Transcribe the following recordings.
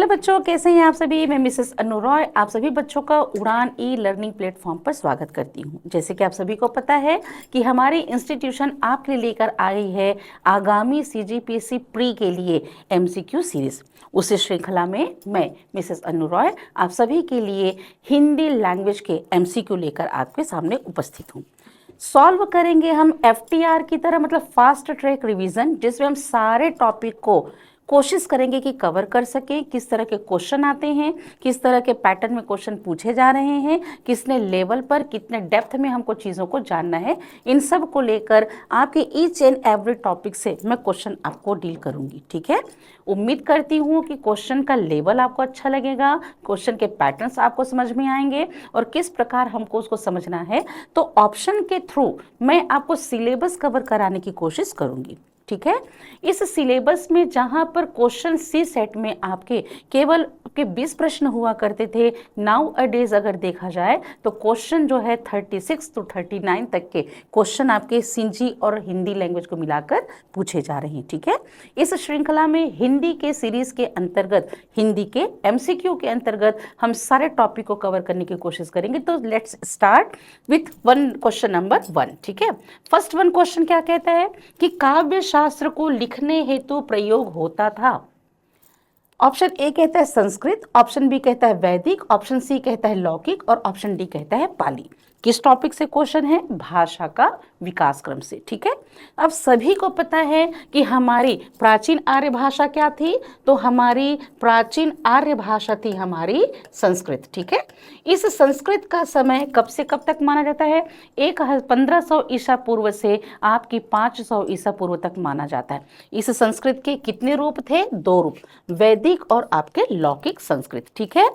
Hello बच्चों, कैसे हैं आप सभी। मैं मिसेस अनु रॉय आप सभी बच्चों का उड़ान ई लर्निंग प्लेटफॉर्म पर स्वागत करती हूं। जैसे कि आप सभी को पता है कि हमारी इंस्टीट्यूशन आपके लिए लेकर आई है आगामी सीजीपीएससी प्री के लिए एमसीक्यू सीरीज। उसी श्रृंखला में मैं मिसेस अनु रॉय आप सभी के लिए हिंदी लैंग्वेज के एमसीक्यू लेकर आपके सामने उपस्थित हूँ। सॉल्व करेंगे हम एफटीआर की तरह, मतलब फास्ट ट्रैक रिवीजन, जिसमें हम सारे टॉपिक को कोशिश करेंगे कि कवर कर सकें। किस तरह के क्वेश्चन आते हैं, किस तरह के पैटर्न में क्वेश्चन पूछे जा रहे हैं, किसने लेवल पर कितने डेप्थ में हमको चीज़ों को जानना है, इन सब को लेकर आपके ईच एंड एवरी टॉपिक से मैं क्वेश्चन आपको डील करूंगी। ठीक है, उम्मीद करती हूँ कि क्वेश्चन का लेवल आपको अच्छा लगेगा, क्वेश्चन के पैटर्न्स आपको समझ में आएंगे और किस प्रकार हमको उसको समझना है। तो ऑप्शन के थ्रू मैं आपको सिलेबस कवर कराने की कोशिश करूंगी। ठीक है, इस सिलेबस में जहां पर क्वेश्चन सी सेट में आपके केवल के 20 प्रश्न हुआ करते थे, नाउ अ डेज अगर देखा जाए तो क्वेश्चन जो है 36 to 39 तक के क्वेश्चन आपके सिंजी और हिंदी लैंग्वेज को मिलाकर पूछे जा रहे हैं। ठीक है, इस श्रृंखला में हिंदी के सीरीज के अंतर्गत, हिंदी के एमसीक्यू के अंतर्गत हम सारे टॉपिक को कवर करने की कोशिश करेंगे। तो let's start with one question number 1। ठीक है, फर्स्ट वन क्वेश्चन क्या कहता है कि काव्य शास्त्र को लिखने हेतु प्रयोग होता था। ऑप्शन ए कहता है संस्कृत, ऑप्शन बी कहता है वैदिक, ऑप्शन सी कहता है लौकिक और ऑप्शन डी कहता है पाली। किस टॉपिक से क्वेश्चन है? भाषा का विकास क्रम से। ठीक है, अब सभी को पता है कि हमारी प्राचीन आर्य भाषा क्या थी, तो हमारी प्राचीन आर्य भाषा थी हमारी संस्कृत। ठीक है, इस संस्कृत का समय कब से कब तक माना जाता है? 1500 ईसा पूर्व से आपकी 500 ईसा पूर्व तक माना जाता है। इस संस्कृत के कितने रूप थे? 2 रूप, वैदिक और आपके लौकिक संस्कृत। ठीक है,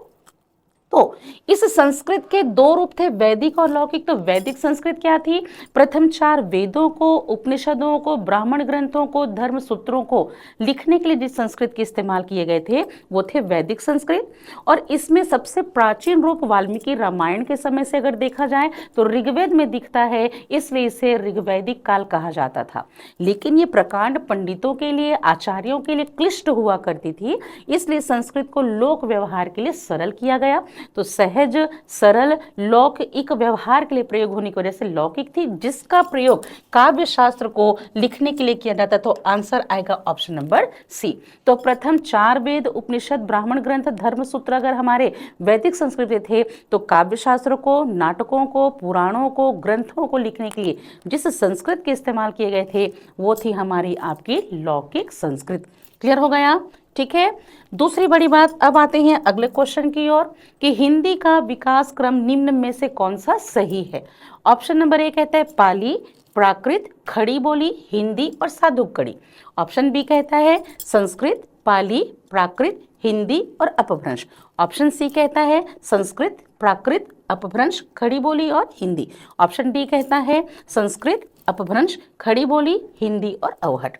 तो इस संस्कृत के 2 रूप थे, वैदिक और लौकिक। तो वैदिक संस्कृत क्या थी? प्रथम 4 वेदों को, उपनिषदों को, ब्राह्मण ग्रंथों को, धर्म सूत्रों को लिखने के लिए जिस संस्कृत के इस्तेमाल किए गए थे वो थे वैदिक संस्कृत। और इसमें सबसे प्राचीन रूप वाल्मीकि रामायण के समय से अगर देखा जाए तो ऋग्वेद में दिखता है, इसलिए इसे ऋग्वैदिक काल कहा जाता था। लेकिन ये प्रकांड पंडितों के लिए, आचार्यों के लिए क्लिष्ट हुआ करती थी, इसलिए संस्कृत को लोक व्यवहार के लिए सरल किया गया। तो सहज, सरल, लौकिक व्यवहार के लिए प्रयोग होने की वजह से लौकिक थी, जिसका प्रयोग काव्य शास्त्र को लिखने के लिए किया जाता। तो आंसर आएगा ऑप्शन नंबर सी। तो प्रथम 4 वेद, उपनिषद, ब्राह्मण ग्रंथ, धर्म सूत्र अगर हमारे वैदिक संस्कृत में थे, तो काव्य शास्त्र को, नाटकों को, पुराणों को, ग्रंथों को लिखने के लिए जिस संस्कृत के इस्तेमाल किए गए थे वो थी हमारी आपकी लौकिक संस्कृत। क्लियर हो गया? ठीक है, दूसरी बड़ी बात, अब आते हैं अगले क्वेश्चन की ओर कि हिंदी का विकास क्रम निम्न में से कौन सा सही है। ऑप्शन नंबर ए कहता है पाली, प्राकृत, खड़ी बोली, हिंदी और साधुक कड़ी। ऑप्शन बी कहता है संस्कृत, पाली, प्राकृत, हिंदी और अपभ्रंश। ऑप्शन सी कहता है संस्कृत, प्राकृत, अपभ्रंश, खड़ी बोली और हिंदी। ऑप्शन डी कहता है संस्कृत, अपभ्रंश, खड़ी बोली, हिंदी और अवहट।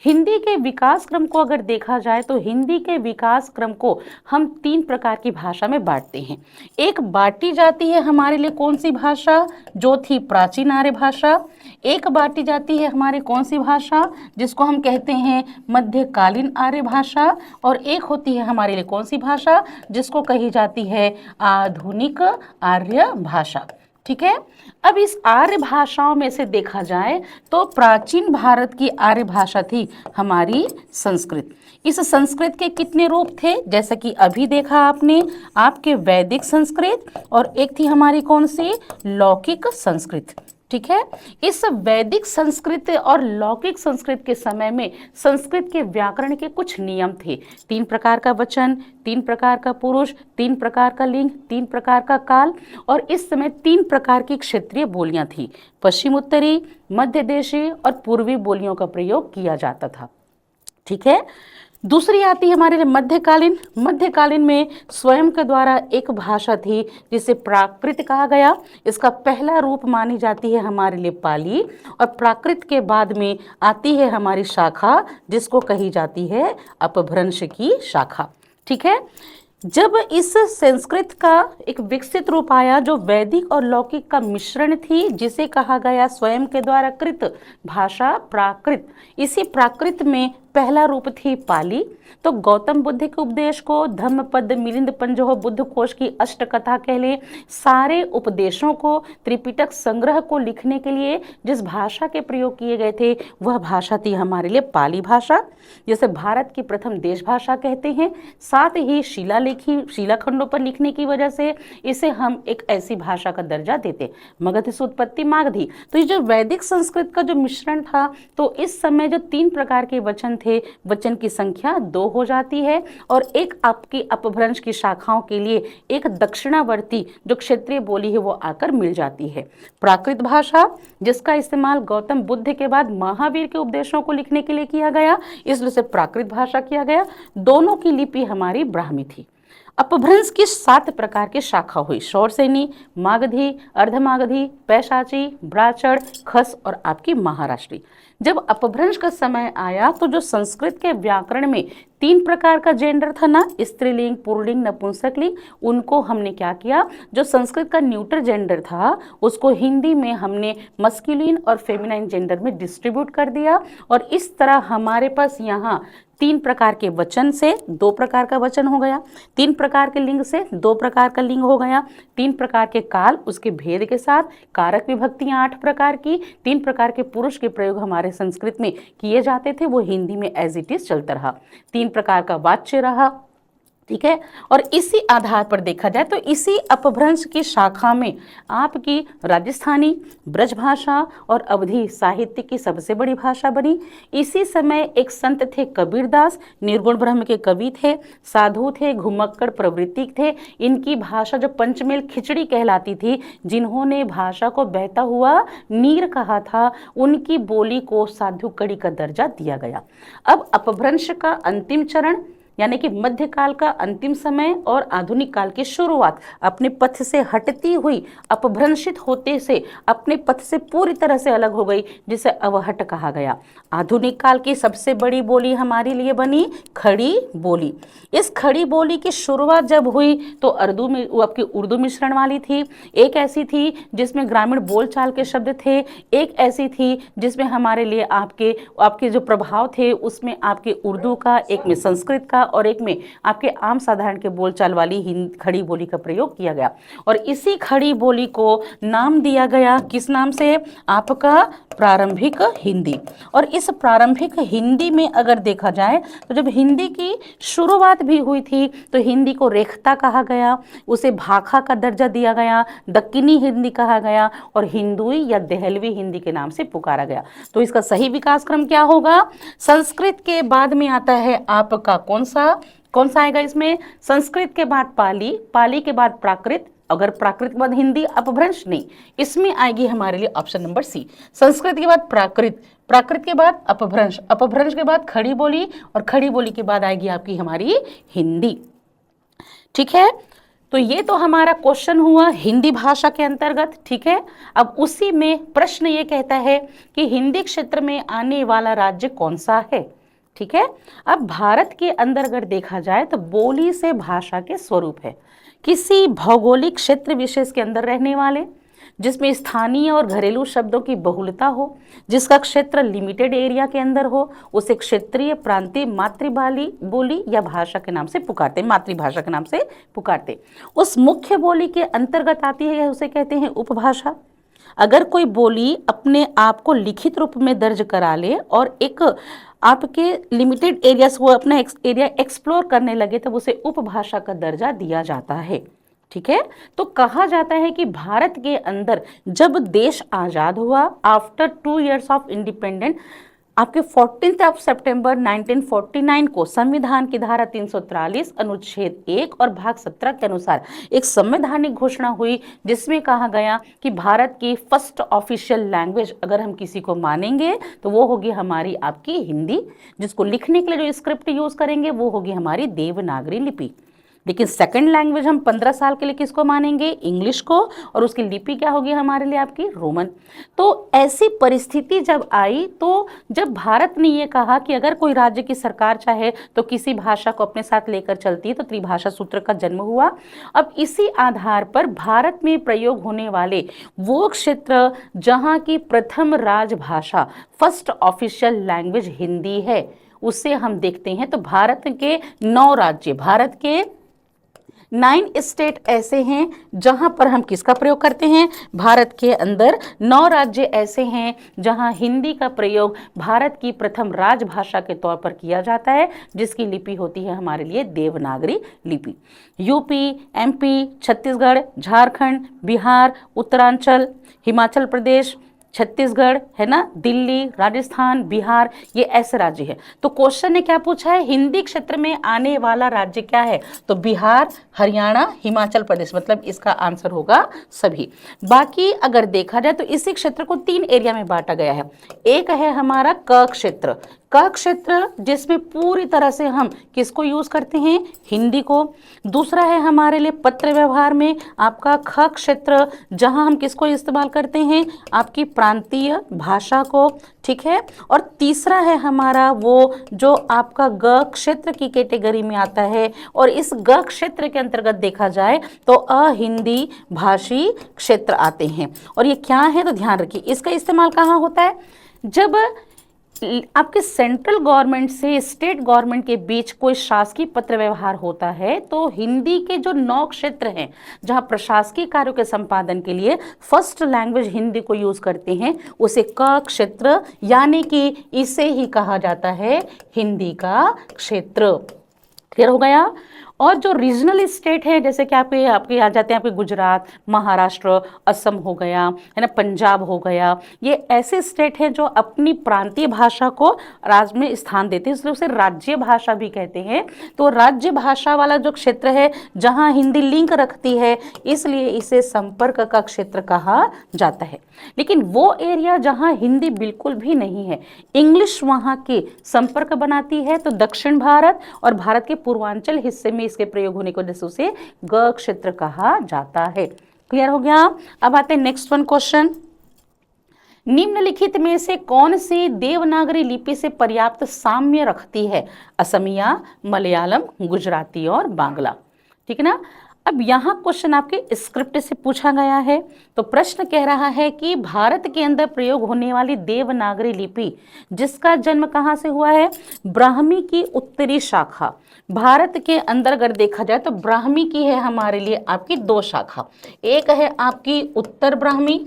हिंदी के विकास क्रम को अगर देखा जाए तो हिंदी के विकास क्रम को हम 3 प्रकार की भाषा में बांटते हैं। एक बांटी जाती है हमारे लिए कौन सी भाषा? जो थी प्राचीन आर्य भाषा। एक बांटी जाती है हमारे कौन सी भाषा? जिसको हम कहते हैं मध्यकालीन आर्य भाषा। और एक होती है हमारे लिए कौन सी भाषा? जिसको कही जाती है आधुनिक आर्य भाषा। ठीक है, अब इस आर्य भाषाओं में से देखा जाए तो प्राचीन भारत की आर्य भाषा थी हमारी संस्कृत। इस संस्कृत के कितने रूप थे? जैसा कि अभी देखा आपने, आपके वैदिक संस्कृत और एक थी हमारी कौन सी? लौकिक संस्कृत। ठीक है, इस वैदिक संस्कृत और लौकिक संस्कृत के समय में संस्कृत के व्याकरण के कुछ नियम थे। 3 प्रकार का वचन, 3 प्रकार का पुरुष, 3 प्रकार का लिंग, 3 प्रकार का काल, और इस समय 3 प्रकार की क्षेत्रीय बोलियां थी। पश्चिम उत्तरी, मध्य देशीय और पूर्वी बोलियों का प्रयोग किया जाता था। ठीक है, दूसरी आती है हमारे लिए मध्यकालीन। मध्यकालीन में स्वयं के द्वारा एक भाषा थी जिसे प्राकृत कहा गया। इसका पहला रूप मानी जाती है हमारे लिए पाली, और प्राकृत के बाद में आती है हमारी शाखा जिसको कही जाती है अपभ्रंश की शाखा। ठीक है, जब इस संस्कृत का एक विकसित रूप आया जो वैदिक और लौकिक का मिश्रण थी, जिसे कहा गया स्वयं के द्वारा कृत भाषा प्राकृत, इसी प्राकृत में पहला रूप थी पाली। तो गौतम बुद्ध के उपदेश को धम्मपद, मिलिंद पंजोह, बुद्ध कोश की अष्ट कथा कह ले, सारे उपदेशों को, त्रिपिटक संग्रह को लिखने के लिए जिस भाषा के प्रयोग किए गए थे वह भाषा थी हमारे लिए पाली भाषा, जिसे भारत की प्रथम देश भाषा कहते हैं। साथ ही शिलाखंडों पर लिखने की वजह से इसे हम एक ऐसी भाषा का दर्जा देते। मगध से उत्पत्ति मागधी। तो ये जो वैदिक संस्कृत का जो मिश्रण था, तो इस समय जो 3 प्रकार के वचन थे, वचन की संख्या 2 हो जाती है और एक आपकी अपभ्रंश की शाखाओं के लिए एक दक्षिणावर्ती जो क्षेत्रीय बोली है वो आकर मिल जाती है। प्राकृत भाषा, जिसका इस्तेमाल गौतम बुद्ध के बाद महावीर के उपदेशों को लिखने के लिए किया गया, इसलिए से प्राकृत भाषा किया गया। दोनों की लिपि हमारी ब्राह्मी थी। अपभ्रंश की 7 प्रकार की शाखा हुई, शौरसेनी, मागधी, अर्धमागधी, पैशाची, ब्राचड़, खस और आपकी महाराष्ट्री। जब अपभ्रंश का समय आया तो जो संस्कृत के व्याकरण में 3 प्रकार का जेंडर था ना, स्त्रीलिंग, पुल्लिंग, नपुंसकलिंग, उनको हमने क्या किया, जो संस्कृत का न्यूट्रल जेंडर था उसको हिंदी में हमने मस्कुलिन और फेमिनाइन जेंडर में डिस्ट्रीब्यूट कर दिया। और इस तरह हमारे पास यहाँ 3 प्रकार के वचन से 2 प्रकार का वचन हो गया, 3 प्रकार के लिंग से 2 प्रकार का लिंग हो गया, 3 प्रकार के काल उसके भेद के साथ, कारक विभक्तियां 8 प्रकार की, 3 प्रकार के पुरुष के प्रयोग हमारे संस्कृत में किए जाते थे, वो हिंदी में एज इट इज चलता रहा, 3 प्रकार का वाच्य रहा। ठीक है। और इसी आधार पर देखा जाए तो इसी अपभ्रंश की शाखा में आपकी राजस्थानी, ब्रजभाषा और अवधी साहित्य की सबसे बड़ी भाषा बनी। इसी समय एक संत थे कबीरदास, निर्गुण ब्रह्म के कवि थे, साधु थे, घुमक्कड़ प्रवृत्ति थे। इनकी भाषा जो पंचमेल खिचड़ी कहलाती थी, जिन्होंने भाषा को बहता हुआ नीर कहा था, उनकी बोली को साधु कड़ी का दर्जा दिया गया। अब अपभ्रंश का अंतिम चरण यानी कि मध्यकाल का अंतिम समय और आधुनिक काल की शुरुआत अपने पथ से हटती हुई, अपभ्रंशित होते से अपने पथ से पूरी तरह से अलग हो गई, जिसे अवहट कहा गया। आधुनिक काल की सबसे बड़ी बोली हमारे लिए बनी खड़ी बोली। इस खड़ी बोली की शुरुआत जब हुई तो आपकी उर्दू मिश्रण वाली थी, एक ऐसी थी जिसमें ग्रामीण बोलचाल के शब्द थे, एक ऐसी थी जिसमें हमारे लिए आपके जो प्रभाव थे उसमें आपके उर्दू का, एक में संस्कृत का और एक में आपके आम साधारण के बोलचाल वाली खड़ी बोली का प्रयोग किया गया। और इसी खड़ी बोली को नाम दिया गया, किस नाम से, आपका प्रारंभिक हिंदी। और इस प्रारंभिक हिंदी में अगर देखा जाए तो जब हिंदी की शुरुआत भी हुई थी तो हिंदी को रेखता कहा गया, उसे भाखा का दर्जा दिया गया, दक्कनी हिंदी कहा गया और हिंदुई या दहलवी हिंदी के नाम से पुकारा गया। तो इसका सही विकास क्रम क्या होगा, संस्कृत के बाद में आता है आपका कौन सा आएगा इसमें, संस्कृत के बाद पाली, पाली के बाद प्राकृत, अगर प्राकृत के बाद हिंदी, अपभ्रंश नहीं, इसमें आएगी हमारे लिए ऑप्शन नंबर सी, संस्कृत के बाद प्राकृत, प्राकृत के बाद अपभ्रंश, अपभ्रंश के बाद खड़ी बोली और खड़ी बोली के बाद आएगी आपकी हमारी हिंदी। ठीक है, तो ये तो हमारा क्वेश्चन हुआ हिंदी भाषा के अंतर्गत। ठीक है, अब उसी में प्रश्न ये कहता है कि हिंदी क्षेत्र में आने वाला राज्य कौन सा है। ठीक है, अब भारत के अंदर अगर देखा जाए तो बोली से भाषा के स्वरूप है, किसी भौगोलिक क्षेत्र विशेष के अंदर रहने वाले, जिसमें स्थानीय और घरेलू शब्दों की बहुलता हो, जिसका क्षेत्र लिमिटेड एरिया के अंदर हो, उसे क्षेत्रीय प्रांतीय बोली या भाषा के नाम से पुकारते, मातृभाषा के नाम से पुकारते। उस मुख्य बोली के अंतर्गत आती है, उसे कहते हैं उपभाषा। अगर कोई बोली अपने आप को लिखित रूप में दर्ज करा ले और एक आपके लिमिटेड एरियाज वो अपना एरिया एक्सप्लोर करने लगे तब उसे उपभाषा का दर्जा दिया जाता है। ठीक है, तो कहा जाता है कि भारत के अंदर जब देश आज़ाद हुआ आफ्टर 2 years ऑफ इंडिपेंडेंट, आपके 14 सितंबर 1949 को संविधान की धारा 343 अनुच्छेद 1 और भाग 17 के अनुसार एक संवैधानिक घोषणा हुई, जिसमें कहा गया कि भारत की फर्स्ट ऑफिशियल लैंग्वेज अगर हम किसी को मानेंगे तो वो होगी हमारी आपकी हिंदी, जिसको लिखने के लिए जो स्क्रिप्ट यूज करेंगे वो होगी हमारी देवनागरी लिपि। लेकिन सेकंड लैंग्वेज हम 15 साल के लिए किसको मानेंगे, इंग्लिश को, और उसकी लिपि क्या होगी हमारे लिए आपकी रोमन। तो ऐसी परिस्थिति जब आई, तो जब भारत ने ये कहा कि अगर कोई राज्य की सरकार चाहे तो किसी भाषा को अपने साथ लेकर चलती है, तो त्रिभाषा सूत्र का जन्म हुआ। अब इसी आधार पर भारत में प्रयोग होने वाले वो क्षेत्र जहाँ की प्रथम राजभाषा फर्स्ट ऑफिशियल लैंग्वेज हिंदी है, उसे हम देखते हैं तो भारत के 9 राज्य, भारत के 9 स्टेट ऐसे हैं जहां पर हम किसका प्रयोग करते हैं, भारत के अंदर 9 राज्य ऐसे हैं जहां हिंदी का प्रयोग भारत की प्रथम राजभाषा के तौर पर किया जाता है, जिसकी लिपि होती है हमारे लिए देवनागरी लिपि। यूपी, एमपी, छत्तीसगढ़, झारखंड, बिहार, उत्तरांचल, हिमाचल प्रदेश, छत्तीसगढ़, है ना, दिल्ली, राजस्थान, बिहार, ये ऐसे राज्य है। तो क्वेश्चन ने क्या पूछा है, हिंदी क्षेत्र में आने वाला राज्य क्या है, तो बिहार, हरियाणा, हिमाचल प्रदेश, मतलब इसका आंसर होगा सभी। बाकी अगर देखा जाए तो इसी क्षेत्र को 3 एरिया में बांटा गया है। एक है हमारा क क्षेत्र, क क्षेत्र जिसमें पूरी तरह से हम किसको यूज करते हैं, हिंदी को। दूसरा है हमारे लिए पत्र व्यवहार में आपका ख क्षेत्र, जहां हम किसको इस्तेमाल करते हैं, आपकी प्रांतीय भाषा को, ठीक है। और तीसरा है हमारा वो जो आपका ग क्षेत्र की कैटेगरी में आता है, और इस ग क्षेत्र के अंतर्गत देखा जाए तो अहिंदी भाषी क्षेत्र आते हैं। और ये क्या है तो ध्यान रखिए, इसका इस्तेमाल कहाँ होता है, जब आपके सेंट्रल गवर्नमेंट से स्टेट गवर्नमेंट के बीच कोई शासकीय पत्र व्यवहार होता है, तो हिंदी के जो 9 क्षेत्र हैं जहां प्रशासकीय कार्यों के संपादन के लिए फर्स्ट लैंग्वेज हिंदी को यूज करते हैं, उसे क क्षेत्र यानी कि इसे ही कहा जाता है हिंदी का क्षेत्र। क्लियर हो गया। और जो रीजनल स्टेट है, जैसे कि आपके आ जाते हैं आपके गुजरात, महाराष्ट्र, असम हो गया, है ना, पंजाब हो गया, ये ऐसे स्टेट हैं जो अपनी प्रांतीय भाषा को राज्य में स्थान देते हैं, इसलिए उसे राज्य भाषा भी कहते हैं। तो राज्य भाषा वाला जो क्षेत्र है जहां हिंदी लिंक रखती है, इसलिए इसे संपर्क का क्षेत्र कहा जाता है। लेकिन वो एरिया जहां हिंदी बिल्कुल भी नहीं है, इंग्लिश वहां के संपर्क बनाती है, तो दक्षिण भारत और भारत के पूर्वांचल हिस्से में इसके प्रयोग होने की वजह से उसे ग क्षेत्र कहा जाता है। क्लियर हो गया। अब आते हैं नेक्स्ट वन क्वेश्चन, निम्नलिखित में से कौन सी देवनागरी लिपि से पर्याप्त साम्य रखती है, असमिया, मलयालम, गुजराती और बांग्ला, ठीक है ना। अब यहाँ क्वेश्चन आपके स्क्रिप्ट से पूछा गया है, तो प्रश्न कह रहा है कि भारत के अंदर प्रयोग होने वाली देवनागरी लिपि जिसका जन्म कहाँ से हुआ है, ब्राह्मी की उत्तरी शाखा। भारत के अंदर अगर देखा जाए तो ब्राह्मी की है हमारे लिए आपकी 2 शाखा, एक है आपकी उत्तर ब्राह्मी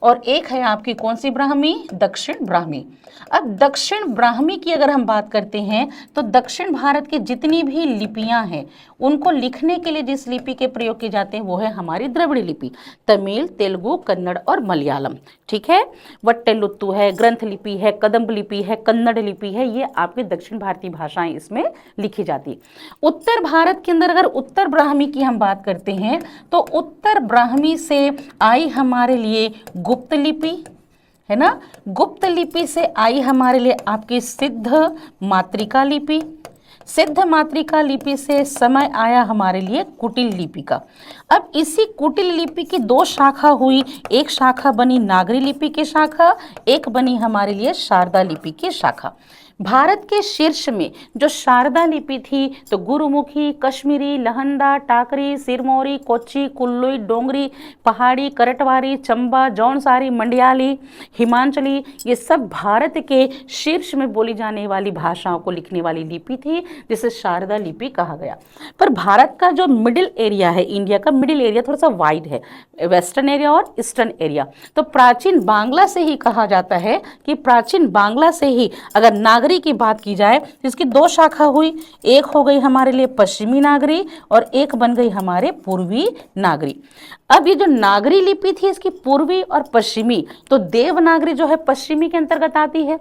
और एक है आपकी कौन सी ब्राह्मी, दक्षिण ब्राह्मी। अब दक्षिण ब्राह्मी की अगर हम बात करते हैं तो दक्षिण भारत की जितनी भी लिपियां हैं उनको लिखने के लिए जिस लिपि के प्रयोग किए जाते हैं वो है हमारी द्रविड़ लिपि, तमिल, तेलुगु, कन्नड़ और मलयालम, ठीक है। वट्टेलुत्तु है, ग्रंथ लिपि है, कदम्ब लिपि है, कन्नड़ लिपि है, ये आपकी दक्षिण भारतीय भाषाएं इसमें लिखी जाती है। उत्तर भारत के अंदर अगर उत्तर ब्राह्मी की हम बात करते हैं तो उत्तर ब्राह्मी से आई हमारे लिए गुप्त लिपि, है ना, गुप्त लिपि से आई हमारे लिए आपकी सिद्ध मातृका लिपि, सिद्ध मातृका लिपि से समय आया हमारे लिए कुटिल लिपि का। अब इसी कुटिल लिपि की 2 शाखा हुई, एक शाखा बनी नागरी लिपि की शाखा, एक बनी हमारे लिए शारदा लिपि की शाखा। भारत के शीर्ष में जो शारदा लिपि थी तो गुरुमुखी, कश्मीरी, लहंदा, टाकरी, सिरमौरी, कोच्ची, कुल्लुई, डोंगरी, पहाड़ी, करटवारी, चंबा, जौनसारी, मंडियाली, हिमांचली, ये सब भारत के शीर्ष में बोली जाने वाली भाषाओं को लिखने वाली लिपि थी, जिसे शारदा लिपि कहा गया। पर भारत का जो मिडिल एरिया है, इंडिया का मिडिल एरिया थोड़ा सा वाइड है, वेस्टर्न एरिया और ईस्टर्न एरिया, तो प्राचीन बांग्ला से ही कहा जाता है कि प्राचीन बांग्ला से ही अगर नागरी की बात की जाए जिसकी 2 शाखा हुई, एक हो गई हमारे लिए पश्चिमी नागरी और एक बन गई हमारे पूर्वी नागरी। अब ये जो नागरी लिपि थी इसकी पूर्वी और पश्चिमी, तो देवनागरी जो है पश्चिमी के अंतर्गत आती है,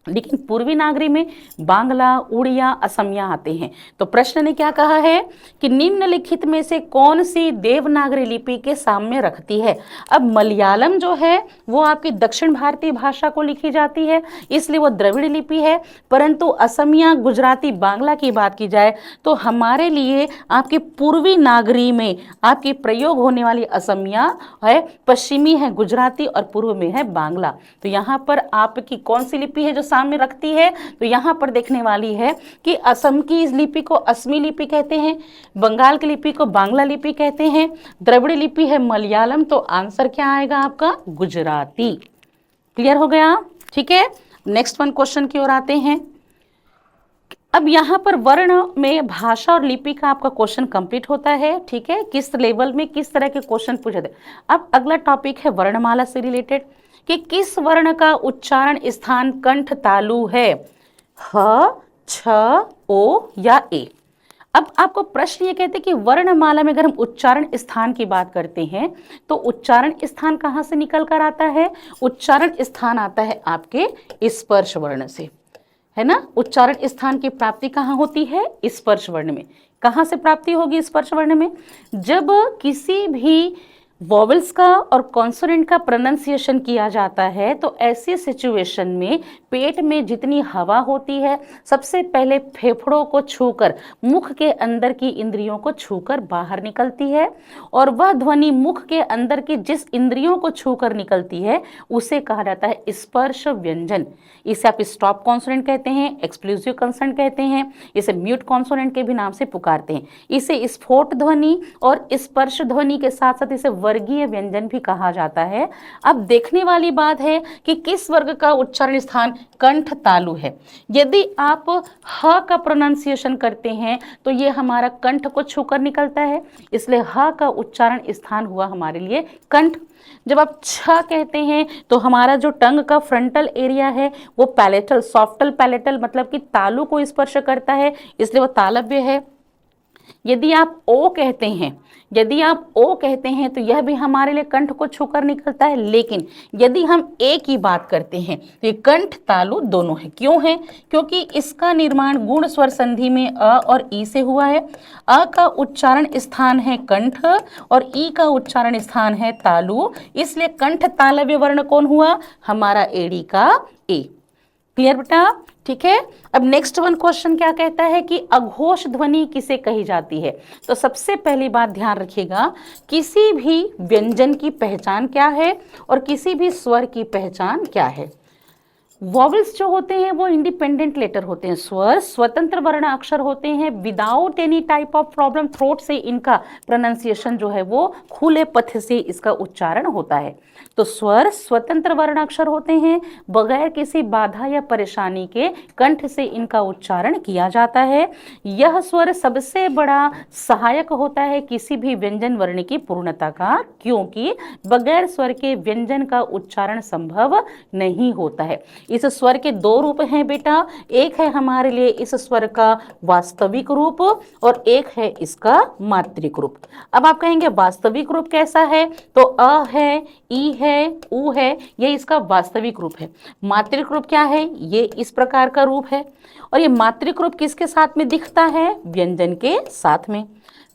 लेकिन पूर्वी नागरी में बांग्ला, उड़िया, असमिया आते हैं। तो प्रश्न ने क्या कहा है कि निम्नलिखित में से कौन सी देवनागरी लिपि के साम्य रखती है। अब मलयालम जो है वो आपकी दक्षिण भारतीय भाषा को लिखी जाती है, इसलिए वो द्रविड़ लिपि है, परंतु असमिया, गुजराती, बांग्ला की बात की जाए तो हमारे लिए आपकी पूर्वी नागरी में आपकी प्रयोग होने वाली असमिया है, पश्चिमी है गुजराती और पूर्व में है बांग्ला। तो यहाँ पर आपकी कौन सी लिपि है जो सामने रखती है, तो यहां पर देखने वाली है कि असम की इस लिपि को असमी लिपि कहते हैं, बंगाल की लिपि को बांग्ला लिपि कहते हैं, द्रविड़ लिपि है मलयालम, तो आंसर क्या आएगा आपका गुजराती। क्लियर हो गया, ठीक है। नेक्स्ट वन क्वेश्चन की ओर आते हैं, अब यहाँ पर वर्ण में भाषा और लिपि का आपका क्वेश्चन कंप्लीट होता है, ठीक है, किस लेवल में किस तरह के क्वेश्चन पूछे थे। अब अगला टॉपिक है वर्णमाला से रिलेटेड कि किस वर्ण का उच्चारण स्थान कंठ तालु है, ह, छ, ओ या ए। अब आपको प्रश्न ये कहते हैं कि वर्णमाला में अगर हम उच्चारण स्थान की बात करते हैं तो उच्चारण स्थान कहाँ से निकल कर आता है, उच्चारण स्थान आता है आपके स्पर्श वर्ण से, है ना। उच्चारण स्थान की प्राप्ति कहाँ होती है, स्पर्श वर्ण में। कहाँ से प्राप्ति होगी स्पर्श वर्ण में, जब किसी भी वॉवल्स का और कॉन्सोनेंट का प्रोनाउंसिएशन किया जाता है तो ऐसी सिचुएशन में पेट में जितनी हवा होती है सबसे पहले फेफड़ों को छूकर मुख के अंदर की इंद्रियों को छूकर बाहर निकलती है, और वह ध्वनि मुख के अंदर की जिस इंद्रियों को छूकर निकलती है उसे कहा जाता है स्पर्श व्यंजन। इसे आप स्टॉप कॉन्सोनेंट कहते हैं, एक्सक्लूसिव कॉन्सोनेंट कहते हैं, इसे म्यूट कॉन्सोनेंट के भी नाम से पुकारते हैं। इसे स्फोट ध्वनि और स्पर्श ध्वनि के साथ साथ इसे वर्गीय व्यंजन भी कहा जाता है। अब देखने वाली बात है कि किस वर्ग का उच्चारण स्थान कंठ तालु है। यदि आप ह का प्रोनाउंसिएशन करते हैं तो ये हमारा कंठ को छूकर निकलता है, इसलिए ह का उच्चारण स्थान हुआ हमारे लिए कंठ। जब आप छ कहते हैं तो हमारा जो टंग का फ्रंटल एरिया है वो पैलेटल, सॉफ्टल पैलेटल मतलब कि तालु को स्पर्श करता है, इसलिए वो तालव्य है। यदि आप ओ कहते हैं, यदि आप ओ कहते हैं तो यह भी हमारे लिए कंठ को छूकर निकलता है, लेकिन यदि हम ए की बात करते हैं तो ये कंठ तालु दोनों है। क्यों है, क्योंकि इसका निर्माण गुण स्वर संधि में अ और ई से हुआ है। अ का उच्चारण स्थान है कंठ और ई का उच्चारण स्थान है तालु, इसलिए कंठ तालव्य वर्ण कौन हुआ, हमारा एड़ी का ए। क्लियर बेटा, ठीक है। अब नेक्स्ट वन क्वेश्चन क्या कहता है कि अघोष ध्वनि किसे कही जाती है। तो सबसे पहली बात ध्यान रखिएगा, किसी भी व्यंजन की पहचान क्या है और किसी भी स्वर की पहचान क्या है। वॉवल्स जो होते हैं वो इंडिपेंडेंट लेटर होते हैं, स्वर स्वतंत्र वर्ण अक्षर होते हैं, without any type of problem throat से इनका प्रोनाउंसिएशन जो है वो खुले पथ से इसका उच्चारण होता है। तो स्वर स्वतंत्र वर्ण अक्षर होते हैं, बगैर किसी बाधा या परेशानी के कंठ से इनका उच्चारण किया जाता है। यह स्वर सबसे बड़ा सहायक होता है किसी भी व्यंजन वर्ण की पूर्णता का, क्योंकि बगैर स्वर के व्यंजन का उच्चारण संभव नहीं होता है। इस स्वर के दो रूप हैं बेटा, एक है हमारे लिए इस स्वर का वास्तविक रूप और एक है इसका मात्रिक रूप। अब आप कहेंगे वास्तविक रूप कैसा है, तो अ है, ई है, उ है, ये इसका वास्तविक रूप है। मात्रिक रूप क्या है, ये इस प्रकार का रूप है। और ये मात्रिक रूप किसके साथ में दिखता है, व्यंजन के साथ में।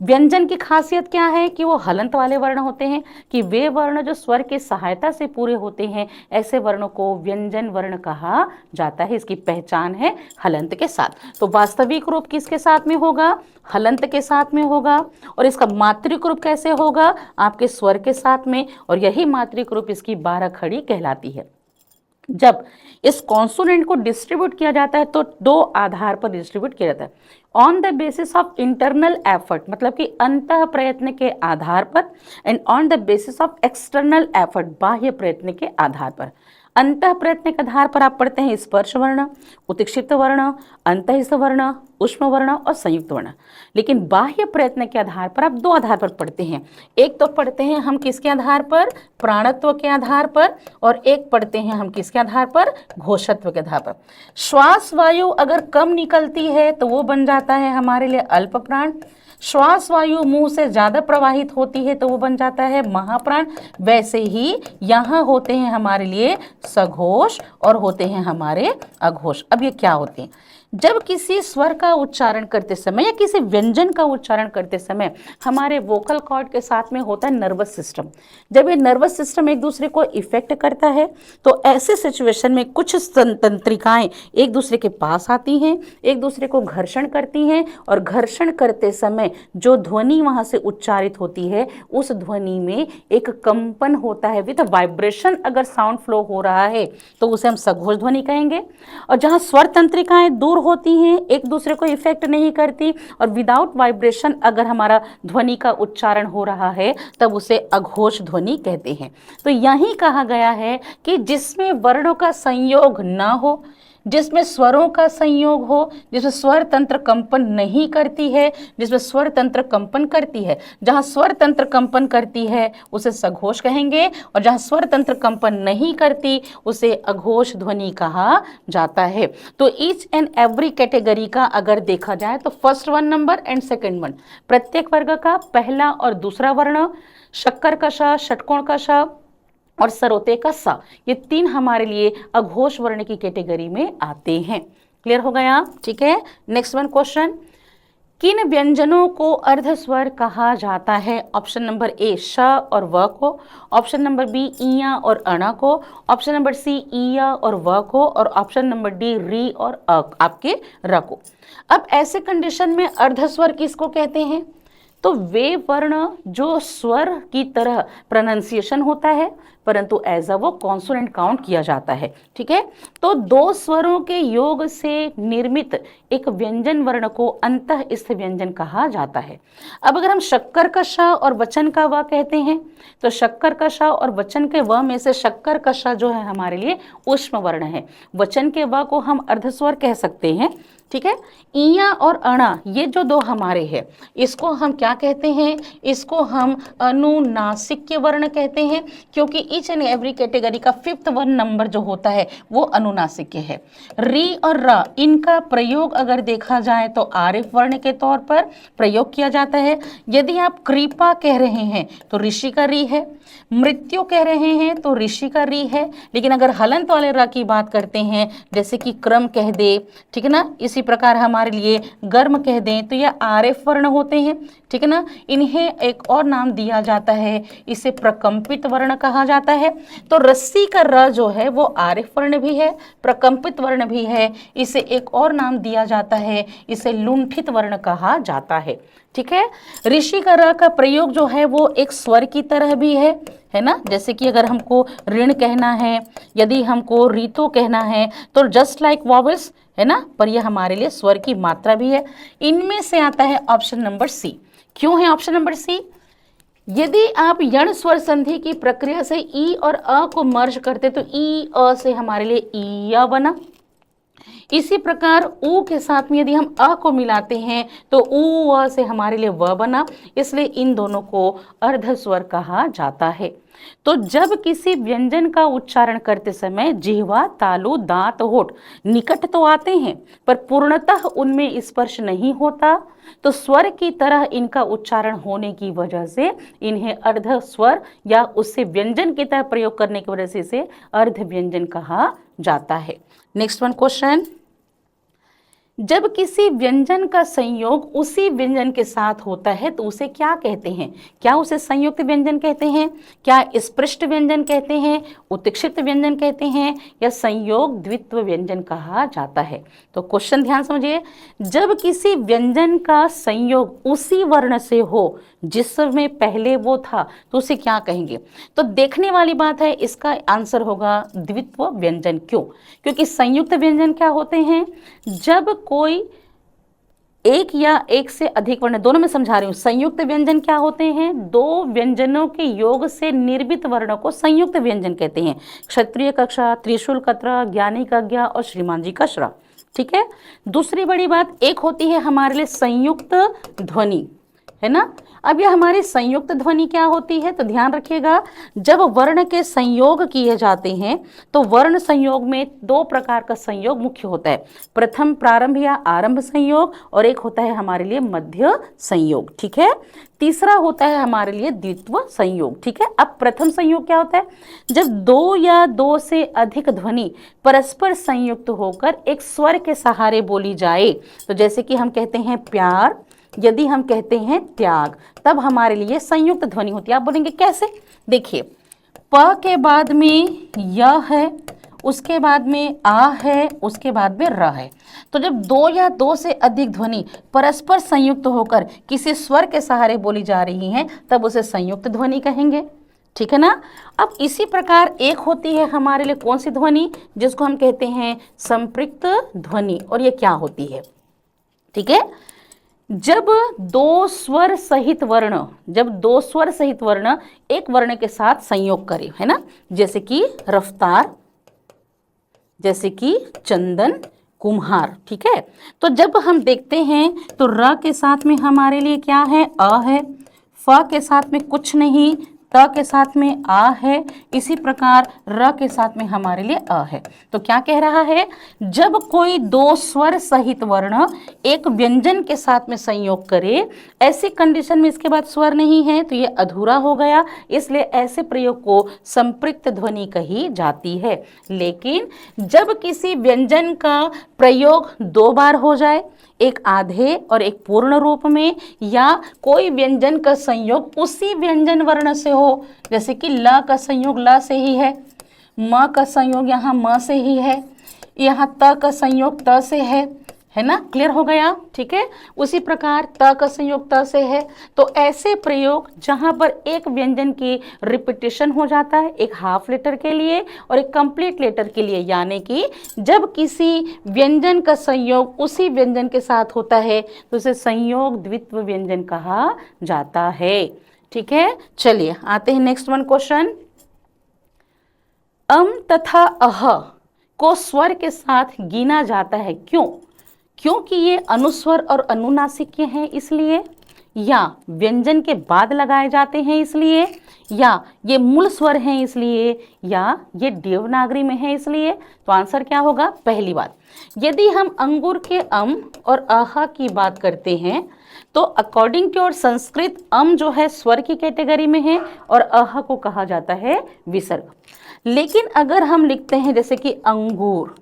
व्यंजन की खासियत क्या है कि वो हलंत वाले वर्ण होते हैं, कि वे वर्ण जो स्वर की सहायता से पूरे होते हैं, ऐसे वर्णों को व्यंजन वर्ण कहा जाता है। इसकी पहचान है हलंत के साथ। तो वास्तविक रूप किसके साथ में होगा, हलंत के साथ में होगा। और इसका मात्रिक रूप कैसे होगा, आपके स्वर के साथ में, और यही मात्रिक रूप इसकी 12 खड़ी कहलाती है। जब इस कॉन्सोनेंट को डिस्ट्रीब्यूट किया जाता है तो दो आधार पर डिस्ट्रीब्यूट किया जाता है, on the basis of internal effort मतलब कि अंतः प्रयत्न के आधार पर, and on the basis of external effort बाह्य प्रयत्न के आधार पर। अंतः प्रयत्न के आधार पर आप पढ़ते हैं स्पर्श वर्ण, उत्क्षिप्त वर्ण, अंतःस्थ वर्ण, उष्म वर्ण और संयुक्त वर्ण। लेकिन बाह्य प्रयत्न के आधार पर आप दो आधार पर पढ़ते हैं। एक तो पढ़ते हैं हम किसके आधार पर, प्राणत्व के आधार पर, और एक पढ़ते हैं हम किसके आधार पर, घोषत्व के आधार पर। श्वास वायु अगर कम निकलती है तो वो बन जाता है हमारे लिए अल्प प्राण। श्वास वायु मुंह से ज्यादा प्रवाहित होती है तो वो बन जाता है महाप्राण। वैसे ही यहाँ होते हैं हमारे लिए सघोष और होते हैं हमारे अघोष। अब ये क्या होते हैं, जब किसी स्वर का उच्चारण करते समय या किसी व्यंजन का उच्चारण करते समय हमारे वोकल कॉर्ड के साथ में होता है नर्वस सिस्टम। जब ये नर्वस सिस्टम एक दूसरे को इफेक्ट करता है तो ऐसे सिचुएशन में कुछ तंत्रिकाएं एक दूसरे के पास आती हैं, एक दूसरे को घर्षण करती हैं, और घर्षण करते समय जो ध्वनि वहां से उच्चारित होती है उस ध्वनि में एक कंपन होता है, विद वाइब्रेशन अगर साउंड फ्लो हो रहा है तो उसे हम सघोष ध्वनि कहेंगे। और जहां स्वर तंत्रिकाएं दूर होती हैं, एक दूसरे को इफेक्ट नहीं करती, और विदाउट वाइब्रेशन अगर हमारा ध्वनि का उच्चारण हो रहा है तब उसे अघोष ध्वनि कहते हैं। तो यही कहा गया है कि जिसमें वर्णों का संयोग ना हो, जिसमें स्वरों का संयोग हो, जिसमें स्वर तंत्र कंपन नहीं करती है, जिसमें स्वर तंत्र कंपन करती है। जहां स्वर तंत्र कंपन करती है उसे सघोष कहेंगे, और जहां स्वर तंत्र कंपन नहीं करती उसे अघोष ध्वनि कहा जाता है। तो ईच एंड एवरी कैटेगरी का अगर देखा जाए तो फर्स्ट 1 नंबर एंड सेकंड 1, प्रत्येक वर्ग का पहला और दूसरा वर्ण, शक्कर का श, षटकोण का श और सरोते का सा, ये 3 हमारे लिए अघोष वर्ण की कैटेगरी में आते हैं। क्लियर हो गया? ठीक है। नेक्स्ट 1 क्वेश्चन, किन व्यंजनों को अर्धस्वर कहा जाता है? ऑप्शन नंबर ए श और व को, ऑप्शन नंबर बी इया और अणा को, ऑप्शन नंबर सी इया और व को, और ऑप्शन नंबर डी री और अ आपके र को। अब ऐसे कंडीशन में अर्धस्वर किसको कहते हैं? तो वे वर्ण जो स्वर की तरह प्रोनाउंसिएशन होता है परंतु एज अ वो कॉन्सोनेंट काउंट किया जाता है। ठीक है, तो 2 स्वरों के योग से निर्मित एक व्यंजन वर्ण को अंतःस्थ व्यंजन कहा जाता है। अब अगर हम शक्कर का श और वचन का व कहते हैं तो शक्कर का श और वचन के व में से शक्कर का श जो है हमारे लिए ऊष्म वर्ण है, वचन के व को हम अर्धस्वर कह सकते हैं। ठीक है, इया और अणा ये जो 2 हमारे हैं इसको हम क्या कहते हैं? इसको हम अनुनासिक वर्ण कहते हैं, क्योंकि ईच एंड एवरी कैटेगरी का 5th 1 नंबर जो होता है वो अनुनासिक है। री और र इनका प्रयोग अगर देखा जाए तो आरिफ वर्ण के तौर पर प्रयोग किया जाता है। यदि आप कृपा कह रहे हैं तो ऋषि का री है, मृत्यु कह रहे हैं तो ऋषि का री है, लेकिन अगर हलंत वाले र की बात करते हैं जैसे कि क्रम कह दे, ठीक है ना, इसी प्रकार हमारे लिए गर्म कह दें तो यह आरिफ वर्ण होते हैं। ठीक है ना, इन्हें एक और नाम दिया जाता है, इसे प्रकंपित वर्ण कहा जाता है। तो रस्सी का र जो है वो आरिफ वर्ण भी है, प्रकंपित वर्ण भी है, इसे एक और नाम दिया जाता है, इसे लुंठित वर्ण कहा जाता है। ठीक है, ऋषि का र का प्रयोग जो है वो एक स्वर की तरह भी है ना, जैसे कि अगर हमको ऋण कहना है, यदि हमको ऋतु कहना है तो जस्ट लाइक वॉवेल्स है ना, पर यह हमारे लिए स्वर की मात्रा भी है। इनमें से आता है ऑप्शन नंबर सी। क्यों है ऑप्शन नंबर सी? यदि आप यण स्वर संधि की प्रक्रिया से ई और अ को मर्ज करते तो ई अ से हमारे लिए ईया बना। इसी प्रकार ऊ के साथ में यदि हम अ को मिलाते हैं तो ऊ अ से हमारे लिए व बना, इसलिए इन दोनों को अर्धस्वर कहा जाता है। तो जब किसी व्यंजन का उच्चारण करते समय जिह्वा, तालु, दांत, होठ निकट तो आते हैं पर पूर्णतः उनमें स्पर्श नहीं होता, तो स्वर की तरह इनका उच्चारण होने की वजह से इन्हें अर्ध स्वर या उससे व्यंजन की तरह प्रयोग करने की वजह से इसे अर्ध व्यंजन कहा जाता है। नेक्स्ट 1 क्वेश्चन, जब किसी व्यंजन का संयोग उसी व्यंजन के साथ होता है तो उसे क्या कहते हैं? क्या उसे संयुक्त व्यंजन कहते हैं, क्या स्पृष्ट व्यंजन कहते हैं, उत्क्षिप्त व्यंजन कहते हैं, या संयोग द्वित्व व्यंजन कहा जाता है? तो क्वेश्चन ध्यान समझिए, जब किसी व्यंजन का संयोग उसी वर्ण से हो जिसमें पहले वो था तो उसे क्या कहेंगे? तो देखने वाली बात है, इसका आंसर होगा द्वित्व व्यंजन। क्यों? क्योंकि संयुक्त व्यंजन क्या होते हैं? जब कोई एक या एक से अधिक वर्ण, दोनों में समझा रही हूं, संयुक्त व्यंजन क्या होते हैं? 2 व्यंजनों के योग से निर्मित वर्ण को संयुक्त व्यंजन कहते हैं। क्षत्रिय का क्ष, त्रिशूल का त्र, ज्ञानी का ज्ञा और श्रीमान जी का श्रा। ठीक है, दूसरी बड़ी बात एक होती है हमारे लिए संयुक्त ध्वनि, है ना। अब यह हमारी संयुक्त ध्वनि क्या होती है? तो ध्यान रखिएगा, जब वर्ण के संयोग किए जाते हैं तो वर्ण संयोग में 2 प्रकार का संयोग मुख्य होता है, प्रथम प्रारंभ या आरंभ संयोग, और एक होता है हमारे लिए मध्य संयोग। ठीक है, तीसरा होता है हमारे लिए द्वित्व संयोग। ठीक है, अब प्रथम संयोग क्या होता है? जब 2 या 2 से अधिक ध्वनि परस्पर संयुक्त होकर एक स्वर के सहारे बोली जाए, तो जैसे कि हम कहते हैं प्यार, यदि हम कहते हैं त्याग, तब हमारे लिए संयुक्त ध्वनि होती है। आप बोलेंगे कैसे? देखिए, प के बाद में य है, उसके बाद में आ है, उसके बाद में र है। तो जब 2 या 2 से अधिक ध्वनि परस्पर संयुक्त होकर किसी स्वर के सहारे बोली जा रही हैं तब उसे संयुक्त ध्वनि कहेंगे। ठीक है ना। अब इसी प्रकार एक होती है हमारे लिए कौन सी ध्वनि? जिसको हम कहते हैं संपृक्त ध्वनि। और ये क्या होती है? ठीक है, जब 2 स्वर सहित वर्ण एक वर्ण के साथ संयोग करे, है ना, जैसे कि रफ्तार, जैसे कि चंदन, कुम्हार। ठीक है, तो जब हम देखते हैं तो र के साथ में हमारे लिए क्या है, अ है, फ के साथ में कुछ नहीं, त के साथ में आ है, इसी प्रकार र के साथ में हमारे लिए अ है। तो क्या कह रहा है, जब कोई दो स्वर सहित वर्ण एक व्यंजन के साथ में संयोग करे, ऐसी कंडीशन में इसके बाद स्वर नहीं है तो ये अधूरा हो गया, इसलिए ऐसे प्रयोग को संपृक्त ध्वनि कही जाती है। लेकिन जब किसी व्यंजन का प्रयोग दो बार हो जाए, एक आधे और एक पूर्ण रूप में, या कोई व्यंजन का संयोग उसी व्यंजन वर्ण से हो, जैसे कि ल का संयोग ल से ही है, म का संयोग यहाँ म से ही है, यहाँ त का संयोग त से है ना, क्लियर हो गया। ठीक है, उसी प्रकार त का संयोग त से है। तो ऐसे प्रयोग जहां पर एक व्यंजन की रिपीटेशन हो जाता है, एक हाफ लेटर के लिए और एक कंप्लीट लेटर के लिए, यानी कि जब किसी व्यंजन का संयोग उसी व्यंजन के साथ होता है तो उसे संयोग द्वित्व व्यंजन कहा जाता है। ठीक है, चलिए आते हैं नेक्स्ट वन क्वेश्चन। अम तथा अह को स्वर के साथ गिना जाता है, क्यों? क्योंकि ये अनुस्वर और अनुनासिक हैं इसलिए, या व्यंजन के बाद लगाए जाते हैं इसलिए, या ये मूल स्वर हैं इसलिए, या ये देवनागरी में है इसलिए। तो आंसर क्या होगा, पहली बात। यदि हम अंगूर के अम और अह की बात करते हैं तो अकॉर्डिंग टू और संस्कृत अम जो है स्वर की कैटेगरी में है और अह को कहा जाता है विसर्ग। लेकिन अगर हम लिखते हैं जैसे कि अंगूर,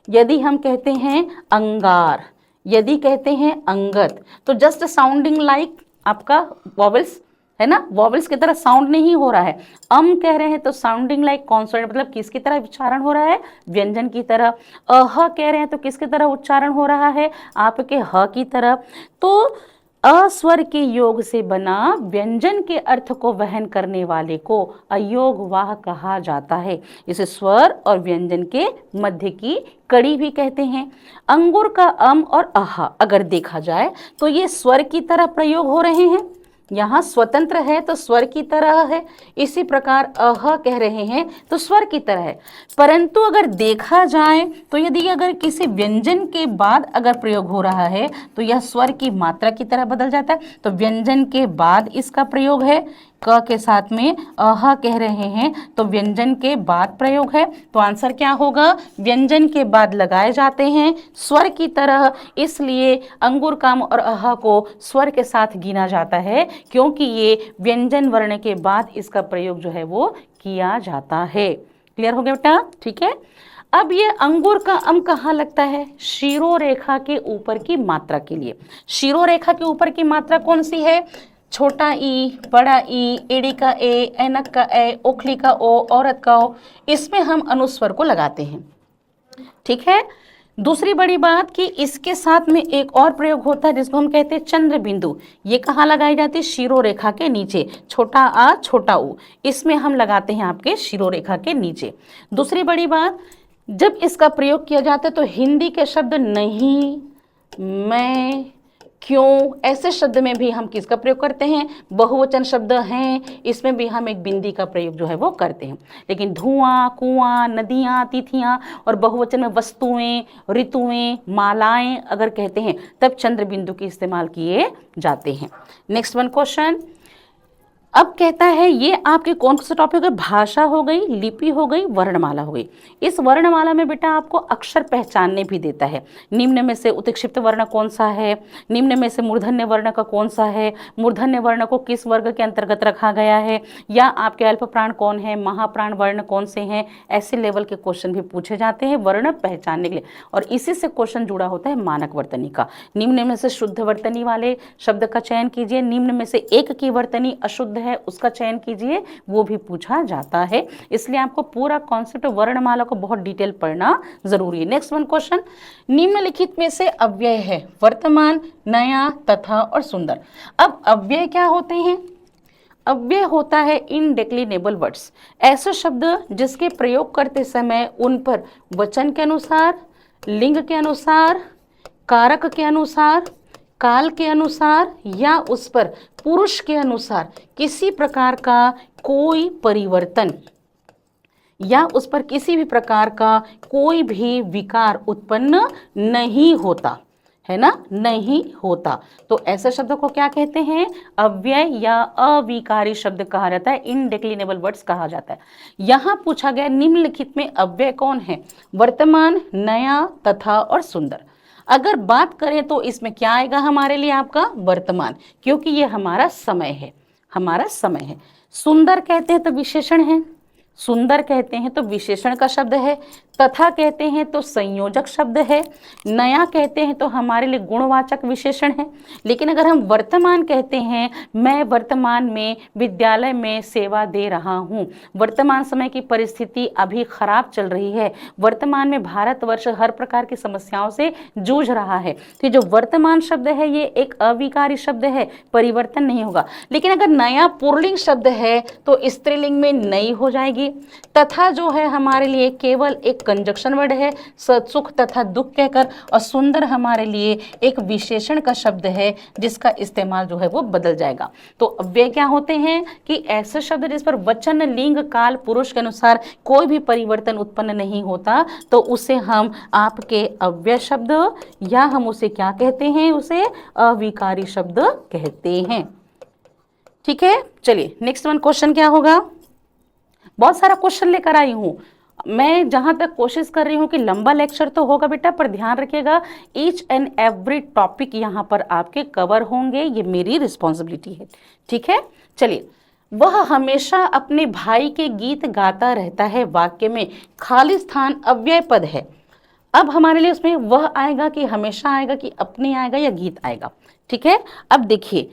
यदि हम कहते हैं अंगार, यदि कहते हैं अंगद, तो जस्ट साउंडिंग लाइक आपका वॉवेल्स है ना, वॉवेल्स की तरह साउंड नहीं हो रहा है। अम कह रहे हैं तो साउंडिंग लाइक कॉन्सोनेंट, मतलब किसकी तरह उच्चारण हो रहा है, व्यंजन की तरह। अह कह रहे हैं तो किसकी तरह उच्चारण हो रहा है, आपके ह की तरह। तो अस्वर के योग से बना व्यंजन के अर्थ को वहन करने वाले को अयोगवाह कहा जाता है। इसे स्वर और व्यंजन के मध्य की कड़ी भी कहते हैं। अंगूर का अम और अह अगर देखा जाए तो ये स्वर की तरह प्रयोग हो रहे हैं, यहाँ स्वतंत्र है तो स्वर की तरह है, इसी प्रकार अह कह रहे हैं तो स्वर की तरह है। परंतु अगर देखा जाए तो यदि अगर किसी व्यंजन के बाद अगर प्रयोग हो रहा है तो यह स्वर की मात्रा की तरह बदल जाता है। तो व्यंजन के बाद इसका प्रयोग है, क के साथ में अह कह रहे हैं तो व्यंजन के बाद प्रयोग है। तो आंसर क्या होगा, व्यंजन के बाद लगाए जाते हैं स्वर की तरह, इसलिए अंगूर काम और अह को स्वर के साथ गिना जाता है, क्योंकि ये व्यंजन वर्ण के बाद इसका प्रयोग जो है वो किया जाता है। क्लियर हो गया बेटा? ठीक है, अब ये अंगूर का अम कहाँ लगता है, शिरोरेखा के ऊपर की मात्रा के लिए। शिरोरेखा के ऊपर की मात्रा कौन सी है, छोटा ई, बड़ा ई, एड़ी का ए, ऐनक का ए, ओखली का ओ, औरत का ओ, इसमें हम अनुस्वर को लगाते हैं। ठीक है, दूसरी बड़ी बात कि इसके साथ में एक और प्रयोग होता है जिसको हम कहते हैं चंद्र बिंदु। ये कहाँ लगाई जाती है, शिरोरेखा के नीचे, छोटा आ छोटा ऊ, इसमें हम लगाते हैं आपके शिरोरेखा के नीचे। दूसरी बड़ी बात, जब इसका प्रयोग किया जाता है तो हिंदी के शब्द नहीं, मैं, क्यों, ऐसे शब्द में भी हम किसका प्रयोग करते हैं, बहुवचन शब्द हैं, इसमें भी हम एक बिंदी का प्रयोग जो है वो करते हैं। लेकिन धुआं, कुआं, नदियाँ, तिथियाँ और बहुवचन में वस्तुएं, ऋतुएं, मालाएं अगर कहते हैं तब चंद्र बिंदु के इस्तेमाल किए जाते हैं। नेक्स्ट वन क्वेश्चन, अब कहता है ये आपके कौन सा टॉपिक है, भाषा हो गई, लिपि हो गई, वर्णमाला हो गई। इस वर्णमाला में बेटा आपको अक्षर पहचानने भी देता है। निम्न में से उत्क्षिप्त वर्ण कौन सा है, निम्न में से मूर्धन्य वर्ण का कौन सा है, मूर्धन्य वर्ण को किस वर्ग के अंतर्गत रखा गया है, या आपके अल्प प्राण कौन है, महाप्राण वर्ण कौन से हैं, ऐसे लेवल के क्वेश्चन भी पूछे जाते हैं वर्ण पहचानने के लिए। और इसी से क्वेश्चन जुड़ा होता है मानक वर्तनी का। निम्न में से शुद्ध वर्तनी वाले शब्द का चयन कीजिए, निम्न में से एक की वर्तनी अशुद्ध है उसका चयन कीजिए, वो भी पूछा जाता है। इसलिए आपको पूरा कॉन्सेप्ट वर्णमाला को बहुत डिटेल पढ़ना जरूरी है। नेक्स्ट वन क्वेश्चन, निम्नलिखित में से अव्यय है वर्तमान, नया, तथा और सुंदर। अब अव्यय क्या होते हैं, अव्यय होता है इनडेक्लिनेबल वर्ड्स, ऐसे शब्द जिसके प्रयोग करते समय उन पर वचन के अनुसार, लिंग के अनुसार, कारक के अनुसार, काल के अनुसार या उस पर पुरुष के अनुसार किसी प्रकार का कोई परिवर्तन या उस पर किसी भी प्रकार का कोई भी विकार उत्पन्न नहीं होता, है ना, नहीं होता। तो ऐसे शब्दों को क्या कहते हैं? अव्यय या अविकारी शब्द कहा जाता है, इनडिक्लिनेबल वर्ड्स कहा जाता है। यहां पूछा गया निम्नलिखित में अव्यय कौन है? वर्तमान, नया, तथा और सुंदर। अगर बात करें तो इसमें क्या आएगा हमारे लिए? आपका वर्तमान, क्योंकि ये हमारा समय है, हमारा समय है। सुंदर कहते हैं तो विशेषण है, सुंदर कहते हैं तो विशेषण का शब्द है, तथा कहते हैं तो संयोजक शब्द है, नया कहते हैं तो हमारे लिए गुणवाचक विशेषण है। लेकिन अगर हम वर्तमान कहते हैं, मैं वर्तमान में विद्यालय में सेवा दे रहा हूँ, वर्तमान समय की परिस्थिति अभी खराब चल रही है, वर्तमान में भारतवर्ष हर प्रकार की समस्याओं से जूझ रहा है, तो जो वर्तमान शब्द है ये एक अविकारी शब्द है, परिवर्तन नहीं होगा। लेकिन अगर नया पुल्लिंग शब्द है तो स्त्रीलिंग में नई हो जाएगी। तथा जो है हमारे लिए केवल एक कंजक्शन वर्ड है, सुख तथा दुख कहकर, और सुंदर हमारे लिए एक विशेषण का शब्द है जिसका इस्तेमाल जो है वो बदल जाएगा। तो अव्यय क्या होते हैं कि ऐसे शब्द जिस पर वचन, लिंग, काल, पुरुष के अनुसार कोई भी परिवर्तन उत्पन्न नहीं होता, तो उसे हम आपके अव्यय शब्द या हम उसे क्या कहते हैं? उसे अविकारी शब्द कहते हैं। ठीक है, चलिए नेक्स्ट वन क्वेश्चन क्या होगा? बहुत सारा क्वेश्चन लेकर आई हूं मैं, जहां तक कोशिश कर रही हूं कि लंबा लेक्चर तो होगा बेटा, पर ध्यान रखिएगा ईच एंड एवरी टॉपिक यहां पर आपके कवर होंगे, ये मेरी रिस्पॉन्सिबिलिटी है। ठीक है, चलिए। वह हमेशा अपने भाई के गीत गाता रहता है, वाक्य में खाली स्थान अव्यय पद है। अब हमारे लिए उसमें वह आएगा कि हमेशा आएगा कि अपने आएगा या गीत आएगा? ठीक है, अब देखिए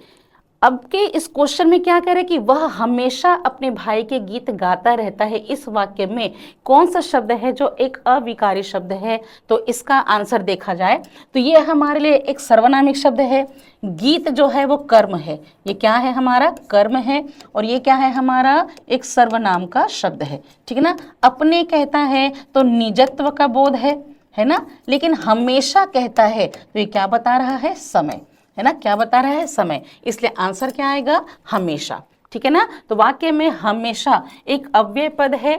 अब के इस क्वेश्चन में क्या कह रहे हैं कि वह हमेशा अपने भाई के गीत गाता रहता है। इस वाक्य में कौन सा शब्द है जो एक अविकारी शब्द है? तो इसका आंसर देखा जाए तो ये हमारे लिए एक सर्वनामिक शब्द है। गीत जो है वो कर्म है, ये क्या है? हमारा कर्म है। और ये क्या है? हमारा एक सर्वनाम का शब्द है। ठीक है ना। अपने कहता है तो निजत्व का बोध है ना। लेकिन हमेशा कहता है तो ये क्या बता रहा है? समय, है ना। क्या बता रहा है? समय। इसलिए आंसर क्या आएगा? हमेशा। ठीक है ना। तो वाक्य में हमेशा एक अव्यय पद है।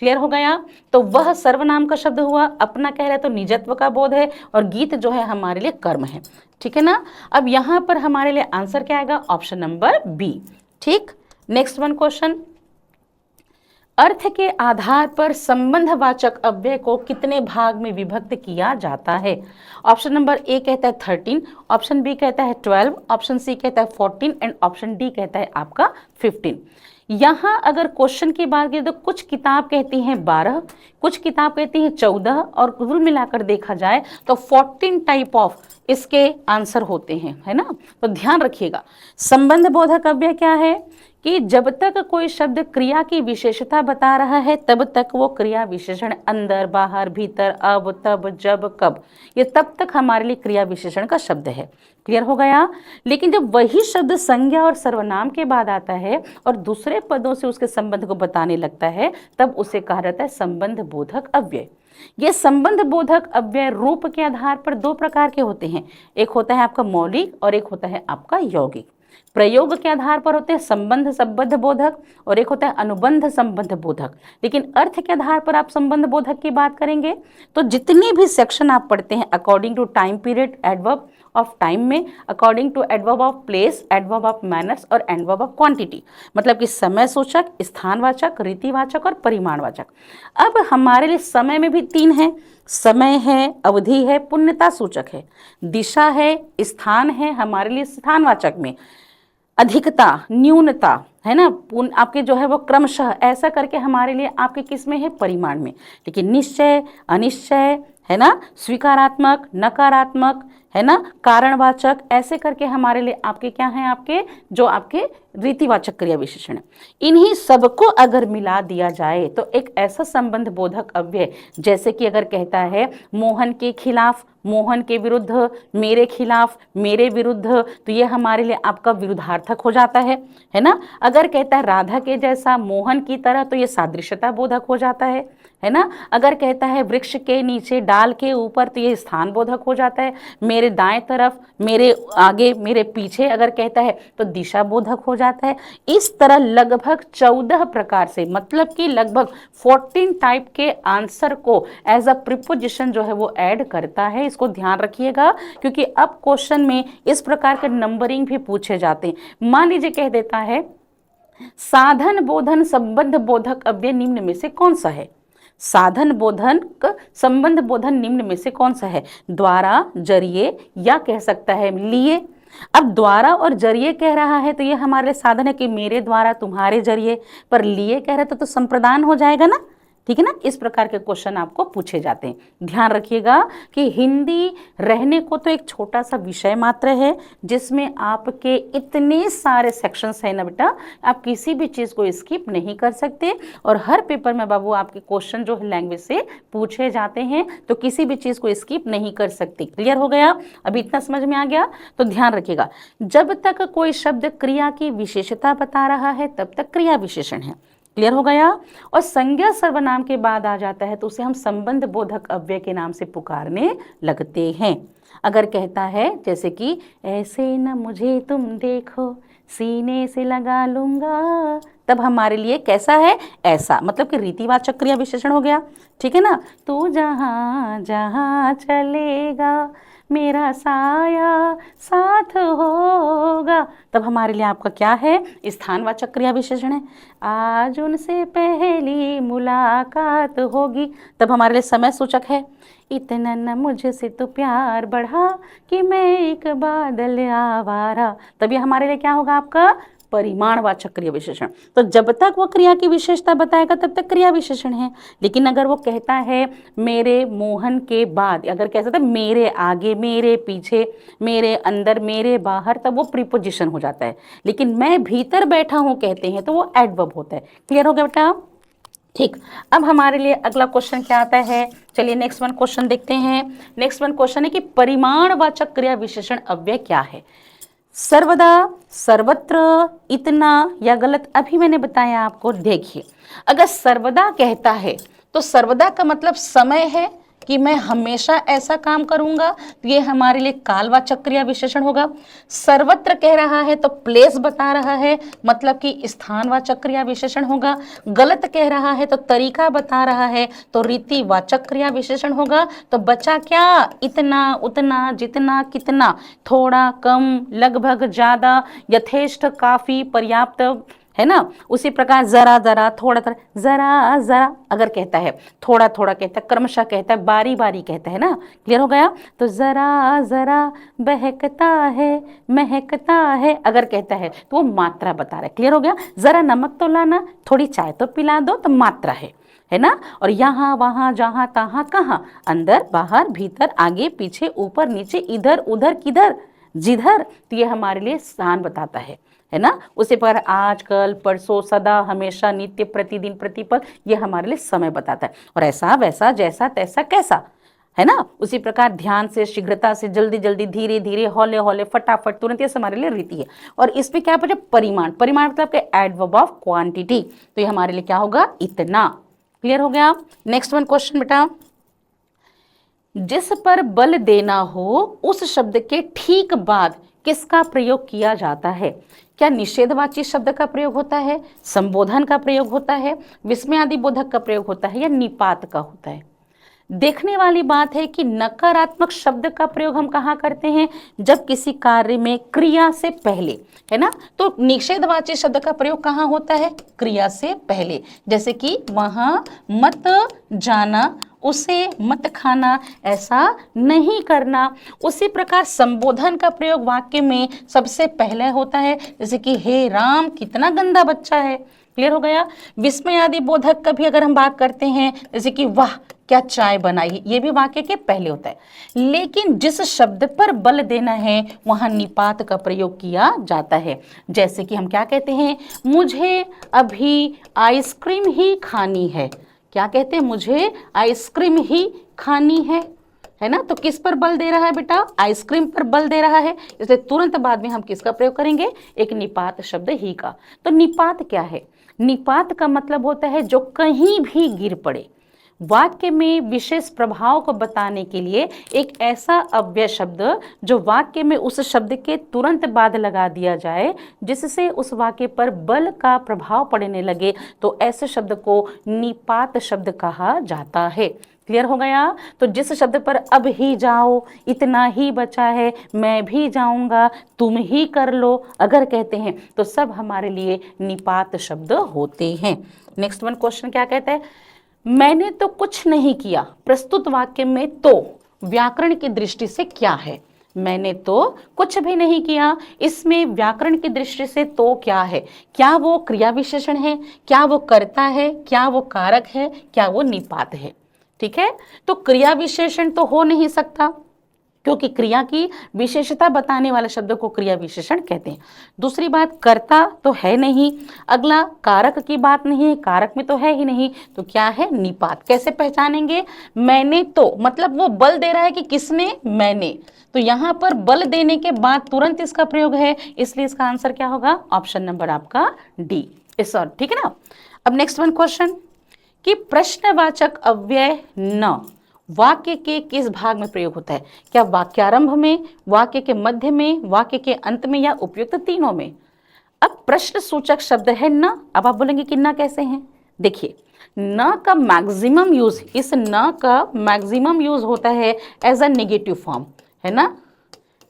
क्लियर हो गया? तो वह सर्वनाम का शब्द हुआ, अपना कह रहा है तो निजत्व का बोध है, और गीत जो है हमारे लिए कर्म है। ठीक है ना। अब यहां पर हमारे लिए आंसर क्या आएगा? Option number B. ठीक, नेक्स्ट वन क्वेश्चन। अर्थ के आधार पर संबंधवाचक अव्यय को कितने भाग में विभक्त किया जाता है? ऑप्शन नंबर ए कहता है 13, ऑप्शन बी कहता है 12, ऑप्शन सी कहता है 14 एंड ऑप्शन डी कहता है आपका 15। यहाँ अगर क्वेश्चन की बात करें तो कुछ किताब कहती हैं 12, कुछ किताब कहती हैं 14, और कुल मिलाकर देखा जाए तो 14 टाइप ऑफ इसके आंसर होते हैं, है ना। तो ध्यान रखिएगा, संबंध बोधक अव्यय क्या है कि जब तक कोई शब्द क्रिया की विशेषता बता रहा है तब तक वो क्रिया विशेषण अंदर, बाहर, भीतर, अब, तब, जब, कब, ये तब तक हमारे लिए क्रिया विशेषण का शब्द है। क्लियर हो गया। लेकिन जब वही शब्द संज्ञा और सर्वनाम के बाद आता है और दूसरे पदों से उसके संबंध को बताने लगता है, तब उसे कहा जाता है संबंध बोधक अव्यय। ये संबंध बोधक अव्यय रूप के आधार पर दो प्रकार के होते हैं, एक होता है आपका मौलिक और एक होता है आपका यौगिक। प्रयोग के आधार पर होते हैं संबंध संबद्ध बोधक और एक होता है अनुबंध संबंध बोधक। लेकिन अर्थ के आधार पर आप संबंध बोधक की बात करेंगे तो जितने भी सेक्शन आप पढ़ते हैं according to time period, adverb of time में, according to adverb of place, adverb of manners और एडवर्ब ऑफ क्वांटिटी, मतलब कि समय सूचक, स्थानवाचक, रीतिवाचक और परिमाणवाचक। अब हमारे लिए समय में भी तीन है, समय है, अवधि है, पुण्यता सूचक है, दिशा है, स्थान है हमारे लिए स्थानवाचक में, अधिकता, न्यूनता, है ना, आपके जो है वो क्रमशः, ऐसा करके हमारे लिए आपके किस में है? परिमाण में। लेकिन निश्चय, अनिश्चय, है ना, स्वीकारात्मक, नकारात्मक, है ना, कारणवाचक, ऐसे करके हमारे लिए आपके क्या हैं? आपके जो आपके रीतिवाचक क्रिया विशेषण है। इन्हीं सबको अगर मिला दिया जाए तो एक ऐसा संबंध बोधक अव्यय, जैसे कि अगर कहता है मोहन के खिलाफ, मोहन के विरुद्ध, मेरे खिलाफ, मेरे विरुद्ध, तो ये हमारे लिए आपका विरुद्धार्थक हो जाता है ना। अगर कहता है राधा के जैसा, मोहन की तरह, तो ये सादृश्यता बोधक हो जाता है ना। अगर कहता है वृक्ष के नीचे, डाल के ऊपर, तो ये स्थान बोधक हो जाता है। मेरे दाएं तरफ, मेरे आगे, मेरे पीछे अगर कहता है तो दिशा बोधक हो जाता है। इस तरह लगभग 14 प्रकार से, मतलब कि लगभग 14 टाइप के आंसर को एज अ प्रीपोजिशन जो है वो ऐड करता है। इसको ध्यान रखिएगा, क्योंकि अब क्वेश्चन में इस प्रकार के नंबरिंग भी पूछे जाते हैं। मान लीजिए कह देता है साधन बोधन संबंध बोधक अव्यय निम्न में से कौन सा है। साधन बोधन संबंध बोधन निम्न में से कौन सा है, द्वारा, जरिए, या कह सकता है लिए। अब द्वारा और जरिए कह रहा है तो ये हमारे लिए साधन है कि मेरे द्वारा तुम्हारे जरिए, पर लिए कह रहे तो संप्रदान हो जाएगा ना, ठीक है ना। इस प्रकार के क्वेश्चन आपको पूछे जाते हैं। ध्यान रखिएगा कि हिंदी रहने को तो एक छोटा सा विषय मात्र है, जिसमें आपके इतने सारे सेक्शंस हैं ना बेटा, आप किसी भी चीज़ को स्किप नहीं कर सकते। और हर पेपर में बाबू आपके क्वेश्चन जो है लैंग्वेज से पूछे जाते हैं, तो किसी भी चीज़ को स्किप नहीं कर सकते। क्लियर हो गया, अभी इतना समझ में आ गया। तो ध्यान रखिएगा, जब तक कोई शब्द क्रिया की विशेषता बता रहा है तब तक क्रिया विशेषण है। क्लियर हो गया। और संज्ञा सर्वनाम के बाद आ जाता है तो उसे हम संबंध बोधक अव्यय के नाम से पुकारने लगते हैं। अगर कहता है जैसे कि ऐसे न मुझे तुम देखो, सीने से लगा लूंगा, तब हमारे लिए कैसा है, ऐसा, मतलब कि रीतिवाचक क्रिया विशेषण हो गया, ठीक है ना। तू जहाँ जहाँ चलेगा मेरा साया साथ होगा, तब हमारे लिए आपका क्या है, स्थानवाचक क्रिया विशेषण है। आज उनसे पहली मुलाकात होगी, तब हमारे लिए समय सूचक है। इतना न मुझसे तो प्यार बढ़ा कि मैं एक बादल आवारा, तब ये हमारे लिए क्या होगा आपका, परिमाणवाचक क्रिया विशेषण। तो जब तक वो क्रिया की विशेषता बताएगा तब तक क्रिया विशेषण है। लेकिन अगर वो कहता है मेरे मोहन के बाद, अगर कह सकता है मेरे आगे, मेरे पीछे, मेरे अंदर, मेरे बाहर, तब वो प्रीपोजिशन हो जाता है। लेकिन मैं भीतर बैठा हूं कहते हैं तो वो एडवर्ब होता है। क्लियर हो गया बेटा, ठीक। अब हमारे लिए अगला क्वेश्चन क्या आता है, चलिए नेक्स्ट वन क्वेश्चन देखते हैं। नेक्स्ट वन क्वेश्चन है कि परिमाणवाचक क्रिया विशेषण अव्यय क्या है। सर्वदा, सर्वत्र, इतना या गलत, अभी मैंने बताया आपको। देखिए, अगर सर्वदा कहता है तो सर्वदा का मतलब समय है कि मैं हमेशा ऐसा काम करूंगा, तो ये हमारे लिए कालवाचक क्रिया विशेषण होगा। सर्वत्र कह रहा है तो प्लेस बता रहा है, मतलब कि स्थानवाचक क्रिया विशेषण होगा। गलत कह रहा है तो तरीका बता रहा है, तो रीतिवाचक क्रिया विशेषण होगा। तो बचा क्या, इतना, उतना, जितना, कितना, थोड़ा, कम, लगभग, ज्यादा, यथेष्ट, काफी, पर्याप्त, है ना। उसी प्रकार जरा जरा, थोड़ा थोड़ा, जरा जरा अगर कहता है, थोड़ा थोड़ा कहता है, क्रमशः कहता है, बारी बारी कहता है ना। क्लियर हो गया। तो जरा जरा बहकता है, महकता है अगर कहता है तो वो मात्रा बता रहा है। क्लियर हो गया। जरा नमक तो लाना, थोड़ी चाय तो पिला दो, तो मात्रा है ना। और यहाँ वहाँ, जहाँ तहाँ, कहाँ, अंदर बाहर, भीतर, आगे पीछे, ऊपर नीचे, इधर उधर, किधर, जिधर, तो ये हमारे लिए स्थान बताता है ना। उसी पर आज, कल, परसों, सदा, हमेशा, नित्य, प्रतिदिन, प्रतिपल, ये हमारे लिए समय बताता है। और ऐसा वैसा, जैसा तैसा, कैसा, है ना। उसी प्रकार ध्यान से, शीघ्रता से, जल्दी जल्दी, धीरे धीरे, हौले हौले, फटाफट, तुरंत, ये हमारे लिए रीति है। और इसमें क्या बचे, परिमाण। परिमाण मतलब के एडवर्ब ऑफ क्वांटिटी, तो ये हमारे लिए क्या होगा, इतना। क्लियर हो गया। नेक्स्ट वन क्वेश्चन बेटा, जिस पर बल देना हो उस शब्द के ठीक बाद किसका प्रयोग किया जाता है। क्या निषेधवाची शब्द का प्रयोग होता है, संबोधन का प्रयोग होता है, विस्मयादि बोधक का प्रयोग होता है, या निपात का होता है। देखने वाली बात है कि नकारात्मक शब्द का प्रयोग हम कहाँ करते हैं, जब किसी कार्य में क्रिया से पहले, है ना। तो निषेधवाची शब्द का प्रयोग कहाँ होता है, क्रिया से पहले। जैसे कि वहां मत जाना, उसे मत खाना, ऐसा नहीं करना। उसी प्रकार संबोधन का प्रयोग वाक्य में सबसे पहले होता है, जैसे कि हे राम कितना गंदा बच्चा है। क्लियर हो गया। विस्मयादि बोधक का भी अगर हम बात करते हैं, जैसे कि वाह क्या चाय बनाई, ये भी वाक्य के पहले होता है। लेकिन जिस शब्द पर बल देना है वहां निपात का प्रयोग किया जाता है। जैसे कि हम क्या कहते हैं, मुझे अभी आइसक्रीम ही खानी है। क्या कहते हैं, मुझे आइसक्रीम ही खानी है ना। तो किस पर बल दे रहा है बेटा, आइसक्रीम पर बल दे रहा है, इसलिए तुरंत बाद में हम किसका प्रयोग करेंगे, एक निपात शब्द ही का। तो निपात क्या है, निपात का मतलब होता है जो कहीं भी गिर पड़े, वाक्य में विशेष प्रभाव को बताने के लिए एक ऐसा अव्यय शब्द जो वाक्य में उस शब्द के तुरंत बाद लगा दिया जाए जिससे उस वाक्य पर बल का प्रभाव पड़ने लगे, तो ऐसे शब्द को निपात शब्द कहा जाता है। क्लियर हो गया? तो जिस शब्द पर अब ही जाओ, इतना ही बचा है, मैं भी जाऊंगा, तुम ही कर लो अगर कहते हैं तो सब हमारे लिए निपात शब्द होते हैं। नेक्स्ट वन क्वेश्चन क्या कहता है? मैंने तो कुछ नहीं किया प्रस्तुत वाक्य में तो व्याकरण की दृष्टि से क्या है? मैंने तो कुछ भी नहीं किया, इसमें व्याकरण की दृष्टि से तो क्या है? क्या वो क्रिया विशेषण है, क्या वो कर्ता है, क्या वो कारक है, क्या वो निपात है? ठीक है, तो क्रिया विशेषण तो हो नहीं सकता क्योंकि क्रिया की विशेषता बताने वाले शब्द को क्रिया विशेषण कहते हैं। दूसरी बात, कर्ता तो है नहीं। अगला, कारक की बात नहीं है, कारक में तो है ही नहीं, तो क्या है? निपात। कैसे पहचानेंगे? मैंने तो मतलब वो बल दे रहा है कि किसने? मैंने। तो यहां पर बल देने के बाद तुरंत इसका प्रयोग है, इसलिए इसका आंसर क्या होगा? ऑप्शन नंबर आपका डी। सॉरी, ठीक है ना। अब नेक्स्ट वन क्वेश्चन कि प्रश्नवाचक अव्यय न वाक्य के किस भाग में प्रयोग होता है? क्या वाक्यारंभ में, वाक्य के मध्य में, वाक्य के अंत में, या उपयुक्त तीनों में? अब प्रश्न सूचक शब्द है न। अब आप बोलेंगे कि न कैसे हैं? देखिए, न का मैक्सिमम यूज, इस न का मैक्सिमम यूज होता है एज अ नेगेटिव फॉर्म, है ना।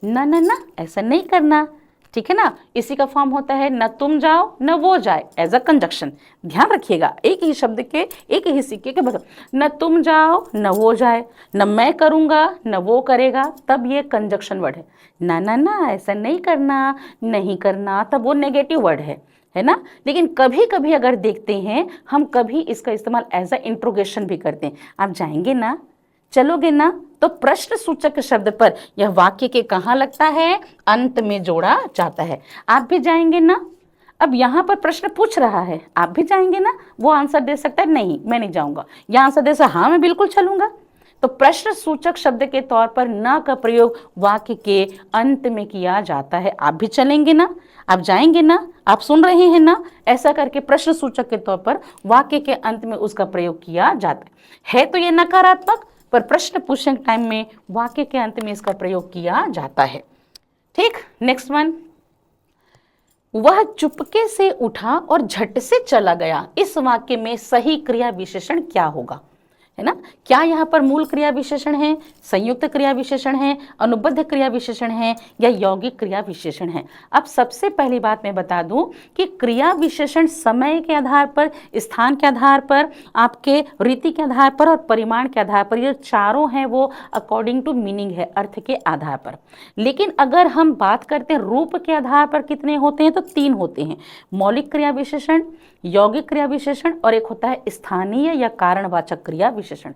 न ऐसा नहीं करना, ठीक है ना। इसी का फॉर्म होता है न तुम जाओ न वो जाए, एज अ कंजक्शन। ध्यान रखिएगा, एक ही शब्द के एक ही सिक्के के बदले न तुम जाओ न वो जाए, न मैं करूँगा न वो करेगा, तब ये कंजक्शन वर्ड है। ना ऐसा नहीं करना, नहीं करना, तब वो नेगेटिव वर्ड है ना। लेकिन कभी कभी अगर देखते हैं हम, कभी इसका इस्तेमाल एज अ इंट्रोगेशन भी करते हैं। आप जाएंगे ना, चलोगे ना, तो प्रश्न सूचक शब्द पर यह वाक्य के कहाँ लगता है? अंत में जोड़ा जाता है। आप भी जाएंगे ना। अब यहाँ पर प्रश्न पूछ रहा है, आप भी जाएंगे ना। वो आंसर दे सकता है नहीं मैं नहीं जाऊंगा, या आंसर दे सकता हाँ मैं बिल्कुल चलूंगा। तो प्रश्न सूचक शब्द के तौर पर न का प्रयोग वाक्य के अंत में किया जाता है। आप भी चलेंगे ना, आप जाएंगे ना, आप सुन रहे हैं ना, ऐसा करके प्रश्न सूचक के तौर पर वाक्य के अंत में उसका प्रयोग किया जाता है। तो ये नकारात्मक, पर प्रश्न पूछने टाइम में वाक्य के अंत में इसका प्रयोग किया जाता है। ठीक, नेक्स्ट वन, वह चुपके से उठा और झट से चला गया, इस वाक्य में सही क्रिया विशेषण क्या होगा? है ना। क्या यहाँ पर मूल क्रिया विशेषण है, संयुक्त क्रिया विशेषण है, अनुबद्ध क्रिया विशेषण है, या यौगिक क्रिया विशेषण है? अब सबसे पहली बात मैं बता दूं कि क्रिया विशेषण समय के आधार पर, स्थान के आधार पर, आपके रीति के आधार पर और परिमाण के आधार पर, ये चारों हैं वो अकॉर्डिंग टू मीनिंग है, अर्थ के आधार पर। लेकिन अगर हम बात करते हैं रूप के आधार पर कितने होते हैं, तो 3 होते हैं। मौलिक क्रिया विशेषण, यौगिक क्रिया विशेषण, और एक होता है स्थानीय या कारणवाचक क्रिया विशेषण।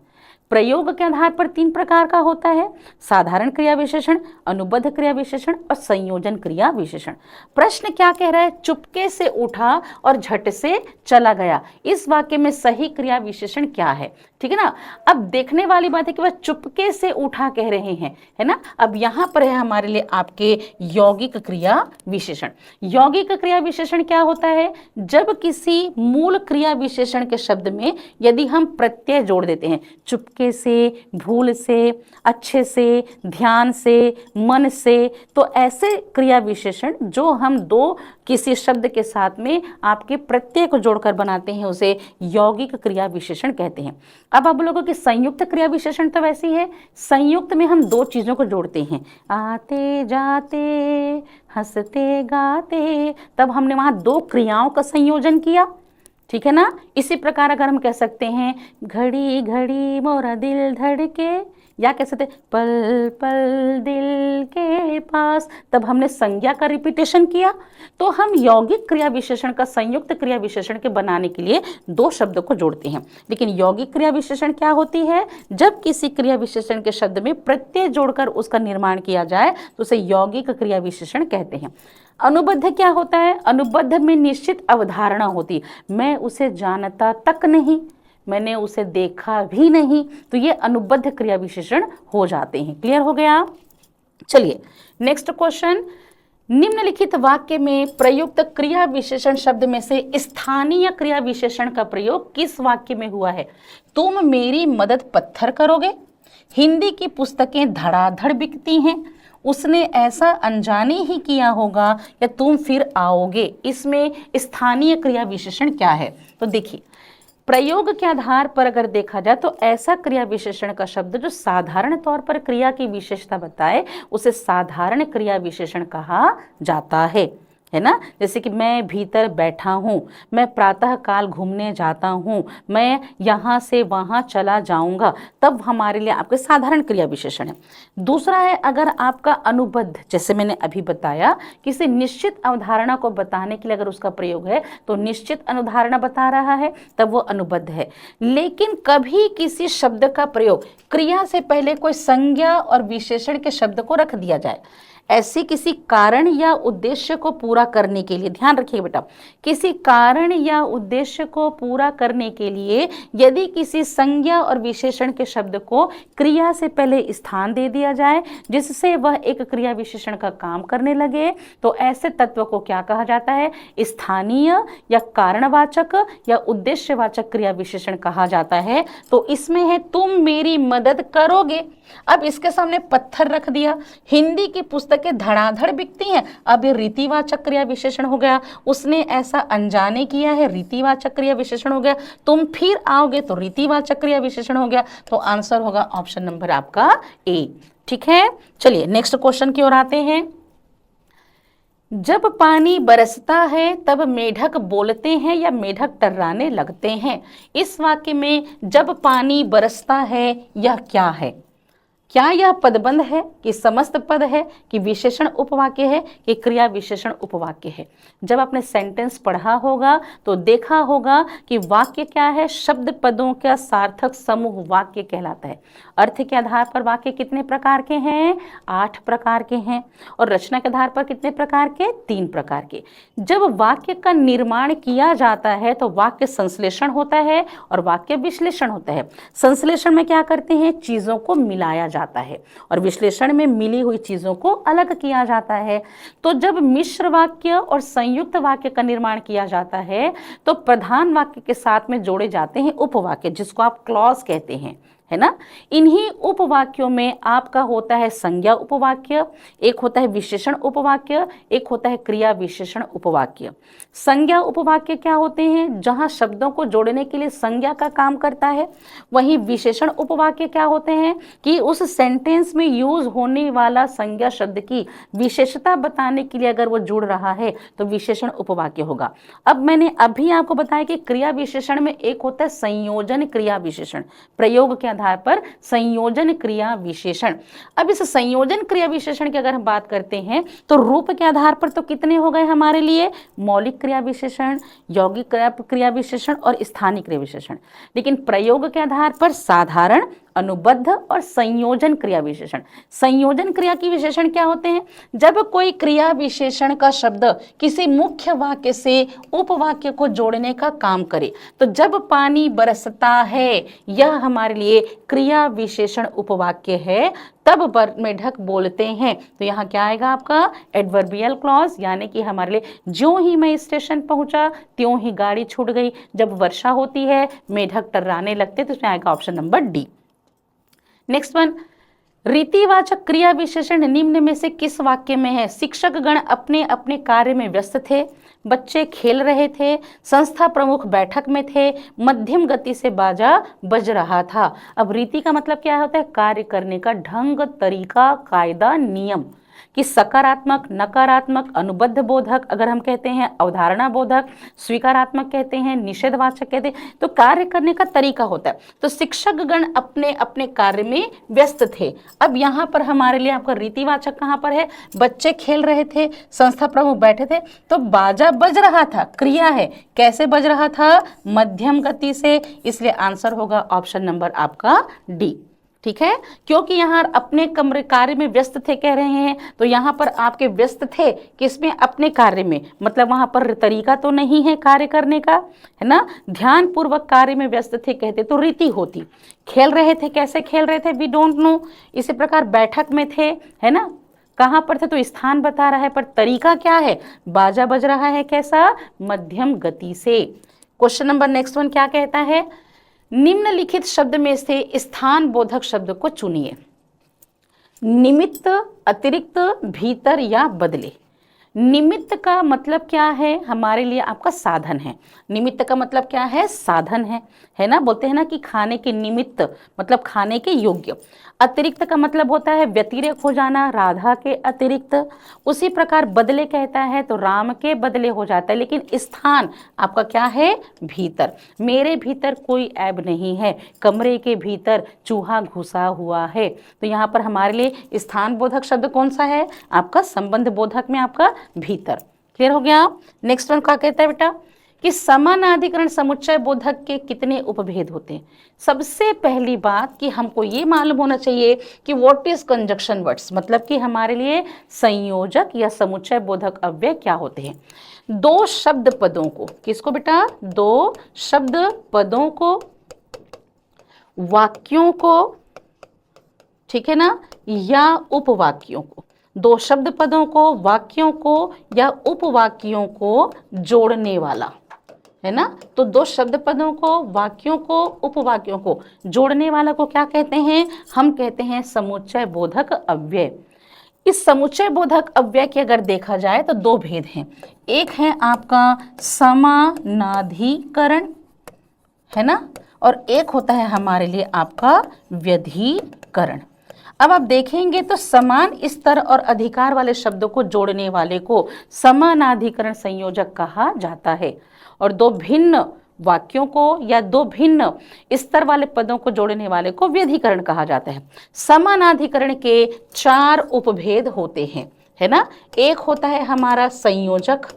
प्रयोग के आधार पर 3 प्रकार का होता है, साधारण क्रिया विशेषण, अनुबद्ध क्रिया विशेषण और संयोजन क्रिया विशेषण। प्रश्न क्या कह रहा है? चुपके से उठा और झट से चला गया, इस वाक्य में सही क्रिया विशेषण क्या है? ठीक है ना। अब देखने वाली बात है कि वह चुपके से उठा कह रहे हैं, है ना। अब यहाँ पर है हमारे लिए आपके यौगिक क्रिया विशेषण। यौगिक क्रिया विशेषण क्या होता है? जब किसी मूल क्रिया विशेषण के शब्द में यदि हम प्रत्यय जोड़ देते हैं, चुपके से, भूल से, अच्छे से, ध्यान से, मन से, तो ऐसे क्रिया विशेषण जो हम दो किसी शब्द के साथ में आपके प्रत्यय को जोड़कर बनाते हैं उसे यौगिक क्रिया विशेषण कहते हैं। अब आप लोगों की संयुक्त क्रिया विशेषण तो वैसी है, संयुक्त में हम 2 चीजों को जोड़ते हैं, आते जाते, हंसते गाते, तब हमने वहां 2 क्रियाओं का संयोजन किया, ठीक है ना। इसी प्रकार अगर हम कह सकते हैं घड़ी घड़ी मोरा दिल धड़के, या कह सकते पल पल दिल के पास, तब हमने संज्ञा का रिपीटेशन किया। तो हम यौगिक क्रिया विशेषण का संयुक्त क्रिया विशेषण के बनाने के लिए 2 शब्द को जोड़ते हैं। लेकिन यौगिक क्रिया विशेषण क्या होती है? जब किसी क्रिया विशेषण के शब्द में प्रत्यय जोड़कर उसका निर्माण किया जाए तो उसे यौगिक क्रिया विशेषण कहते हैं। अनुबद्ध क्या होता है? अनुबद्ध में निश्चित अवधारणा होती, मैं उसे जानता तक नहीं, मैंने उसे देखा भी नहीं, तो ये अनुबद्ध क्रिया विशेषण हो जाते हैं। क्लियर हो गया? चलिए नेक्स्ट क्वेश्चन, निम्नलिखित वाक्य में प्रयुक्त क्रिया विशेषण शब्द में से स्थानीय क्रिया विशेषण का प्रयोग किस वाक्य में हुआ है? तुम मेरी मदद पत्थर करोगे, हिंदी की पुस्तकें धड़ाधड़ बिकती हैं, उसने ऐसा अनजाने ही किया होगा, या तुम फिर आओगे। इसमें स्थानीय क्रिया विशेषण क्या है? तो देखिए, प्रयोग के आधार पर अगर देखा जाए तो ऐसा क्रिया विशेषण का शब्द जो साधारण तौर पर क्रिया की विशेषता बताए उसे साधारण क्रिया विशेषण कहा जाता है ना। जैसे कि मैं भीतर बैठा हूँ, मैं प्रातः काल घूमने जाता हूँ, मैं यहाँ से वहाँ चला जाऊँगा, तब हमारे लिए आपके साधारण क्रिया विशेषण है। दूसरा है अगर आपका अनुबद्ध, जैसे मैंने अभी बताया, किसी निश्चित अवधारणा को बताने के लिए अगर उसका प्रयोग है तो निश्चित अवधारणा बता रहा है तब वो अनुबद्ध है। लेकिन कभी किसी शब्द का प्रयोग क्रिया से पहले कोई संज्ञा और विशेषण के शब्द को रख दिया जाए, ऐसे किसी कारण या उद्देश्य को पूरा करने के लिए, ध्यान रखिए बेटा, किसी कारण या उद्देश्य को पूरा करने के लिए यदि किसी संज्ञा और विशेषण के शब्द को क्रिया से पहले स्थान दे दिया जाए जिससे वह एक क्रिया विशेषण का काम करने लगे, तो ऐसे तत्व को क्या कहा जाता है? स्थानीय या कारणवाचक या उद्देश्यवाचक क्रिया विशेषण कहा जाता है। तो इसमें है तुम मेरी मदद करोगे, अब इसके सामने पत्थर रख दिया, हिंदी की पुस्तकें धड़ाधड़ बिकती हैं, अब ये रीतिवाचक क्रिया विशेषण हो गया, उसने ऐसा अनजाने किया है, रीतिवाचक क्रिया विशेषण हो गया, तुम फिर आओगे तो रीतिवाचक क्रिया विशेषण हो गया। तो आंसर होगा ऑप्शन नंबर आपका ए। ठीक है, चलिए नेक्स्ट क्वेश्चन की ओर आते हैं। जब पानी बरसता है तब मेढक बोलते हैं या मेढक टर्राने लगते हैं। इस वाक्य में जब पानी बरसता है यह क्या है? क्या यह पदबंध है कि समस्त पद है कि विशेषण उपवाक्य है कि क्रिया विशेषण उपवाक्य है? जब आपने सेंटेंस पढ़ा होगा तो देखा होगा कि वाक्य क्या है? शब्द पदों का सार्थक समूह वाक्य कहलाता है। अर्थ के आधार पर वाक्य कितने प्रकार के हैं? 8 प्रकार के हैं। और रचना के आधार पर कितने प्रकार के? 3 प्रकार के। जब वाक्य का निर्माण किया जाता है तो वाक्य संश्लेषण होता है और वाक्य विश्लेषण होता है। संश्लेषण में क्या करते हैं? चीजों को मिलाया जाता है और विश्लेषण में मिली हुई चीजों को अलग किया जाता है। तो जब मिश्र वाक्य और संयुक्त वाक्य का निर्माण किया जाता है तो प्रधान वाक्य के साथ में जोड़े जाते हैं उपवाक्य, जिसको आप क्लॉज कहते हैं, है ना। इन्हीं उपवाक्यों में आपका होता है संज्ञा उपवाक्य, एक होता है विशेषण उपवाक्य, एक होता है क्रिया विशेषण उपवाक्य। संज्ञा उपवाक्य क्या होते हैं? जहां शब्दों को जोड़ने के लिए संज्ञा का काम करता है। वहीं विशेषण उपवाक्य क्या होते हैं कि उस सेंटेंस में यूज होने वाला संज्ञा शब्द की विशेषता बताने के लिए अगर वो जुड़ रहा है तो विशेषण उपवाक्य होगा। अब मैंने अभी आपको बताया कि क्रिया विशेषण में एक होता है संयोजन क्रिया विशेषण, प्रयोग के आधार पर संयोजन क्रिया विशेषण। अब इस संयोजन क्रिया विशेषण की अगर हम बात करते हैं तो रूप के आधार पर तो कितने हो गए हमारे लिए? मौलिक क्रिया विशेषण, यौगिक क्रिया विशेषण और स्थानिक क्रिया विशेषण। लेकिन प्रयोग के आधार पर साधारण, अनुबद्ध और संयोजन क्रिया विशेषण। संयोजन क्रिया की विशेषण क्या होते हैं? जब कोई क्रिया विशेषण का शब्द किसी मुख्य वाक्य से उपवाक्य को जोड़ने का काम करे। तो जब पानी बरसता है यह हमारे लिए क्रिया विशेषण उपवाक्य है, तब मेढक बोलते हैं तो यहाँ क्या आएगा आपका? एडवर्बियल क्लॉज, यानी कि हमारे लिए ज्यों ही मैं स्टेशन पहुंचा त्यों ही गाड़ी छूट गई, जब वर्षा होती है मेढक टर्राने लगते, तो इसमें आएगा option number D. Next one, रीतिवाचक क्रिया विशेषण निम्न में से किस वाक्य में है? शिक्षक गण अपने अपने कार्य में व्यस्त थे, बच्चे खेल रहे थे, संस्था प्रमुख बैठक में थे, मध्यम गति से बाजा बज रहा था। अब रीति का मतलब क्या होता है? कार्य करने का ढंग, तरीका, कायदा, नियम। कि सकारात्मक, नकारात्मक, अनुबद्ध बोधक अगर हम कहते हैं, अवधारणा बोधक, स्वीकारात्मक कहते हैं, निषेधवाचक कहते हैं, तो कार्य करने का तरीका होता है। तो शिक्षक गण अपने अपने कार्य में व्यस्त थे। अब यहाँ पर हमारे लिए आपका रीतिवाचक कहाँ पर है? बच्चे खेल रहे थे, संस्था प्रमुख बैठे थे, तो बाजा बज रहा था, क्रिया है। कैसे बज रहा था? मध्यम गति से, इसलिए आंसर होगा ऑप्शन नंबर आपका डी। ठीक है, क्योंकि यहाँ अपने कमरे कार्य में व्यस्त थे कह रहे हैं, तो यहाँ पर आपके व्यस्त थे किसमें? अपने कार्य में, मतलब वहां पर तरीका तो नहीं है कार्य करने का, है ना। ध्यान पूर्वक कार्य में व्यस्त थे कहते तो रीति होती। खेल रहे थे, कैसे खेल रहे थे? We don't know. इसी प्रकार बैठक में थे, है ना, कहाँ पर थे तो स्थान बता रहा है, पर तरीका क्या है, बाजा बज रहा है कैसा, मध्यम गति से। क्वेश्चन नंबर नेक्स्ट वन क्या कहता है, निम्नलिखित शब्द में से स्थान बोधक शब्द को चुनिए। निमित्त, अतिरिक्त, भीतर या बदले। निमित्त का मतलब क्या है, हमारे लिए आपका साधन है। निमित्त का मतलब क्या है, साधन है ना, बोलते हैं ना कि खाने के निमित्त मतलब खाने के योग्य। अतिरिक्त का मतलब होता है व्यतिरेक हो जाना, राधा के अतिरिक्त। उसी प्रकार बदले कहता है तो राम के बदले हो जाता है। लेकिन स्थान आपका क्या है, भीतर। मेरे भीतर कोई ऐब नहीं है, कमरे के भीतर चूहा घुसा हुआ है। तो यहाँ पर हमारे लिए स्थान बोधक शब्द कौन सा है, आपका संबंध बोधक में आपका भीतर। क्लियर हो गया। नेक्स्ट वन क्या कहता है बेटा कि समानाधिकरण समुच्चय बोधक के कितने उपभेद होते हैं। सबसे पहली बात कि हमको ये मालूम होना चाहिए कि व्हाट इज कंजक्शन वर्ड्स, मतलब कि हमारे लिए संयोजक या समुच्चय बोधक अव्यय क्या होते हैं। दो शब्द पदों को, किसको बेटा, दो शब्द पदों को, वाक्यों को, ठीक है ना, या उपवाक्यों को। दो शब्द पदों को, वाक्यों को या उपवाक्यों को जोड़ने वाला, है ना। तो दो शब्द पदों को, वाक्यों को, उपवाक्यों को जोड़ने वाला को क्या कहते हैं, हम कहते हैं समुच्चय बोधक अव्यय। इस समुच्चय बोधक अव्यय के अगर देखा जाए तो दो भेद हैं। एक है आपका समानाधिकरण, है ना, और एक होता है हमारे लिए आपका व्यधिकरण। अब आप देखेंगे तो समान स्तर और अधिकार वाले शब्दों को जोड़ने वाले को समानाधिकरण संयोजक कहा जाता है, और दो भिन्न वाक्यों को या दो भिन्न स्तर वाले पदों को जोड़ने वाले को व्यधिकरण कहा जाता है। समानाधिकरण के चार उपभेद होते हैं, है ना। एक होता है हमारा संयोजक,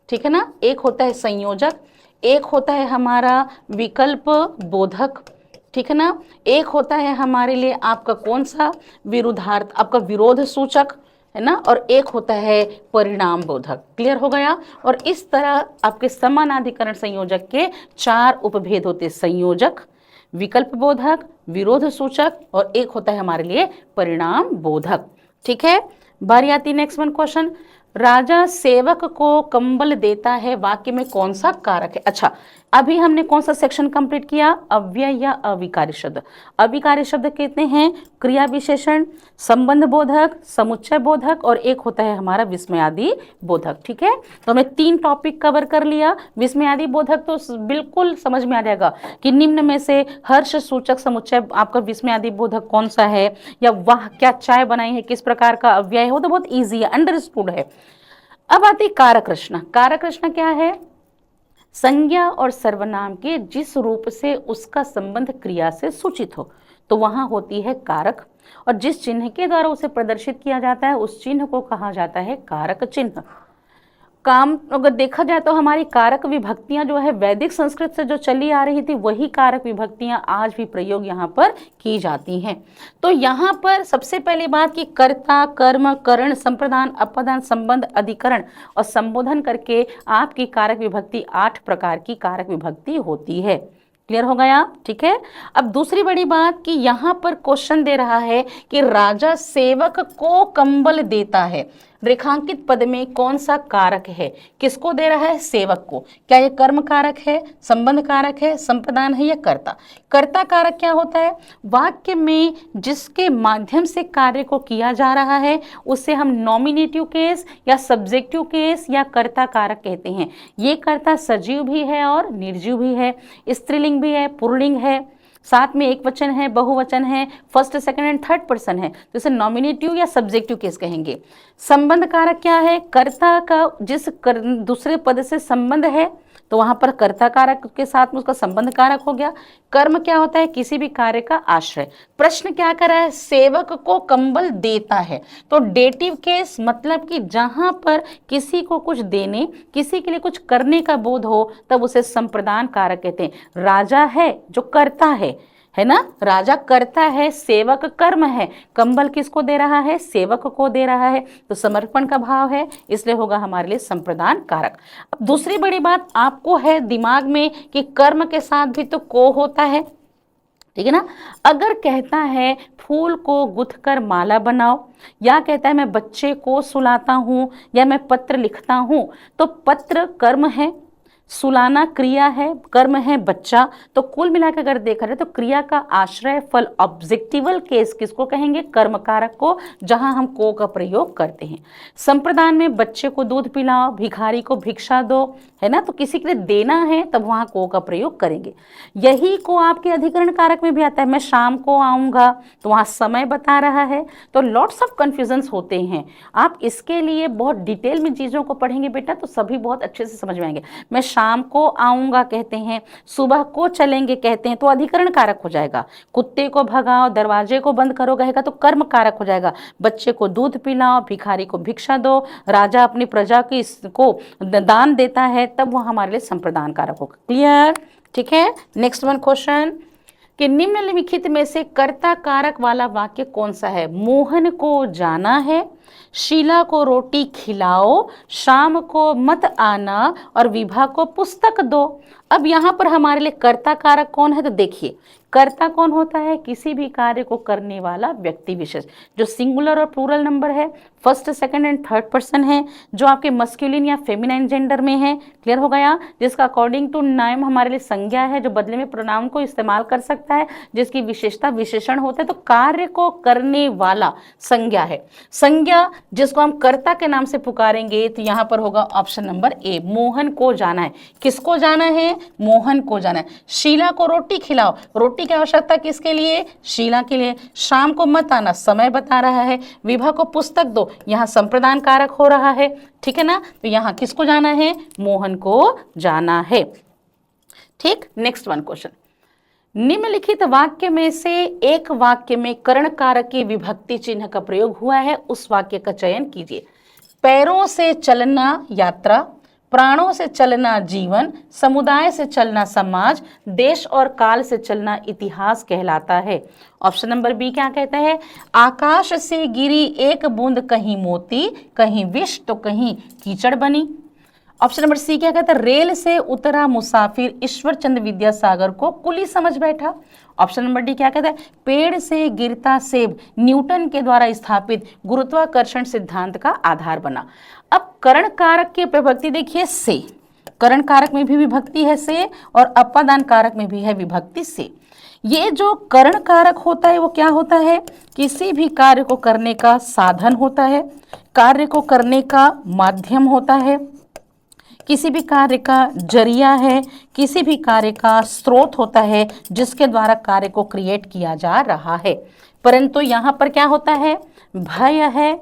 ठीक है ना, एक होता है संयोजक, एक होता है हमारा विकल्प बोधक, ठीक है ना, एक होता है हमारे लिए आपका कौन सा, विरुद्धार्थ, आपका विरोध सूचक, है ना, और एक होता है परिणाम बोधक। क्लियर हो गया। और इस तरह आपके समानाधिकरण संयोजक के चार उपभेद होते हैं, संयोजक, विकल्प बोधक, विरोध सूचक और एक होता है हमारे लिए परिणाम बोधक। ठीक है, बारी आती नेक्स्ट वन क्वेश्चन। राजा सेवक को कंबल देता है, वाक्य में कौन सा कारक है। अच्छा, अभी हमने कौन सा सेक्शन कंप्लीट किया, अव्यय या अविकारी शब्द। अविकारी शब्द कितने हैं, क्रिया विशेषण, संबंध बोधक, समुच्चय बोधक और एक होता है हमारा विस्मयादि बोधक। ठीक है, तो हमने तीन टॉपिक कवर कर लिया। विस्मयादि बोधक तो बिल्कुल समझ में आ जाएगा कि निम्न में से हर्ष सूचक समुच्चय आपका विस्मयादि बोधक कौन सा है, या वह क्या चाय बनाई है, किस प्रकार का अव्यय हो, तो बहुत ईजी है, अंडरस्टूड है। अब आती कारक रचना। कारक रचना क्या है, संज्ञा और सर्वनाम के जिस रूप से उसका संबंध क्रिया से सूचित हो तो वहां होती है कारक, और जिस चिन्ह के द्वारा उसे प्रदर्शित किया जाता है उस चिन्ह को कहा जाता है कारक चिन्ह। काम अगर देखा जाए तो हमारी कारक विभक्तियां जो है वैदिक संस्कृत से जो चली आ रही थी वही कारक विभक्तियां आज भी प्रयोग यहाँ पर की जाती हैं। तो यहाँ पर सबसे पहली बात कि कर्ता, कर्म, करण, संप्रदान, अपदान, संबंध, अधिकरण और संबोधन करके आपकी कारक विभक्ति 8 प्रकार की कारक विभक्ति होती है। क्लियर हो गया। ठीक है, अब दूसरी बड़ी बात कि यहाँ पर क्वेश्चन दे रहा है कि राजा सेवक को कंबल देता है, रेखांकित पद में कौन सा कारक है, किसको दे रहा है, सेवक को। क्या ये कर्म कारक है, संबंध कारक है, संप्रदान है या कर्ता। कर्ता कारक क्या होता है, वाक्य में जिसके माध्यम से कार्य को किया जा रहा है उसे हम नॉमिनेटिव केस या सब्जेक्टिव केस या कर्ता कारक कहते हैं। ये कर्ता सजीव भी है और निर्जीव भी है, स्त्रीलिंग भी है, पुल्लिंग है, साथ में एक वचन है, बहुवचन है, first, second and third person है, तो इसे नॉमिनेटिव या सब्जेक्टिव केस कहेंगे। संबंध कारक क्या है, कर्ता का जिस दूसरे पद से संबंध है तो वहां पर कर्ता कारक के साथ में उसका संबंध कारक हो गया। कर्म क्या होता है, किसी भी कार्य का आश्रय। प्रश्न क्या कर रहा है, सेवक को कंबल देता है, तो डेटिव केस मतलब कि जहां पर किसी को कुछ देने, किसी के लिए कुछ करने का बोध हो तब उसे संप्रदान कारक कहते हैं। राजा है जो करता है ना, राजा करता है, सेवक कर्म है, कंबल किसको दे रहा है, सेवक को दे रहा है, तो समर्पण का भाव है, इसलिए होगा हमारे लिए संप्रदान कारक। अब दूसरी बड़ी बात आपको है दिमाग में कि कर्म के साथ भी तो को होता है, ठीक है ना। अगर कहता है फूल को गुथकर माला बनाओ, या कहता है मैं बच्चे को सुलाता हूँ, या मैं पत्र लिखता हूँ, तो पत्र कर्म है, सुलाना क्रिया है, कर्म है बच्चा। तो कुल मिलाकर अगर देखा जाए तो क्रिया का आश्रय फल ऑब्जेक्टिवल केस किसको कहेंगे? कर्म कारक को, जहां हम को का प्रयोग करते हैं। संप्रदान में बच्चे को दूध पिलाओ, भिखारी को भिक्षा दो, है ना, तो किसी के लिए देना है तब वहां को का प्रयोग करेंगे। यही को आपके अधिकरण कारक में भी आता है, मैं शाम को आऊंगा, तो वहां समय बता रहा है। तो लॉट्स ऑफ कंफ्यूजन्स होते हैं। आप इसके लिए बहुत डिटेल में चीजों को पढ़ेंगे बेटा तो सभी बहुत अच्छे से समझ में आएंगे। मैं शाम को आऊंगा कहते हैं, सुबह को चलेंगे कहते हैं, तो अधिकरण कारक हो जाएगा। कुत्ते को भगाओ, दरवाजे को बंद करो कहेगा तो कर्म कारक हो जाएगा। बच्चे को दूध पिलाओ, भिखारी को भिक्षा दो, राजा अपनी प्रजा को दान देता है, तब वह हमारे लिए संप्रदान कारक होगा। क्लियर? ठीक है। नेक्स्ट वन क्वेश्चन कि निम्नलिखित में से कर्ता कारक वाला वाक्य कौन सा है? मोहन को जाना है, शीला को रोटी खिलाओ, शाम को मत आना और विभा को पुस्तक दो। अब यहाँ पर हमारे लिए कर्ता कारक कौन है? तो देखिए, कर्ता कौन होता है? किसी भी कार्य को करने वाला व्यक्ति विशेष, जो सिंगुलर और प्लूरल नंबर है, first second and third person है, जो आपके मस्कुलिन या फेमिनाइन जेंडर में है। क्लियर हो गया? जिसका अकॉर्डिंग टू नाम हमारे लिए संज्ञा है, जो बदले में प्रोनाउन को इस्तेमाल कर सकता है, जिसकी विशेषता विशेषण होते हैं। तो कार्य को करने वाला संज्ञा है। संज्ञा जिसको हम कर्ता के नाम से पुकारेंगे तो यहाँ पर होगा ऑप्शन नंबर ए, मोहन को जाना है। किसको जाना है? मोहन को जाना है। शीला को रोटी खिलाओ, रोटी की आवश्यकता किसके लिए? शीला के लिए। शाम को मत आना, समय बता रहा है। विभा को पुस्तक दो, यहाँ संप्रदान कारक हो रहा है। ठीक है ना, तो यहाँ किसको जाना है? मोहन को जाना है। ठीक। नेक्स्ट वन क्वेश्चन, निम्नलिखित वाक्य में से एक वाक्य में कर्ण कारक की विभक्ति चिन्ह का प्रयोग हुआ है, उस वाक्य का चयन कीजिए। पैरों से चलना यात्रा, प्राणों से चलना जीवन, समुदाय से चलना समाज, देश और काल से चलना इतिहास कहलाता है। ऑप्शन नंबर बी क्या कहता है? आकाश से गिरी एक बूंद कहीं मोती, कहीं विष तो कहीं कीचड़ बनी। ऑप्शन नंबर सी क्या कहता है? रेल से उतरा मुसाफिर ईश्वर चंद्र विद्यासागर को कुली समझ बैठा। ऑप्शन नंबर डी क्या कहता है? पेड़ से गिरता सेब न्यूटन के द्वारा स्थापित गुरुत्वाकर्षण सिद्धांत का आधार बना। अब कर्ण कारक की विभक्ति देखिए से, कर्ण कारक में भी विभक्ति है से, और अपादान कारक में भी है विभक्ति से। ये जो कर्ण कारक होता है वो क्या होता है? किसी भी कार्य को करने का साधन होता है, कार्य को करने का माध्यम होता है, किसी भी कार्य का जरिया है, किसी भी कार्य का स्रोत होता है जिसके द्वारा कार्य को क्रिएट किया जा रहा है। परंतु यहाँ पर क्या होता है? भय है,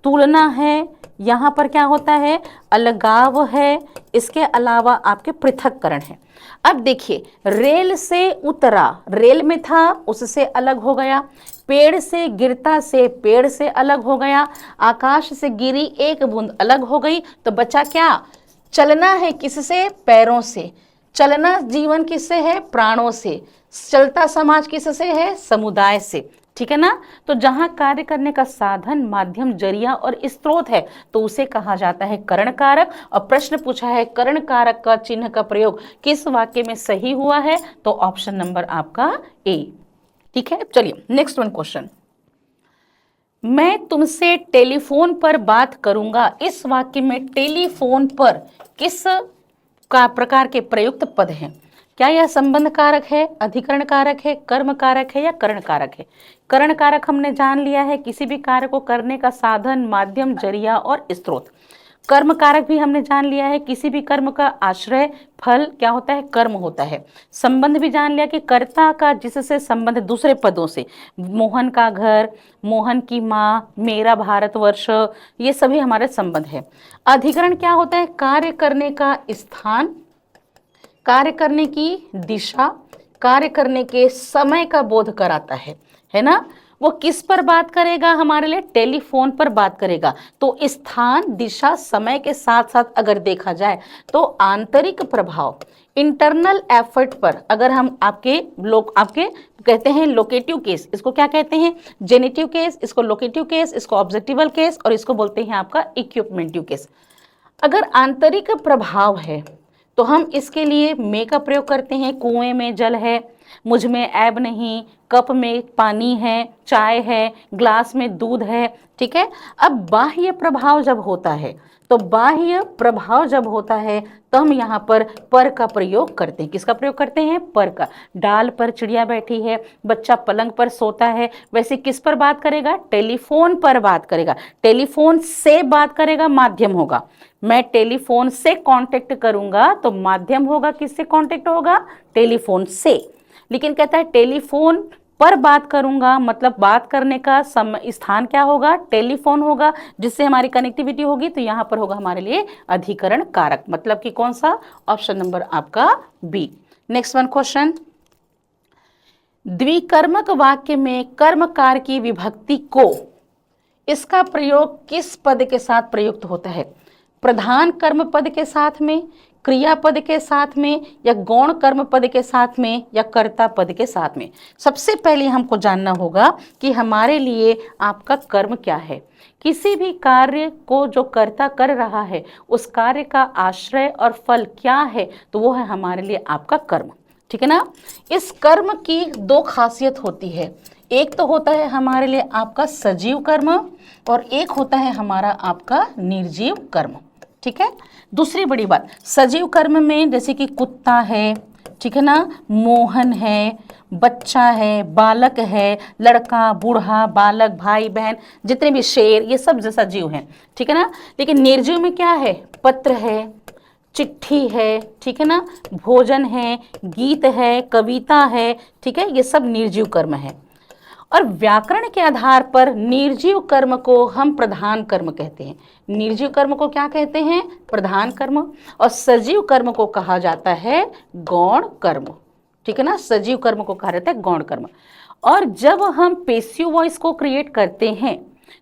तुलना है, यहाँ पर क्या होता है? अलगाव है, इसके अलावा आपके पृथक्करण है। अब देखिए, रेल से उतरा, रेल में था उससे अलग हो गया, पेड़ से गिरता से पेड़ से अलग हो गया, आकाश से गिरी एक बूंद अलग हो गई, तो बचा क्या? चलना है किससे? पैरों से। चलना जीवन किससे है? प्राणों से। चलता समाज किससे है? समुदाय से। ठीक है ना। तो जहां कार्य करने का साधन, माध्यम, जरिया और स्रोत है तो उसे कहा जाता है कर्ण कारक। और प्रश्न पूछा है कर्ण कारक का चिन्ह का प्रयोग किस वाक्य में सही हुआ है? तो ऑप्शन नंबर आपका ए। ठीक है, चलिए नेक्स्ट वन क्वेश्चन, मैं तुमसे टेलीफोन पर बात करूंगा। इस वाक्य में टेलीफोन पर किस का प्रकार के प्रयुक्त पद हैं? क्या यह संबंध कारक है, अधिकरण कारक है, कर्म कारक है या कर्ण कारक है? कर्ण कारक हमने जान लिया है किसी भी कार्य को करने का साधन, माध्यम, जरिया और स्रोत। कर्म कारक भी हमने जान लिया है किसी भी कर्म का आश्रय फल क्या होता है? कर्म होता है। संबंध भी जान लिया कि कर्ता का जिससे संबंध दूसरे पदों से, मोहन का घर, मोहन की माँ, मेरा भारतवर्ष, ये सभी हमारे संबंध है। अधिकरण क्या होता है? कार्य करने का स्थान, कार्य करने की दिशा, कार्य करने के समय का बोध कराता है ना। वो किस पर बात करेगा? हमारे लिए टेलीफोन पर बात करेगा। तो स्थान, दिशा, समय के साथ साथ अगर देखा जाए तो आंतरिक प्रभाव, इंटरनल एफर्ट पर अगर हम आपके कहते हैं लोकेटिव केस, इसको क्या कहते हैं? जेनेटिव केस, इसको लोकेटिव केस, इसको ऑब्जेक्टिवल केस और इसको बोलते हैं आपका इक्विपमेंटिव केस। अगर आंतरिक प्रभाव है तो हम इसके लिए में का प्रयोग करते हैं। कुएं में जल है, मुझ में ऐब नहीं, कप में पानी है, चाय है, ग्लास में दूध है। ठीक है, अब बाह्य प्रभाव जब होता है, तो बाह्य प्रभाव जब होता है तो हम यहाँ पर का प्रयोग करते हैं। किसका प्रयोग करते हैं? पर का। डाल पर चिड़िया बैठी है, बच्चा पलंग पर सोता है, वैसे किस पर बात करेगा? टेलीफोन पर बात करेगा। टेलीफोन से बात करेगा, माध्यम होगा। मैं टेलीफोन से कांटेक्ट करूंगा तो माध्यम होगा, किससे कांटेक्ट होगा? टेलीफोन से। लेकिन कहता है टेलीफोन पर बात करूंगा, मतलब बात करने का स्थान क्या होगा? टेलीफोन होगा, जिससे हमारी कनेक्टिविटी होगी। तो यहां पर होगा हमारे लिए अधिकरण कारक, मतलब कि कौन सा? ऑप्शन नंबर आपका बी। नेक्स्ट वन क्वेश्चन, द्विकर्मक वाक्य में कर्मकार की विभक्ति को, इसका प्रयोग किस पद के साथ प्रयुक्त होता है? प्रधान कर्म पद के साथ में, क्रियापद के साथ में, या गौण कर्म पद के साथ में, या कर्ता पद के साथ में? सबसे पहले हमको जानना होगा कि हमारे लिए आपका कर्म क्या है। किसी भी कार्य को जो कर्ता कर रहा है, उस कार्य का आश्रय और फल क्या है? तो वो है हमारे लिए आपका कर्म। ठीक है ना? इस कर्म की दो खासियत होती है। एक तो होता है हमारे लिए आपका सजीव कर्म, और एक होता है हमारा आपका निर्जीव कर्म। ठीक है, दूसरी बड़ी बात, सजीव कर्म में जैसे कि कुत्ता है, ठीक है ना, मोहन है, बच्चा है, बालक है, लड़का, बूढ़ा, बालक, भाई बहन, जितने भी शेर, ये सब जैसा जीव हैं। ठीक है ना? लेकिन निर्जीव में क्या है? पत्र है, चिट्ठी है, ठीक है ना, भोजन है, गीत है, कविता है। ठीक है, ये सब निर्जीव कर्म है। और व्याकरण के आधार पर निर्जीव कर्म को हम प्रधान कर्म कहते हैं। निर्जीव कर्म को क्या कहते हैं? प्रधान कर्म। और सजीव कर्म को कहा जाता है गौण कर्म। ठीक है ना, सजीव कर्म को कहा जाता है गौण कर्म। और जब हम पैसिव वॉइस को क्रिएट करते हैं,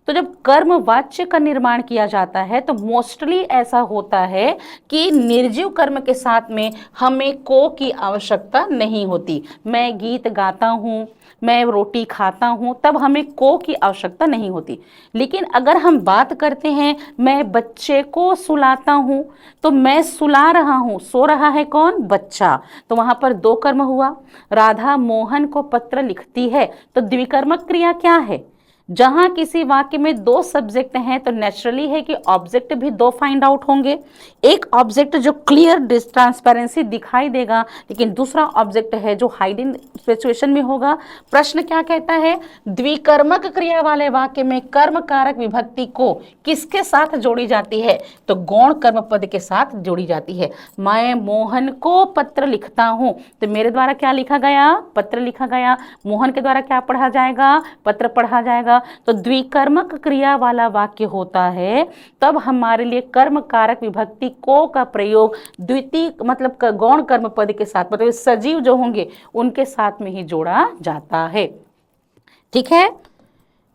तो जब कर्म वाच्य का निर्माण किया जाता है, तो मोस्टली ऐसा होता है कि निर्जीव कर्म के साथ में हमें को की आवश्यकता नहीं होती। मैं गीत गाता हूँ, मैं रोटी खाता हूँ, तब हमें को की आवश्यकता नहीं होती। लेकिन अगर हम बात करते हैं मैं बच्चे को सुलाता हूँ, तो मैं सुला रहा हूँ, सो रहा है कौन? बच्चा। तो वहाँ पर दो कर्म हुआ। राधा मोहन को पत्र लिखती है, तो द्विकर्मक क्रिया क्या है? जहां किसी वाक्य में दो सब्जेक्ट हैं, तो नेचुरली है कि ऑब्जेक्ट भी दो फाइंड आउट होंगे। एक ऑब्जेक्ट जो क्लियर ट्रांसपेरेंसी दिखाई देगा, लेकिन दूसरा ऑब्जेक्ट है जो हाइडिंग सिचुएशन में होगा। प्रश्न क्या कहता है? द्विकर्मक क्रिया वाले वाक्य में कर्म कारक विभक्ति को किसके साथ जोड़ी जाती है? तो गौण कर्म पद के साथ जोड़ी जाती है। मैं मोहन को पत्र लिखता हूं, तो मेरे द्वारा क्या लिखा गया? पत्र लिखा गया। मोहन के द्वारा क्या पढ़ा जाएगा? पत्र पढ़ा जाएगा। तो द्विकर्मक क्रिया वाला वाक्य होता है, तब हमारे लिए कर्म कारक विभक्ति को का प्रयोग द्वितीय मतलब गौण कर्म पद के साथ, मतलब सजीव जो होंगे उनके साथ में ही जोड़ा जाता है। ठीक है,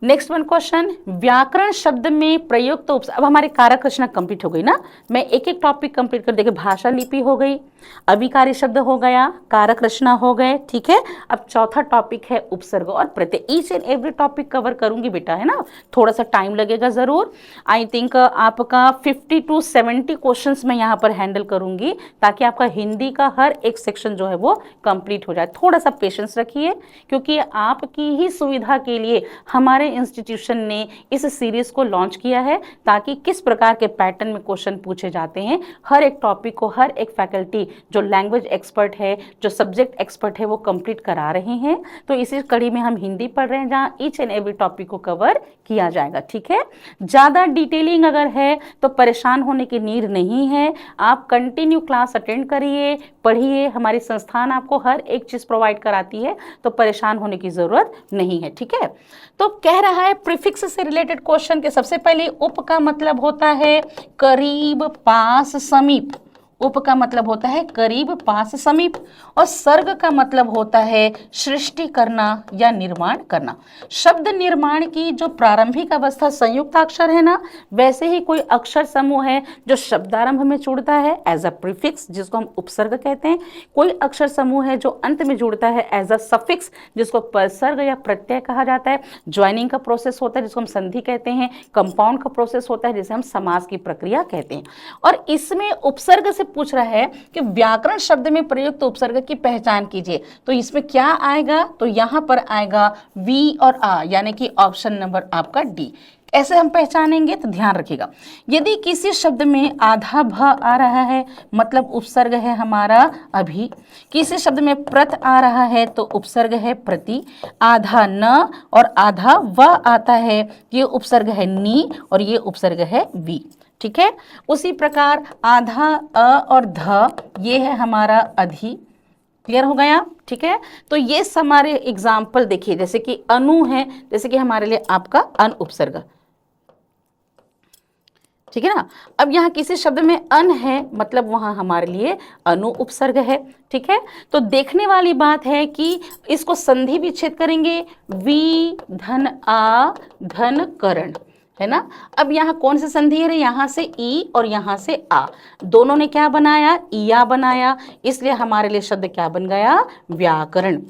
नेक्स्ट वन क्वेश्चन, व्याकरण शब्द में प्रयुक्त अब हमारे कारक रचना कंप्लीट हो गई ना। मैं एक एक टॉपिक कंप्लीट कर देखिए। भाषा लिपि हो गई, अभिकारी शब्द हो गया, कारक रचना हो गए। ठीक है, अब चौथा टॉपिक है उपसर्ग और प्रत्यय। Each and every topic cover करूंगी बेटा, है ना, थोड़ा सा टाइम लगेगा जरूर। आई थिंक आपका 50 to 70 क्वेश्चंस मैं यहाँ पर हैंडल करूंगी, ताकि आपका हिंदी का हर एक सेक्शन जो है वो कंप्लीट हो जाए। थोड़ा सा पेशेंस रखिए, क्योंकि आपकी ही सुविधा के लिए हमारे इंस्टीट्यूशन ने इस सीरीज को लॉन्च किया है, ताकि किस प्रकार के पैटर्न में क्वेश्चन पूछे जाते हैं, हर एक टॉपिक को हर एक फैकल्टी जो लैंग्वेज एक्सपर्ट है, जो सब्जेक्ट एक्सपर्ट है, वो कंप्लीट करा रहे हैं। तो इसी कड़ी में हम हिंदी पढ़ रहे हैं, जहां ईच एंड एवरी टॉपिक को कवर किया जाएगा। ठीक है, ज्यादा डिटेलिंग अगर है तो परेशान होने की नीड नहीं है। आप कंटिन्यू क्लास अटेंड करिए, पढ़िए। हमारी संस्थान आपको हर एक चीज प्रोवाइड कराती है, तो परेशान होने की जरूरत नहीं है। ठीक है, तो कह रहा है प्रीफिक्स से रिलेटेड क्वेश्चन के सबसे पहले उप का मतलब होता है करीब, पास, समीप। उप का मतलब होता है करीब, पास, समीप। और सर्ग का मतलब होता है सृष्टि करना या निर्माण करना। शब्द निर्माण की जो प्रारंभिक अवस्था संयुक्त अक्षर है ना, वैसे ही कोई अक्षर समूह है जो शब्दारंभ में जुड़ता है एज अ प्रीफिक्स, जिसको हम उपसर्ग कहते हैं। कोई अक्षर समूह है जो अंत में जुड़ता है एज अ सफिक्स, जिसको परसर्ग या प्रत्यय कहा जाता है। ज्वाइनिंग का प्रोसेस होता है जिसको हम संधि कहते हैं। कंपाउंड का प्रोसेस होता है जिसे हम समास की प्रक्रिया कहते हैं। और इसमें उपसर्ग से पूछ रहा है कि व्याकरण शब्द में प्रयुक्त उपसर्ग की पहचान कीजिए, तो इसमें क्या आएगा, तो यहाँ पर आएगा वी और आ, यानी कि ऑप्शन नंबर आपका डी। ऐसे हम पहचानेंगे, तो ध्यान रखिएगा। यदि किसी शब्द में आधा भ आ रहा है मतलब उपसर्ग है हमारा अभी, किसी शब्द में प्रत आ रहा है तो उपसर्ग है प्रति, आधा न और आधा व आता है, ये उपसर्ग है नी और ये उपसर्ग है वी। ठीक है, उसी प्रकार आधा अ और ध ये है हमारा अधि। क्लियर हो गया? ठीक है, तो ये हमारे एग्जाम्पल देखिए, जैसे कि अनु है, जैसे कि हमारे लिए आपका अन उपसर्ग। ठीक है ना। अब यहाँ किसी शब्द में अन है मतलब वहां हमारे लिए अनु उपसर्ग है। ठीक है, तो देखने वाली बात है कि इसको संधि विच्छेद करेंगे, वी धन आ धन करण, है ना। अब यहाँ कौन सी संधि है, यहाँ से ई और यहाँ से आ, दोनों ने क्या बनाया, ईया बनाया, इसलिए हमारे लिए शब्द क्या बन गया, व्याकरण।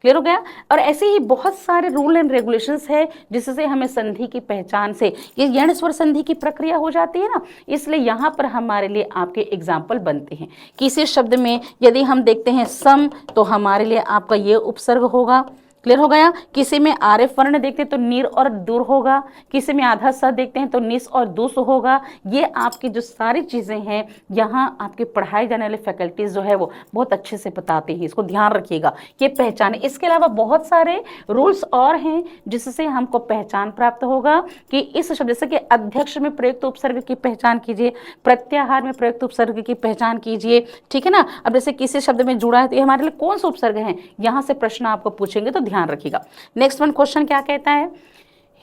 क्लियर हो गया। और ऐसे ही बहुत सारे रूल एंड रेगुलेशंस है जिससे हमें संधि की पहचान से ये यण स्वर संधि की प्रक्रिया हो जाती है ना, इसलिए यहाँ पर हमारे लिए आपके एग्जाम्पल बनते हैं। किसी शब्द में यदि हम देखते हैं सम, तो हमारे लिए आपका ये उपसर्ग होगा। क्लियर हो गया। किसी में आरिफ वर्ण देखते हैं तो निर और दूर होगा, किसी में आधा स देखते हैं तो निस और दुस होगा। ये आपकी जो सारी चीज़ें हैं यहाँ आपके पढ़ाई जाने वाले फैकल्टीज जो है वो बहुत अच्छे से बताते हैं, इसको ध्यान रखिएगा, ये पहचाने। इसके अलावा बहुत सारे रूल्स और हैं जिससे हमको पहचान प्राप्त होगा कि इस शब्द, जैसे कि अध्यक्ष में प्रयुक्त उपसर्ग की पहचान कीजिए, प्रत्याहार में प्रयुक्त उपसर्ग की पहचान कीजिए। ठीक है ना। अब जैसे किसी शब्द में जुड़ा है तो ये हमारे लिए कौन सा उपसर्ग है, यहाँ से प्रश्न आपको पूछेंगे तो ध्यान रखिएगा। नेक्स्ट वन क्वेश्चन क्या कहता है,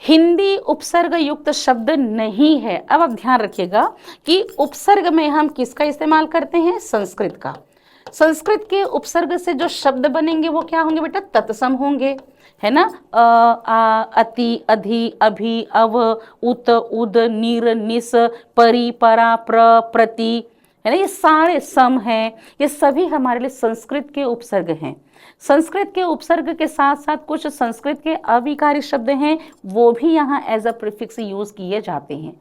हिंदी उपसर्ग युक्त शब्द नहीं है। अब आप ध्यान रखिएगा कि उपसर्ग में हम किसका इस्तेमाल करते हैं, संस्कृत का। संस्कृत के उपसर्ग से जो शब्द बनेंगे वो क्या होंगे बेटा, तत्सम होंगे, है ना। आ, अति, अधि, अभि, अव, उत, उद, नीर, निस, परि, परा, प्र, प्रति, है ना, ये सारे सम हैं, ये सभी हमारे लिए संस्कृत के उपसर्ग हैं। संस्कृत के उपसर्ग के साथ साथ कुछ संस्कृत के अविकारी शब्द हैं, वो भी यहाँ एज अ प्रीफिक्स यूज किए जाते हैं।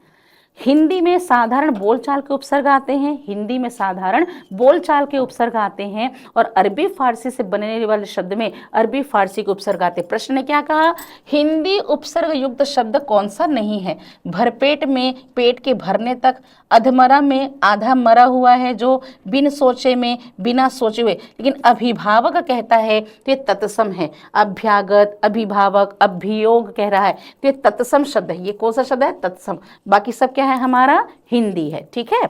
हिंदी में साधारण बोलचाल के उपसर्ग आते हैं, हिंदी में साधारण बोलचाल के उपसर्ग आते हैं, और अरबी फारसी से बनने वाले शब्द में अरबी फारसी के उपसर्ग आते हैं। प्रश्न ने क्या कहा, हिंदी उपसर्ग युक्त शब्द कौन सा नहीं है। भरपेट में पेट के भरने तक, अधमरा में आधा मरा हुआ है जो बिन सोचे में बिना सोचे हुए, लेकिन अभिभावक कहता है तो ये तत्सम है। अभ्यागत, अभिभावक, अभियोग कह रहा है तो ये तत्सम शब्द है। ये कौन सा शब्द है, तत्सम। बाकी सब क्या है, हमारा हिंदी है। ठीक है।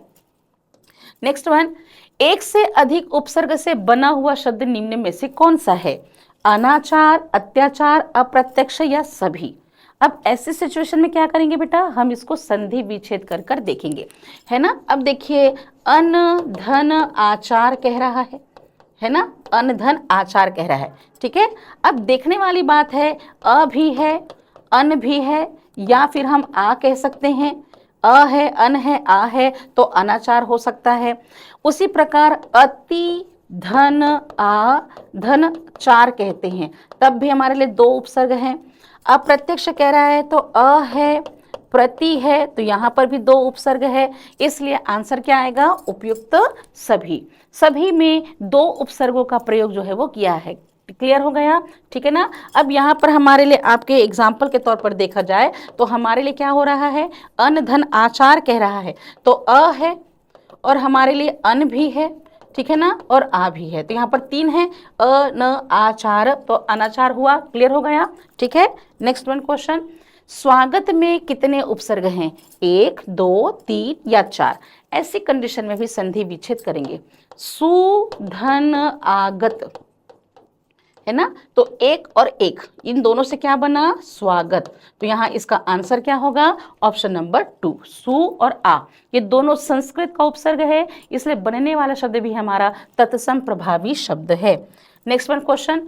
नेक्स्ट वन, एक से अधिक उपसर्ग से बना हुआ शब्द निम्न में से कौन सा है, अनाचार, अत्याचार, अप्रत्यक्ष या सभी। अब ऐसी सिचुएशन में क्या करेंगे बेटा, हम इसको संधि विच्छेद कर कर देखेंगे, है ना। अब देखिए, अन धन आचार कह रहा है ना, अन धन आचार कह रहा है। ठीक है। अब देखने वाली बात है, अ भी है, अन भी है, या फिर हम आ कह सकते हैं। अ है, अन है, आ है तो अनाचार हो सकता है। उसी प्रकार अति, धन, आ, धन चार कहते हैं, तब भी हमारे लिए दो उपसर्ग हैं। अप्रत्यक्ष कह रहा है तो अ है, प्रति है तो यहाँ पर भी दो उपसर्ग है, इसलिए आंसर क्या आएगा, उपयुक्त सभी। सभी में दो उपसर्गों का प्रयोग जो है वो किया है। क्लियर हो गया। ठीक है ना। अब यहाँ पर हमारे लिए आपके एग्जाम्पल के तौर पर देखा जाए तो हमारे लिए क्या हो रहा है, अन धन आचार कह रहा है तो अ है और हमारे लिए अन भी है, ठीक है ना, और आ भी है, तो यहाँ पर तीन है, अ न आचार तो अनाचार हुआ। क्लियर हो गया। ठीक है। नेक्स्ट वन क्वेश्चन, स्वागत में कितने उपसर्ग हैं, 1, 2, 3 या 4। ऐसी कंडीशन में भी संधि विच्छेद करेंगे। सु, धन, आगत, है ना, तो 1 और 1 इन दोनों से क्या बना, स्वागत। तो यहाँ इसका आंसर क्या होगा, ऑप्शन नंबर 2, सु और आ, ये दोनों संस्कृत का उपसर्ग है, इसलिए बनने वाला शब्द भी हमारा तत्सम प्रभावी शब्द है। नेक्स्ट वन क्वेश्चन,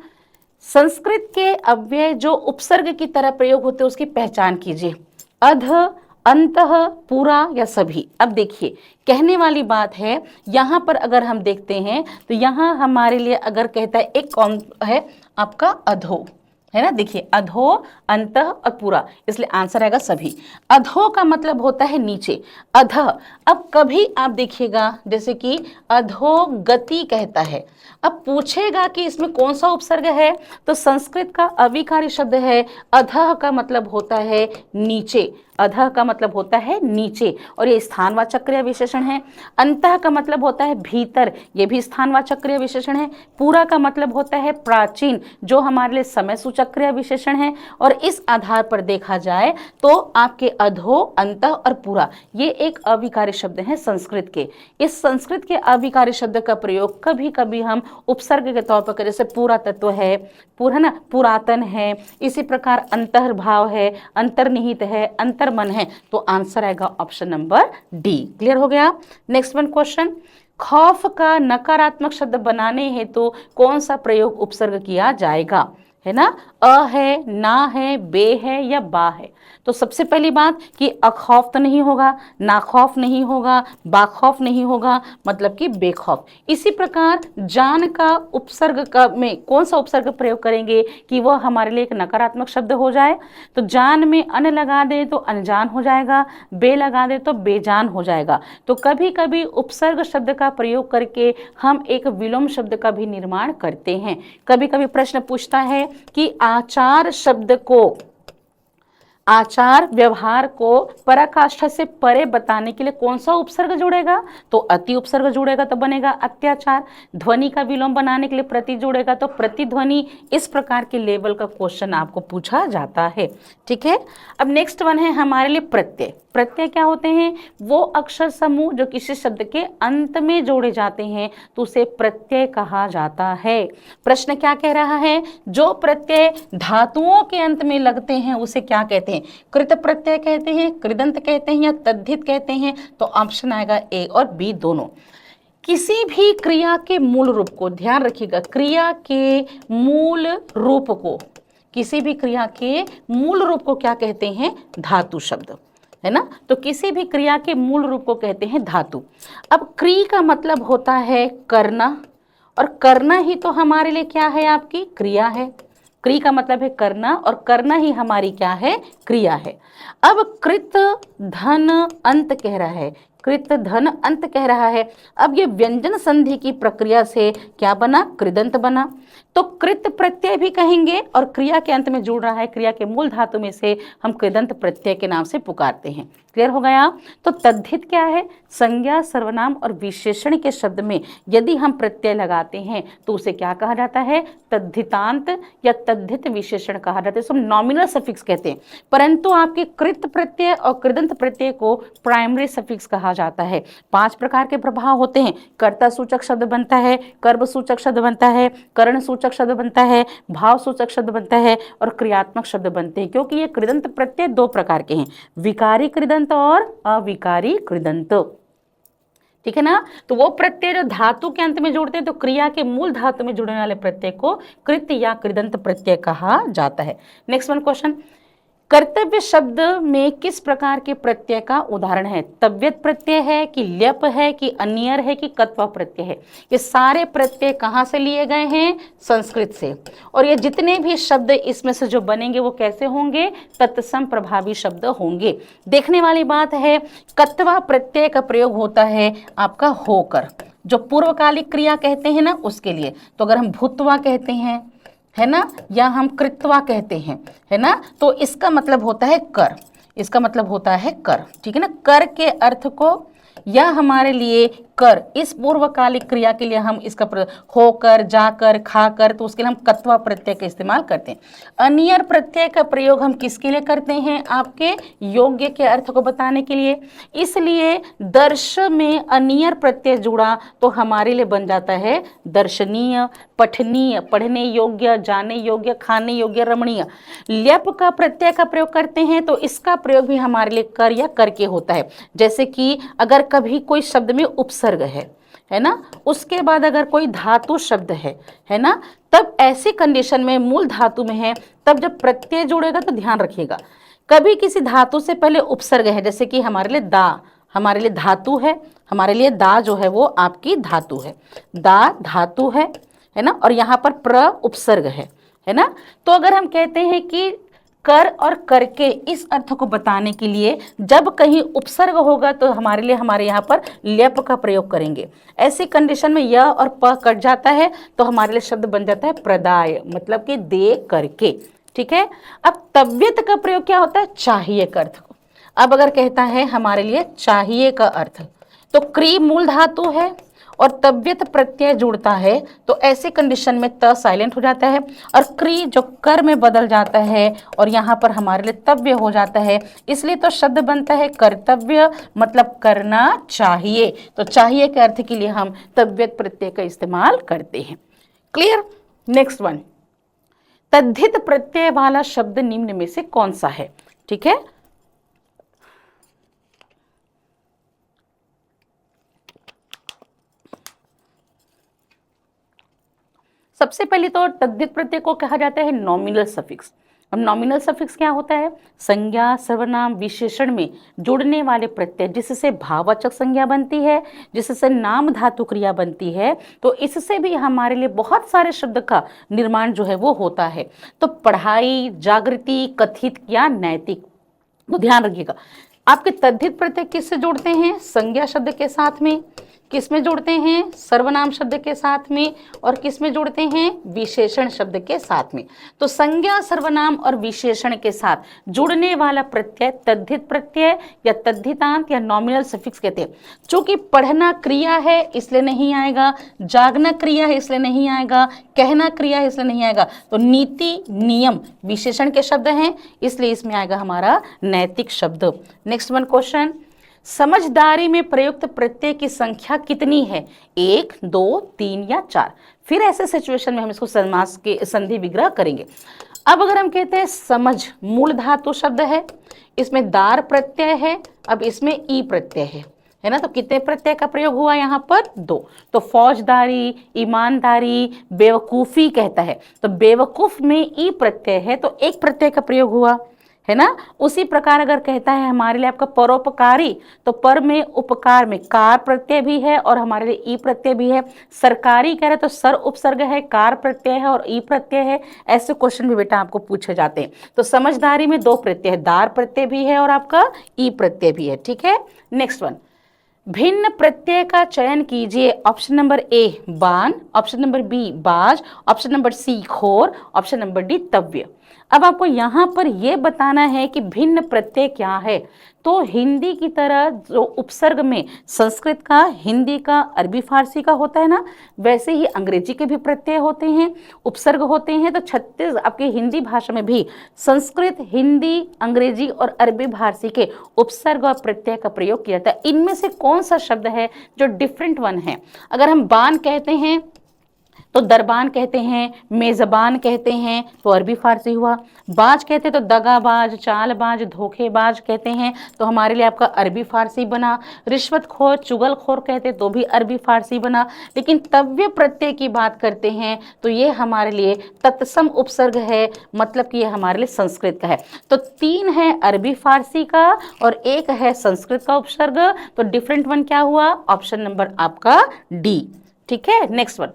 संस्कृत के अव्यय जो उपसर्ग की तरह प्रयोग होते हैं उसकी पहचान कीजिए। अध, अंतः, पूरा या सभी। अब देखिए, कहने वाली बात है, यहाँ पर अगर हम देखते हैं तो यहाँ हमारे लिए अगर कहता है एक कौन है आपका अधो, है ना। देखिए अधो, अंतः और पूरा, इसलिए आंसर आएगा सभी। अधो का मतलब होता है नीचे, अधः। अब कभी आप देखिएगा जैसे कि अधोगति कहता है, अब पूछेगा कि इसमें कौन सा उपसर्ग है, तो संस्कृत का अविकारी शब्द है। अधः का मतलब होता है नीचे, अधः का मतलब होता है नीचे, और ये स्थानवाचक क्रिया विशेषण है। अंतः का मतलब होता है भीतर, ये भी स्थानवाचक क्रिया विशेषण है। पूरा का मतलब होता है प्राचीन, जो हमारे लिए समय सूचक क्रिया विशेषण है। और इस आधार पर देखा जाए तो आपके अधो, अंतः और पूरा ये एक अविकारी शब्द है संस्कृत के। इस संस्कृत के अविकारी शब्द का प्रयोग कभी कभी हम उपसर्ग के तौर पर करें, जैसे पूरा तत्व है, पूरा ना, पुरातन है, इसी प्रकार अंतर्भाव है, अंतर्निहित है, अंतर्मन है, तो आंसर आएगा ऑप्शन नंबर डी। क्लियर हो गया। नेक्स्ट वन क्वेश्चन, खौफ का नकारात्मक शब्द बनाने हेतु कौन सा प्रयोग उपसर्ग किया जाएगा, है ना। अ है, ना है, बे है या बा है। तो सबसे पहली बात कि अखौफ तो नहीं होगा, नाखौफ नहीं होगा, बाखौफ नहीं होगा, मतलब कि बेखौफ। इसी प्रकार जान का उपसर्ग का में कौन सा उपसर्ग प्रयोग करेंगे कि वह हमारे लिए एक नकारात्मक शब्द हो जाए, तो जान में अन लगा दे तो अनजान हो जाएगा, बे लगा दे तो बेजान हो जाएगा। तो कभी कभी उपसर्ग शब्द का प्रयोग करके हम एक विलोम शब्द का भी निर्माण करते हैं। कभी कभी प्रश्न पूछता है कि आचार शब्द को, आचार व्यवहार को पराकाष्ठा से परे बताने के लिए कौन सा उपसर्ग जुड़ेगा, तो अति उपसर्ग जुड़ेगा तो बनेगा अत्याचार। ध्वनि का विलोम बनाने के लिए प्रति जुड़ेगा तो प्रतिध्वनि। इस प्रकार के लेवल का क्वेश्चन आपको पूछा जाता है। ठीक है। अब नेक्स्ट वन है हमारे लिए प्रत्यय। प्रत्यय क्या होते हैं, वो अक्षर समूह जो किसी शब्द के अंत में जोड़े जाते हैं तो उसे प्रत्यय कहा जाता है। प्रश्न क्या कह रहा है, जो प्रत्यय धातुओं के अंत में लगते हैं उसे क्या कहते हैं, कृत प्रत्यय कहते हैं, कृदंत कहते हैं या तद्धित कहते हैं। तो ऑप्शन आएगा ए और बी दोनों। किसी भी क्रिया के मूल रूप को, ध्यान रखिएगा, क्रिया के मूल रूप को, किसी भी क्रिया के मूल रूप को क्या कहते हैं, धातु शब्द, है ना। तो किसी भी क्रिया के मूल रूप को कहते हैं धातु। अब क्री का मतलब होता है करना, और करना ही तो हमारे लिए क्या है, आपकी क्रिया है। क्री का मतलब है करना, और करना ही हमारी क्या है, क्रिया है। अब कृत धन अंत कह रहा है, कृत धन अंत कह रहा है। अब ये व्यंजन संधि की प्रक्रिया से क्या बना, कृदंत बना। तो कृत प्रत्यय भी कहेंगे, और क्रिया के अंत में जुड़ रहा है, क्रिया के मूल धातु में से हम कृदंत प्रत्यय के नाम से पुकारते हैं। क्लियर हो गया। तो तद्धित क्या है, संज्ञा, सर्वनाम और विशेषण के शब्द में यदि हम प्रत्यय लगाते हैं तो उसे क्या कहा जाता है, तद्धितांत या तद्धित विशेषण कहा जाता है। इसको नॉमिनल सफिक्स कहते हैं, परंतु आपके कृत प्रत्यय और कृदंत प्रत्यय को प्राइमरी सफिक्स कहा जाता है। 5 प्रकार के प्रभाव होते हैं, कर्ता सूचक शब्द बनता है, कर्म सूचक शब्द बनता है, करण सूचक शब्द बनता है, भाव सूचक शब्द बनता है, और क्रियात्मक शब्द बनते हैं। क्योंकि ये कृदंत प्रत्यय 2 प्रकार के हैं, विकारी कृदंत और अविकारी कृदंत। ठीक है ना। तो वो प्रत्यय जो धातु के अंत में जुड़ते हैं, तो क्रिया के मूल धातु में जुड़ने वाले प्रत्यय को कृत या कृदंत प्रत्यय कहा जाता है। नेक्स्ट वन क्वेश्चन, कर्तव्य शब्द में किस प्रकार के प्रत्यय का उदाहरण है, तव्यत प्रत्यय है कि ल्यप है कि अन्यर है कि कत्वा प्रत्यय है। ये सारे प्रत्यय कहाँ से लिए गए हैं, संस्कृत से। और ये जितने भी शब्द इसमें से जो बनेंगे वो कैसे होंगे, तत्सम प्रभावी शब्द होंगे। देखने वाली बात है, कत्वा प्रत्यय का प्रयोग होता है आपका होकर, जो पूर्वकालिक क्रिया कहते हैं ना उसके लिए। तो अगर हम भूतवा कहते हैं, है ना, या हम कृत्वा कहते हैं, है ना, तो इसका मतलब होता है कर, इसका मतलब होता है कर। ठीक है ना। कर के अर्थ को या हमारे लिए कर, इस पूर्वकालिक क्रिया के लिए हम इसका होकर, जाकर, खाकर, तो उसके लिए हम कत्वा प्रत्यय का इस्तेमाल करते हैं। अनियर प्रत्यय का प्रयोग हम किसके लिए करते हैं, आपके योग्य के अर्थ को बताने के लिए। इसलिए दर्श में अनियर प्रत्यय जुड़ा तो हमारे लिए बन जाता है दर्शनीय, पठनीय, पढ़ने योग्य, जाने योग्य, खाने योग्य, रमणीय। ल्यप का प्रत्यय का प्रयोग करते हैं तो इसका प्रयोग भी हमारे लिए कर या करके होता है। जैसे कि अगर कभी कोई शब्द में उपसर्ग है ना, उसके बाद अगर कोई धातु शब्द है ना, तब ऐसी कंडीशन में मूल धातु में है, तब जब प्रत्यय जुड़ेगा तो ध्यान रखिएगा, कभी किसी धातु से पहले उपसर्ग है, जैसे कि हमारे लिए दा, हमारे लिए धातु है, हमारे लिए दा जो है वो आपकी धातु है, दा धातु है ना, और यहाँ पर प्र उपसर्ग है है ना। तो अगर हम कहते हैं कि कर और करके, इस अर्थ को बताने के लिए जब कहीं उपसर्ग होगा तो हमारे लिए हमारे यहाँ पर ल्यप का प्रयोग करेंगे। ऐसी कंडीशन में य और प कट जाता है तो हमारे लिए शब्द बन जाता है प्रदाय, मतलब कि दे करके। ठीक है। अब तव्यत का प्रयोग क्या होता है, चाहिए का अर्थ को। अब अगर कहता है हमारे लिए चाहिए का अर्थ, तो क्री मूल धातु है और तव्यत प्रत्यय जुड़ता है, तो ऐसे कंडीशन में त साइलेंट हो जाता है और क्री जो कर में बदल जाता है और यहाँ पर हमारे लिए तव्य हो जाता है, इसलिए तो शब्द बनता है कर्तव्य, मतलब करना चाहिए। तो चाहिए के अर्थ के लिए हम तव्यत प्रत्यय का इस्तेमाल करते हैं। क्लियर। नेक्स्ट वन, तद्धित प्रत्यय वाला शब्द निम्न में से कौन सा है। ठीक है। सबसे पहले तो तद्धित प्रत्यय को कहा जाता है नॉमिनल सफिक्स। अब नॉमिनल सफिक्स क्या होता है, संज्ञा सर्वनाम विशेषण में जुड़ने वाले प्रत्यय, जिससे भाववाचक संज्ञा बनती है, जिससे नाम धातु क्रिया बनती है, तो इससे भी हमारे लिए बहुत सारे शब्द का निर्माण जो है वो होता है। तो पढ़ाई, जागृति, कथित या नैतिक। तो ध्यान रखिएगा, आपके तद्धित प्रत्यय किससे जुड़ते हैं, संज्ञा शब्द के साथ में, किसमें जुड़ते हैं, सर्वनाम शब्द के साथ में, और किसमें जुड़ते हैं, विशेषण शब्द के साथ में। तो संज्ञा, सर्वनाम और विशेषण के साथ जुड़ने वाला प्रत्यय तद्धित प्रत्यय या तद्धितांत या नॉमिनल सफिक्स कहते हैं। चूंकि पढ़ना क्रिया है इसलिए नहीं आएगा, जागना क्रिया है इसलिए नहीं आएगा, कहना क्रिया है इसलिए नहीं आएगा, तो नीति, नियम विशेषण के शब्द हैं, इसलिए इसमें आएगा हमारा नैतिक शब्द। नेक्स्ट वन क्वेश्चन, समझदारी में प्रयुक्त प्रत्यय की संख्या कितनी है, 1, 2, 3 या 4। फिर ऐसे सिचुएशन में हम इसको समास के संधि विग्रह करेंगे। अब अगर हम कहते हैं समझ मूल धातु शब्द है, इसमें दार प्रत्यय है, अब इसमें ई प्रत्यय है ना, तो कितने प्रत्यय का प्रयोग हुआ यहाँ पर, 2। तो फौजदारी, ईमानदारी, बेवकूफ़ी कहता है, तो बेवकूफ में ई प्रत्यय है तो एक प्रत्यय का प्रयोग हुआ, है ना। उसी प्रकार अगर कहता है हमारे लिए आपका परोपकारी, तो पर में उपकार में कार प्रत्यय भी है और हमारे लिए ई प्रत्यय भी है। सरकारी कह रहे तो सर उपसर्ग है, कार प्रत्यय है और ई प्रत्यय है। ऐसे क्वेश्चन भी बेटा आपको पूछे जाते हैं। तो समझदारी में 2 प्रत्यय है, दार प्रत्यय भी है और आपका ई प्रत्यय भी है। ठीक है। नेक्स्ट वन, भिन्न प्रत्यय का चयन कीजिए। ऑप्शन नंबर ए बान, ऑप्शन नंबर बी बाज, ऑप्शन नंबर सी खोर, ऑप्शन नंबर डी तव्य। अब आपको यहाँ पर यह बताना है कि भिन्न प्रत्यय क्या है। तो हिंदी की तरह जो उपसर्ग में संस्कृत का, हिंदी का, अरबी फारसी का होता है ना, वैसे ही अंग्रेजी के भी प्रत्यय होते हैं, उपसर्ग होते हैं। तो 36 आपके हिंदी भाषा में भी संस्कृत, हिंदी, अंग्रेजी और अरबी फारसी के उपसर्ग और प्रत्यय का प्रयोग किया जाता है। इनमें से कौन सा शब्द है जो डिफरेंट वन है। अगर हम बान कहते हैं तो दरबान कहते हैं, मेज़बान कहते हैं तो अरबी फारसी हुआ। बाज कहते हैं तो दगाबाज, चालबाज, धोखेबाज कहते हैं तो हमारे लिए आपका अरबी फारसी बना। रिश्वतखोर, चुगलखोर कहते तो भी अरबी फारसी बना। लेकिन तव्य प्रत्यय की बात करते हैं तो ये हमारे लिए तत्सम उपसर्ग है, मतलब कि ये हमारे लिए संस्कृत का है। तो 3 है अरबी फारसी का और 1 है संस्कृत का उपसर्ग। तो डिफरेंट वन क्या हुआ, ऑप्शन नंबर आपका डी। ठीक है। नेक्स्ट वन,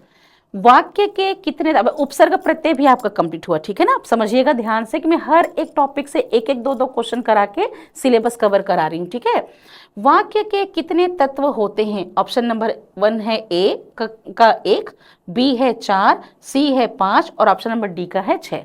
वाक्य के कितने, उपसर्ग प्रत्यय भी आपका कंप्लीट हुआ। ठीक है ना। आप समझिएगा ध्यान से कि मैं हर एक टॉपिक से एक एक 2 क्वेश्चन करा के सिलेबस कवर करा रही हूँ। ठीक है। वाक्य के कितने तत्व होते हैं। ऑप्शन नंबर 1 है ए का 1, बी है 4, सी है 5 और ऑप्शन नंबर डी का है 6।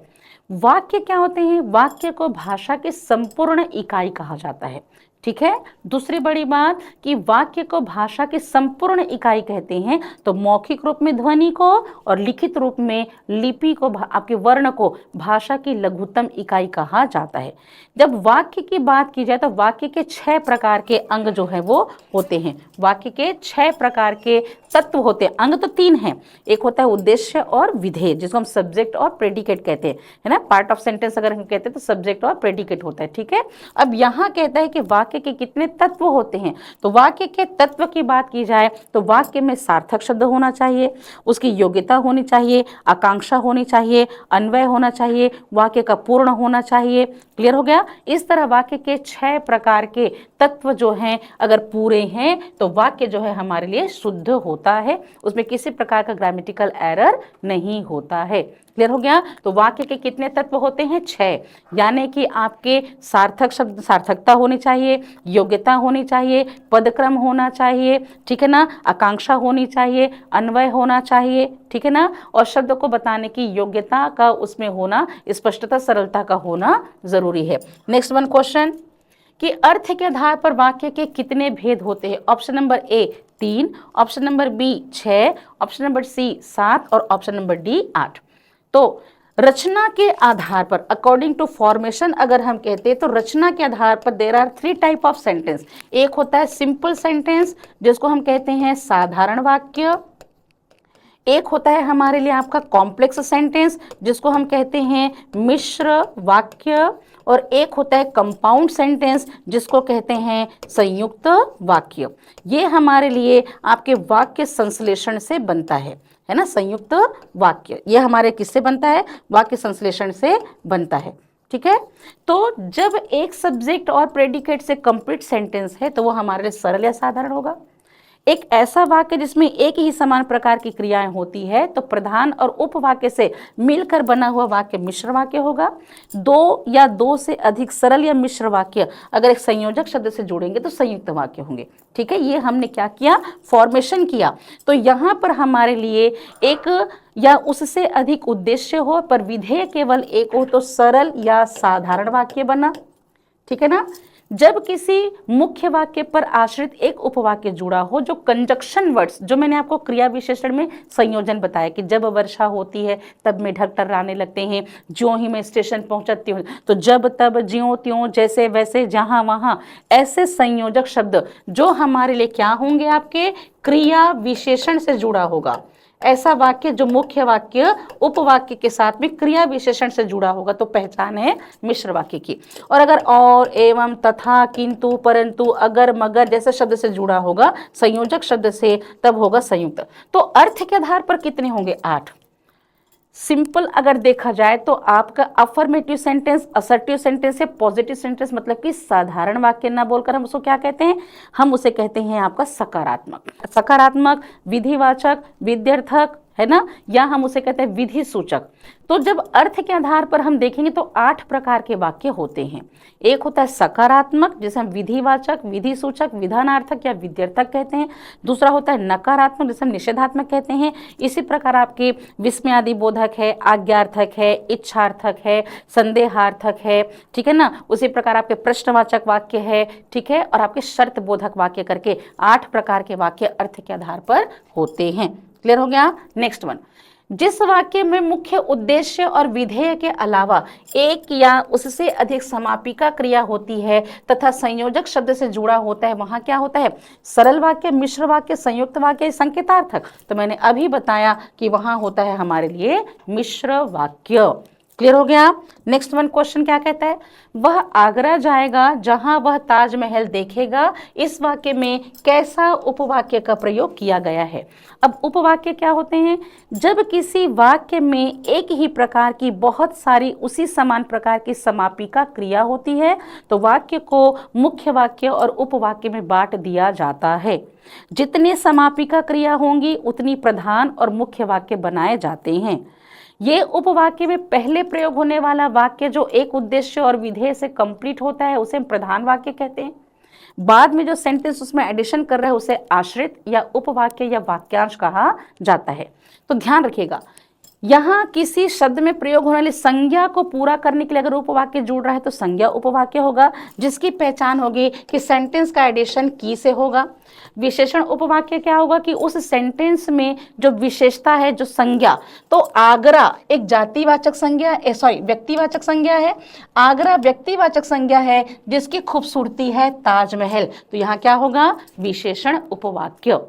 वाक्य क्या होते हैं, वाक्य को भाषा की संपूर्ण इकाई कहा जाता है। ठीक है। दूसरी बड़ी बात कि वाक्य को भाषा की संपूर्ण इकाई कहते हैं तो मौखिक रूप में ध्वनि को और लिखित रूप में लिपि को, आपके वर्ण को भाषा की लघुत्तम इकाई कहा जाता है। जब वाक्य की बात की जाए तो वाक्य के 6 प्रकार के अंग जो है वो होते हैं। वाक्य के 6 प्रकार के तत्व होते हैं। अंग तो 3 हैं, एक होता है उद्देश्य और विधेय, जिसको हम सब्जेक्ट और प्रेडिकेट कहते हैं, है ना। पार्ट ऑफ सेंटेंस अगर हम कहते हैं तो सब्जेक्ट और प्रेडिकेट होता है। ठीक है। अब यहाँ कहता है कि वाक्य के कितने तत्व होते हैं। तो वाक्य के तत्व की बात की जाए तो वाक्य में सार्थक शब्द होना चाहिए, उसकी योग्यता होनी चाहिए, आकांक्षा होनी चाहिए, अन्वय होना चाहिए, वाक्य का पूर्ण होना चाहिए। क्लियर हो गया। इस तरह वाक्य के 6 प्रकार के तत्व जो हैं अगर पूरे हैं तो वाक्य जो है हमारे लिए शुद्ध होता है, उसमें किसी प्रकार का ग्रामेटिकल एरर नहीं होता है। क्लियर हो गया। तो वाक्य के कितने तत्व होते हैं? 6, यानी कि आपके सार्थक शब्द, सार्थकता होनी चाहिए, योग्यता होनी चाहिए, पदक्रम होना चाहिए, ठीक है ना, आकांक्षा होनी चाहिए, अन्वय होना चाहिए, ठीक है ना, और शब्द को बताने की योग्यता का उसमें होना, स्पष्टता सरलता का होना जरूरी है। नेक्स्ट वन क्वेश्चन कि अर्थ के आधार पर वाक्य के कितने भेद होते हैं? Option number A 3, option number B 6, option number C 7 और ऑप्शन नंबर डी 8। तो रचना के आधार पर, अकॉर्डिंग टू फॉर्मेशन अगर हम कहते हैं तो रचना के आधार पर there are 3 type of sentence. एक होता है सिंपल सेंटेंस जिसको हम कहते हैं साधारण वाक्य, एक होता है हमारे लिए आपका कॉम्प्लेक्स सेंटेंस जिसको हम कहते हैं मिश्र वाक्य, और एक होता है कंपाउंड सेंटेंस जिसको कहते हैं संयुक्त वाक्य। ये हमारे लिए आपके वाक्य संश्लेषण से बनता है ना, संयुक्त वाक्य ये हमारे किससे बनता है? वाक्य संश्लेषण से बनता है, ठीक है। तो जब एक सब्जेक्ट और प्रेडिकेट से कंप्लीट सेंटेंस है तो वो हमारे लिए सरल या साधारण होगा। एक ऐसा वाक्य जिसमें एक ही समान प्रकार की क्रियाएं होती है तो प्रधान और उपवाक्य से मिलकर बना हुआ वाक्य मिश्र वाक्य होगा। 2 या 2 से अधिक सरल या मिश्र वाक्य अगर एक संयोजक शब्द से जोड़ेंगे तो संयुक्त वाक्य होंगे, ठीक है। ये हमने क्या किया? फॉर्मेशन किया। तो यहाँ पर हमारे लिए एक या उससे अधिक उद्देश्य हो पर विधेय केवल एक हो तो सरल या साधारण वाक्य बना, ठीक है ना। जब किसी मुख्य वाक्य पर आश्रित एक उपवाक्य जुड़ा हो, जो कंजक्शन वर्ड्स, जो मैंने आपको क्रिया विशेषण में संयोजन बताया कि जब वर्षा होती है तब मैं ढक टर्राने लगते हैं, ज्यों ही मैं स्टेशन पहुंचती हूँ तो जब तब ज्यों त्यों जैसे वैसे जहां वहां, ऐसे संयोजक शब्द जो हमारे लिए क्या होंगे? आपके क्रिया विशेषण से जुड़ा होगा। ऐसा वाक्य जो मुख्य वाक्य उपवाक्य के साथ में क्रिया विशेषण से जुड़ा होगा तो पहचान है मिश्र वाक्य की। और अगर और, एवं, तथा, किंतु, परंतु, अगर, मगर जैसे शब्द से जुड़ा होगा संयोजक शब्द से तब होगा संयुक्त। तो अर्थ के आधार पर कितने होंगे? 8। सिंपल अगर देखा जाए तो आपका अफर्मेटिव सेंटेंस, असर्टिव सेंटेंस है, पॉजिटिव सेंटेंस मतलब कि साधारण वाक्य ना बोलकर हम उसको क्या कहते हैं? हम उसे कहते हैं आपका सकारात्मक। सकारात्मक, विधिवाचक, विध्यर्थक, है ना, या हम उसे कहते हैं विधि सूचक। तो जब अर्थ के आधार पर हम देखेंगे तो 8 प्रकार के वाक्य होते हैं। एक होता है सकारात्मक जिसे हम विधिवाचक, विधि सूचक, विधानार्थक या विध्यर्थक कहते हैं। दूसरा होता है नकारात्मक जिसे हम निषेधात्मक कहते हैं। इसी प्रकार आपके विस्मयादि बोधक है, आज्ञार्थक है, इच्छार्थक है, संदेहार्थक है, ठीक है ना। उसी प्रकार आपके प्रश्नवाचक वाक्य है, ठीक है, और आपके शर्त बोधक वाक्य करके 8 प्रकार के वाक्य अर्थ के आधार पर होते हैं। क्लियर हो गया। नेक्स्ट वन, जिस वाक्य में मुख्य उद्देश्य और विधेय के अलावा एक या उससे अधिक समापिका क्रिया होती है तथा संयोजक शब्द से जुड़ा होता है वहां क्या होता है? सरल वाक्य, मिश्र वाक्य, संयुक्त वाक्य, संकेतार्थक। तो मैंने अभी बताया कि वहां होता है हमारे लिए मिश्र वाक्य। क्लियर हो गया। नेक्स्ट वन क्वेश्चन क्या कहता है? वह आगरा जाएगा जहां वह ताजमहल देखेगा। इस वाक्य में कैसा उपवाक्य का प्रयोग किया गया है? अब उपवाक्य क्या होते हैं? जब किसी वाक्य में एक ही प्रकार की बहुत सारी उसी समान प्रकार की समापिका क्रिया होती है तो वाक्य को मुख्य वाक्य और उपवाक्य में बांट दिया जाता है। जितने समापिका क्रिया होंगी उतनी प्रधान और मुख्य वाक्य बनाए जाते हैं। ये उपवाक्य में पहले प्रयोग होने वाला वाक्य जो एक उद्देश्य और विधेय से कंप्लीट होता है उसे हम प्रधान वाक्य कहते हैं। बाद में जो सेंटेंस उसमें एडिशन कर रहा है उसे आश्रित या उपवाक्य या वाक्यांश कहा जाता है। तो ध्यान रखिएगा, यहाँ किसी शब्द में प्रयोग होने वाली संज्ञा को पूरा करने के लिए अगर उपवाक्य जुड़ रहा है तो संज्ञा उपवाक्य होगा, जिसकी पहचान होगी कि सेंटेंस का एडिशन की से होगा। विशेषण उपवाक्य क्या होगा कि उस सेंटेंस में जो विशेषता है, जो संज्ञा, तो आगरा एक जातिवाचक संज्ञा, व्यक्तिवाचक संज्ञा है। आगरा व्यक्तिवाचक संज्ञा है जिसकी खूबसूरती है ताजमहल, तो यहाँ क्या होगा? विशेषण उपवाक्य।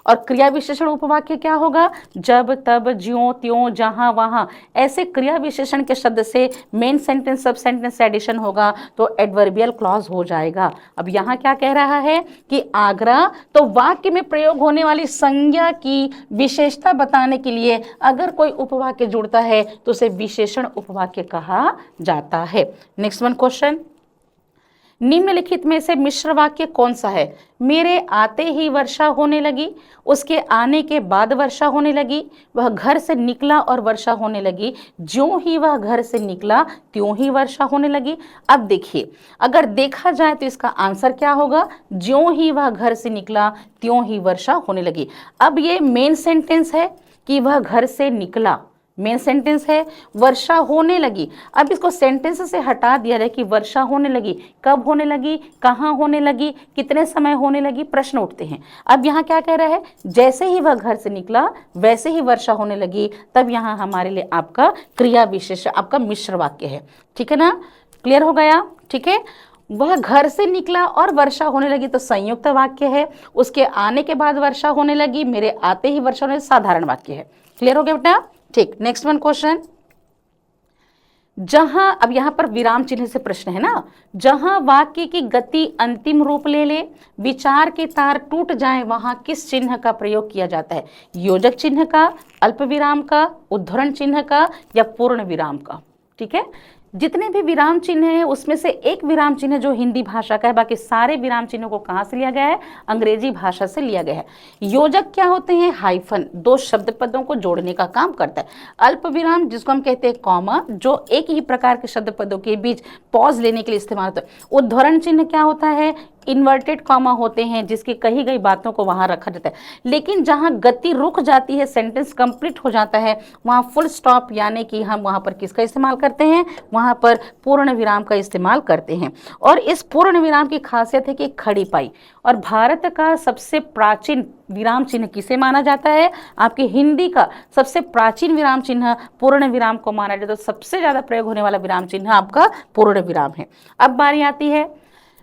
और क्रिया विशेषण उपवाक्य क्या होगा? जब तब, ज्यों त्यों, जहां वहां, ऐसे क्रिया विशेषण के शब्द से मेन सेंटेंस सब सेंटेंस एडिशन होगा तो एडवर्बियल क्लॉज हो जाएगा। अब यहाँ क्या कह रहा है कि आगरा, तो वाक्य में प्रयोग होने वाली संज्ञा की विशेषता बताने के लिए अगर कोई उपवाक्य जुड़ता है तो उसे विशेषण उपवाक्य कहा जाता है। नेक्स्ट वन क्वेश्चन, निम्नलिखित में से मिश्र वाक्य कौन सा है? मेरे आते ही वर्षा होने लगी, उसके आने के बाद वर्षा होने लगी, वह घर से निकला और वर्षा होने लगी, ज्यों ही वह घर से निकला त्यों ही वर्षा होने लगी। अब देखिए, अगर देखा जाए तो इसका आंसर क्या होगा? ज्यों ही वह घर से निकला त्यों ही वर्षा होने लगी। अब ये मेन सेंटेंस है कि वह घर से निकला, मेन सेंटेंस है। वर्षा होने लगी, अब इसको सेंटेंस से हटा दिया जाए कि वर्षा होने लगी, कब होने लगी, कहाँ होने लगी, कितने समय होने लगी, प्रश्न उठते हैं। अब यहाँ क्या कह रहा है? जैसे ही वह घर से निकला वैसे ही वर्षा होने लगी। तब यहाँ हमारे लिए आपका क्रिया विशेषण, आपका मिश्र वाक्य है। ठीक है ना, क्लियर हो गया? ठीक है, वह घर से निकला और वर्षा होने लगी तो संयुक्त वाक्य है। उसके आने के बाद वर्षा होने लगी, मेरे आते ही वर्षा होने, साधारण वाक्य है। क्लियर हो गया बेटा? ठीक, नेक्स्ट वन क्वेश्चन। जहां, अब यहां पर विराम चिन्ह से प्रश्न है ना, जहां वाक्य की गति अंतिम रूप ले ले, विचार के तार टूट जाएं, वहां किस चिन्ह का प्रयोग किया जाता है? योजक चिन्ह का, अल्प विराम का, उद्धरण चिन्ह का या पूर्ण विराम का? ठीक है, जितने भी विराम चिन्ह हैं उसमें से एक विराम चिन्ह जो हिंदी भाषा का है, बाकी सारे विराम चिन्हों को कहाँ से लिया गया है? अंग्रेजी भाषा से लिया गया है। योजक क्या होते हैं? हाइफन, दो शब्द पदों को जोड़ने का काम करता है। अल्प विराम जिसको हम कहते हैं कॉमा, जो एक ही प्रकार के शब्द पदों के बीच पॉज लेने के लिए इस्तेमाल होता है। उद्धरण चिन्ह क्या होता है? इन्वर्टेड कॉमा होते हैं जिसकी कही गई बातों को वहां रखा जाता है। लेकिन जहां गति रुक जाती है, सेंटेंस कंप्लीट हो जाता है, वहां फुल स्टॉप यानी कि हम वहां पर किसका इस्तेमाल करते हैं? वहां पर पूर्ण विराम का इस्तेमाल करते हैं। और इस पूर्ण विराम की खासियत है कि खड़ी पाई। और भारत का सबसे प्राचीन विराम चिन्ह किसे माना जाता है? आपके हिंदी का सबसे प्राचीन विराम चिन्ह पूर्ण विराम को माना जाता है। तो सबसे ज्यादा प्रयोग होने वाला विराम चिन्ह आपका पूर्ण विराम है। अब बारी आती है,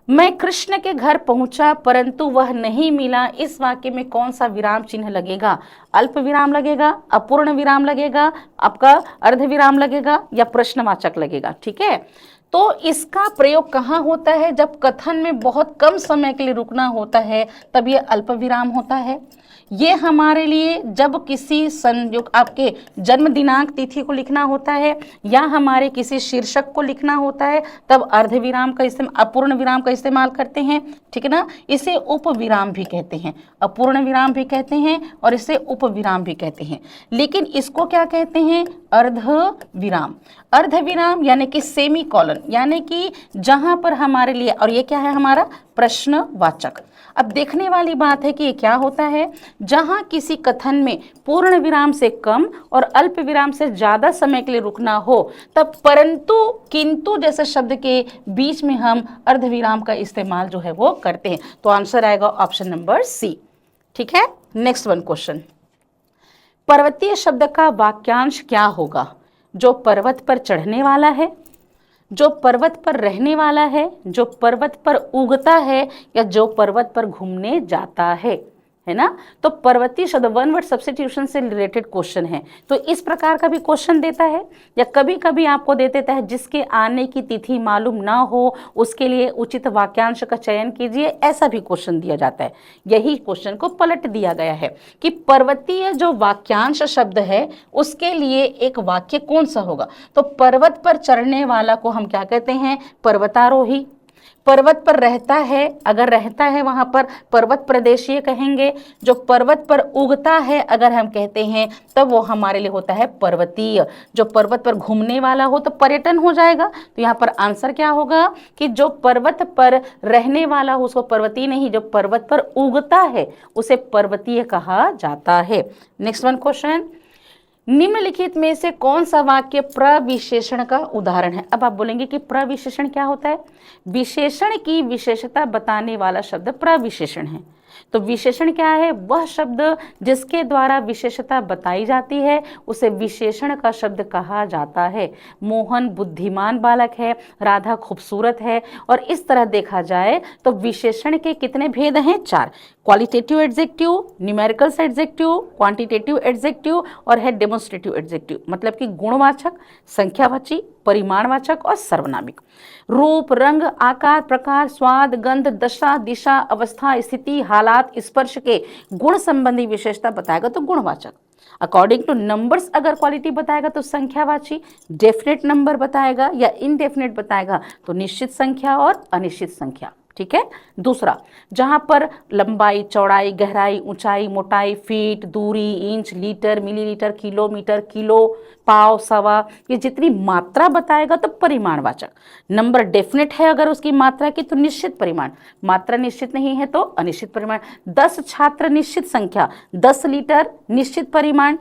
मैं कृष्ण के घर पहुंचा परंतु वह नहीं मिला, इस वाक्य में कौन सा विराम चिन्ह लगेगा? अल्प विराम लगेगा, अपूर्ण विराम लगेगा, आपका अर्ध विराम लगेगा या प्रश्नवाचक लगेगा? ठीक है, तो इसका प्रयोग कहाँ होता है? जब कथन में बहुत कम समय के लिए रुकना होता है तब ये अल्प विराम होता है। ये हमारे लिए जब किसी संयोग, आपके जन्म दिनांक तिथि को लिखना होता है या हमारे किसी शीर्षक को लिखना होता है तब अर्ध विराम का इस्तेमाल, अपूर्ण विराम का इस्तेमाल करते हैं। ठीक है ना, इसे उप विराम भी कहते हैं, अपूर्ण विराम भी कहते हैं और इसे उप विराम भी कहते हैं। लेकिन इसको क्या कहते हैं? अर्ध विराम। अर्ध विराम यानी कि सेमी कॉलन, यानी कि जहां पर हमारे लिए, और ये क्या है हमारा? प्रश्नवाचक। अब देखने वाली बात है कि ये क्या होता है? जहां किसी कथन में पूर्ण विराम से कम और अल्प विराम से ज्यादा समय के लिए रुकना हो तब परंतु, किंतु जैसे शब्द के बीच में हम अर्ध विराम का इस्तेमाल जो है वो करते हैं। तो आंसर आएगा ऑप्शन नंबर सी। ठीक है, नेक्स्ट वन क्वेश्चन। पर्वतीय शब्द का वाक्यांश क्या होगा? जो पर्वत पर चढ़ने वाला है, जो पर्वत पर रहने वाला है, जो पर्वत पर उगता है या जो पर्वत पर घूमने जाता है ना। तो पर्वतीय शब्द वन वर्ड सब्स्टिट्यूशन से रिलेटेड क्वेश्चन है। तो इस प्रकार का भी क्वेश्चन देता है या कभी कभी आपको दे देता है जिसके आने की तिथि मालूम ना हो उसके लिए उचित वाक्यांश का चयन कीजिए, ऐसा भी क्वेश्चन दिया जाता है। यही क्वेश्चन को पलट दिया गया है कि पर्वतीय जो वाक्यांश शब्द है उसके लिए एक वाक्य कौन सा होगा। तो पर्वत पर चढ़ने वाला को हम क्या कहते हैं? पर्वतारोही। पर्वत पर रहता है, अगर रहता है वहां पर पर्वत प्रदेशीय कहेंगे। जो पर्वत पर उगता है अगर हम कहते हैं तब वो हमारे लिए होता है पर्वतीय। जो पर्वत पर घूमने वाला हो तो पर्यटन हो जाएगा। तो यहाँ पर आंसर क्या होगा कि जो पर्वत पर रहने वाला हो उसको पर्वतीय नहीं, जो पर्वत पर उगता है उसे पर्वतीय कहा जाता है। नेक्स्ट वन क्वेश्चन, निम्नलिखित में से कौन सा वाक्य प्रविशेषण का उदाहरण है? अब आप बोलेंगे कि प्रविशेषण क्या होता है? विशेषण की विशेषता बताने वाला शब्द प्रविशेषण है। तो विशेषण क्या है? वह शब्द जिसके द्वारा विशेषता बताई जाती है उसे विशेषण का शब्द कहा जाता है। मोहन बुद्धिमान बालक है, राधा खूबसूरत है। और इस तरह देखा जाए तो विशेषण के कितने भेद हैं? 4। Qualitative adjective, numerical adjective, quantitative adjective और है डेमोन्स्ट्रेटिव एडजेक्टिव, मतलब कि गुणवाचक, संख्यावाची, परिमाणवाचक और सर्वनामिक। रूप, रंग, आकार, प्रकार, स्वाद, गंध, दशा, दिशा, अवस्था, स्थिति, हालात, स्पर्श के गुण संबंधी विशेषता बताएगा तो गुणवाचक। अकॉर्डिंग टू नंबर्स अगर क्वालिटी बताएगा तो संख्यावाची, डेफिनेट नंबर बताएगा या इनडेफिनेट बताएगा तो निश्चित संख्या और अनिश्चित संख्या। ठीक है। दूसरा, जहां पर लंबाई, चौड़ाई, गहराई, ऊंचाई, मोटाई, फीट, दूरी, inch, litre, millilitre, kilometre, kilo, पाव, सवा, ये जितनी मात्रा बताएगा तो परिमाणवाचक। नंबर डेफिनेट है अगर उसकी मात्रा की तो निश्चित परिमाण, मात्रा निश्चित नहीं है तो अनिश्चित परिमाण। 10 छात्र निश्चित संख्या, 10 लीटर निश्चित परिमाण,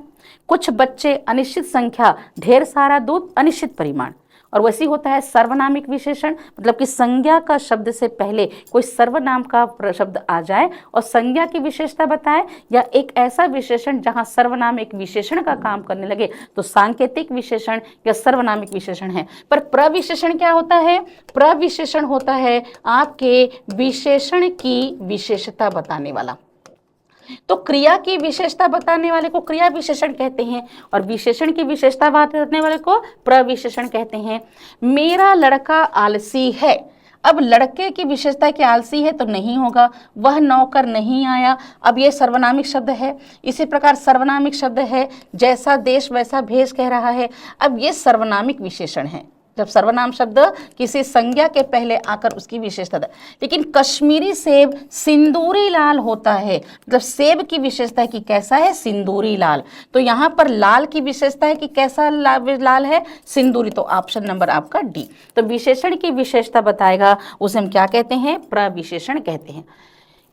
कुछ बच्चे अनिश्चित संख्या, ढेर सारा दूध अनिश्चित परिमाण। और वैसी होता है सर्वनामिक विशेषण, मतलब कि संज्ञा का शब्द से पहले कोई सर्वनाम का शब्द आ जाए और संज्ञा की विशेषता बताए, या एक ऐसा विशेषण जहां सर्वनाम एक विशेषण का काम करने लगे तो सांकेतिक विशेषण या सर्वनामिक विशेषण है। पर प्रविशेषण क्या होता है? प्रविशेषण होता है आपके विशेषण की विशेषता बताने वाला। तो क्रिया की विशेषता बताने वाले को क्रिया विशेषण कहते हैं और विशेषण की विशेषता बताने वाले को प्रविशेषण कहते हैं। मेरा लड़का आलसी है। अब लड़के की विशेषता कि आलसी है तो नहीं होगा, वह नौकर नहीं आया। अब ये सर्वनामिक शब्द है। इसी प्रकार सर्वनामिक शब्द है जैसा देश वैसा भेष कह रहा है। अब ये सर्वनामिक विशेषण है जब सर्वनाम शब्द किसी संज्ञा के पहले आकर उसकी विशेषता है। लेकिन कश्मीरी सेब सिंदूरी लाल होता है, मतलब सेब की विशेषता है कि कैसा है? सिंदूरी लाल। तो यहाँ पर लाल की विशेषता है कि कैसा लाल है? सिंदूरी। तो ऑप्शन नंबर आपका डी। तो विशेषण की विशेषता बताएगा उसे हम क्या कहते हैं? प्रविशेषण कहते हैं।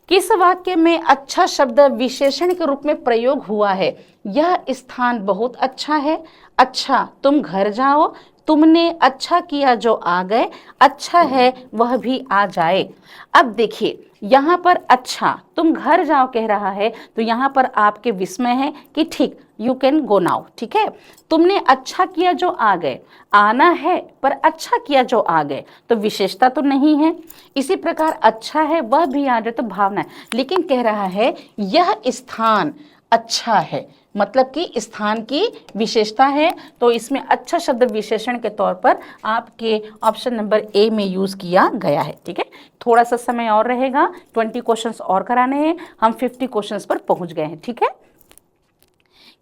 किस वाक्य में अच्छा शब्द विशेषण के रूप में प्रयोग हुआ है? यह स्थान बहुत अच्छा है। अच्छा, तुम घर जाओ। तुमने अच्छा किया जो आ गए। अच्छा है वह भी आ जाए। अब देखिए यहाँ पर अच्छा, तुम घर जाओ कह रहा है तो यहाँ पर आपके विस्मय है कि ठीक, यू कैन गो नाउ। ठीक है। तुमने अच्छा किया जो आ गए, आना है पर अच्छा किया जो आ गए तो विशेषता तो नहीं है। इसी प्रकार अच्छा है वह भी आ जाए तो भावना है, लेकिन कह रहा है यह स्थान अच्छा है, मतलब कि स्थान की विशेषता है। तो इसमें अच्छा शब्द विशेषण के तौर पर आपके ऑप्शन नंबर ए में यूज किया गया है। ठीक है। थोड़ा सा समय और रहेगा, 20 क्वेश्चंस और कराने हैं, हम 50 क्वेश्चंस पर पहुंच गए हैं। ठीक है।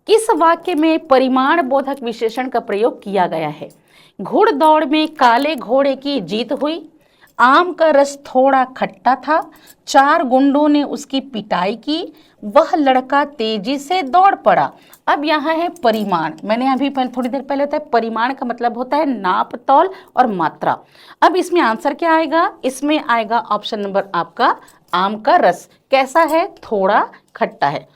किस वाक्य में परिमाण बोधक विशेषण का प्रयोग किया गया है? घुड़दौड़ में काले घोड़े की जीत हुई। आम का रस थोड़ा खट्टा था। 4 गुंडों ने उसकी पिटाई की। वह लड़का तेजी से दौड़ पड़ा। अब यहाँ है परिमाण। मैंने अभी थोड़ी देर पहले बताया परिमाण का मतलब होता है नाप, तौल और मात्रा। अब इसमें आंसर क्या आएगा? इसमें आएगा ऑप्शन नंबर आपका आम का रस कैसा है? थोड़ा खट्टा है।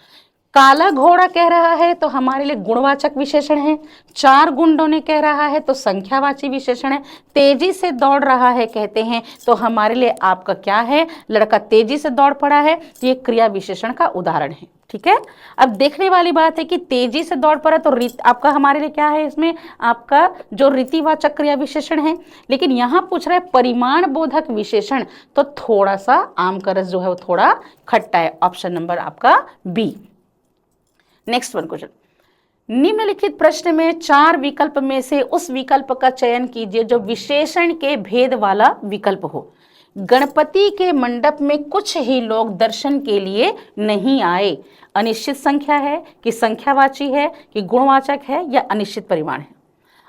काला घोड़ा कह रहा है तो हमारे लिए गुणवाचक विशेषण है। 4 गुंडों ने कह रहा है तो संख्यावाची विशेषण है। तेजी से दौड़ रहा है कहते हैं तो हमारे लिए आपका क्या है? लड़का तेजी से दौड़ पड़ा है, तो ये क्रिया विशेषण का उदाहरण है। ठीक है। अब देखने वाली बात है कि तेजी से दौड़ पड़ा तो आपका हमारे लिए क्या है? इसमें आपका जो रीतिवाचक क्रिया विशेषण है। लेकिन यहाँ पूछ रहा है परिमाण बोधक विशेषण, तो थोड़ा सा आम का रस जो है वो थोड़ा खट्टा है। ऑप्शन नंबर आपका बी। नेक्स्ट वन क्वेश्चन, निम्नलिखित प्रश्न में 4 विकल्प में से उस विकल्प का चयन कीजिए जो विशेषण के भेद वाला विकल्प हो। गणपति के मंडप में कुछ ही लोग दर्शन के लिए नहीं आए। अनिश्चित संख्या है कि संख्यावाची है कि गुणवाचक है या अनिश्चित परिमाण है?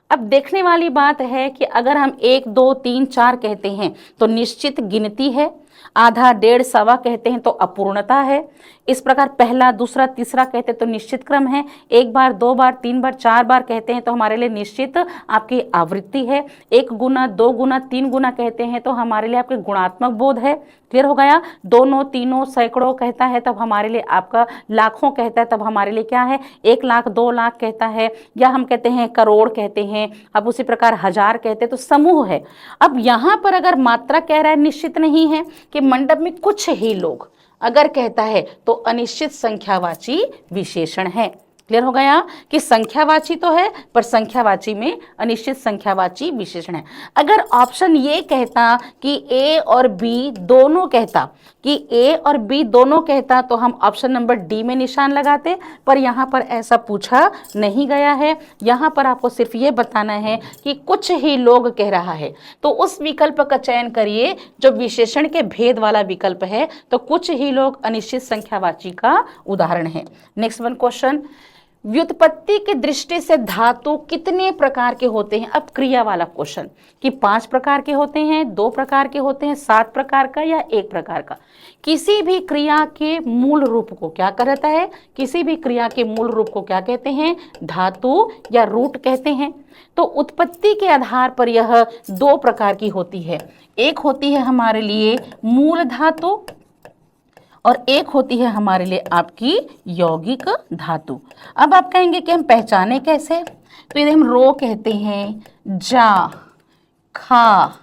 अब देखने वाली बात है कि अगर हम 1, 2, 3, 4 कहते हैं तो निश्चित गिनती है। आधा, डेढ़, सवा कहते हैं तो अपूर्णता है। इस प्रकार पहला, दूसरा, तीसरा कहते हैं तो निश्चित क्रम है। 1 बार, 2 बार, 3 बार, 4 बार कहते हैं तो हमारे लिए निश्चित आपकी आवृत्ति है। 1 गुना, 2 गुना, 3 गुना कहते हैं तो हमारे लिए आपके गुणात्मक बोध है। क्लियर हो गया? दोनों, तीनों, सैकड़ों कहता है तब हमारे लिए आपका लाखों कहता है तब हमारे लिए क्या है? 1 लाख, 2 लाख कहता है, या हम कहते हैं करोड़ कहते हैं। अब उसी प्रकार हजार कहते हैं तो समूह है। अब यहाँ पर अगर मात्रा कह रहा है निश्चित नहीं है कि मंडप में कुछ ही लोग, अगर कहता है तो अनिश्चित संख्यावाची विशेषण है। क्लियर हो गया कि संख्यावाची तो है पर संख्यावाची में अनिश्चित संख्यावाची विशेषण है। अगर ऑप्शन ये कहता कि ए और बी दोनों कहता, कि ए और बी दोनों कहता तो हम ऑप्शन नंबर डी में निशान लगाते, पर यहाँ पर ऐसा पूछा नहीं गया है। यहाँ पर आपको सिर्फ ये बताना है कि कुछ ही लोग कह रहा है तो उस विकल्प का चयन करिए जो विशेषण के भेद वाला विकल्प है। तो कुछ ही लोग अनिश्चित संख्यावाची का उदाहरण है। नेक्स्ट वन क्वेश्चन, व्युत्पत्ति की दृष्टि से धातु कितने प्रकार के होते हैं? अब क्रिया वाला क्वेश्चन कि 5 प्रकार के होते हैं, 2 प्रकार के होते हैं, 7 प्रकार का या 1 प्रकार का। किसी भी क्रिया के मूल रूप को क्या कहता है? किसी भी क्रिया के मूल रूप को क्या कहते हैं? धातु या रूट कहते हैं। तो उत्पत्ति के आधार पर यह 2 प्रकार की होती है। एक होती है हमारे लिए मूल धातु और एक होती है हमारे लिए आपकी यौगिक धातु। अब आप कहेंगे कि हम पहचाने कैसे? तो यदि हम रो कहते हैं, जा, खा,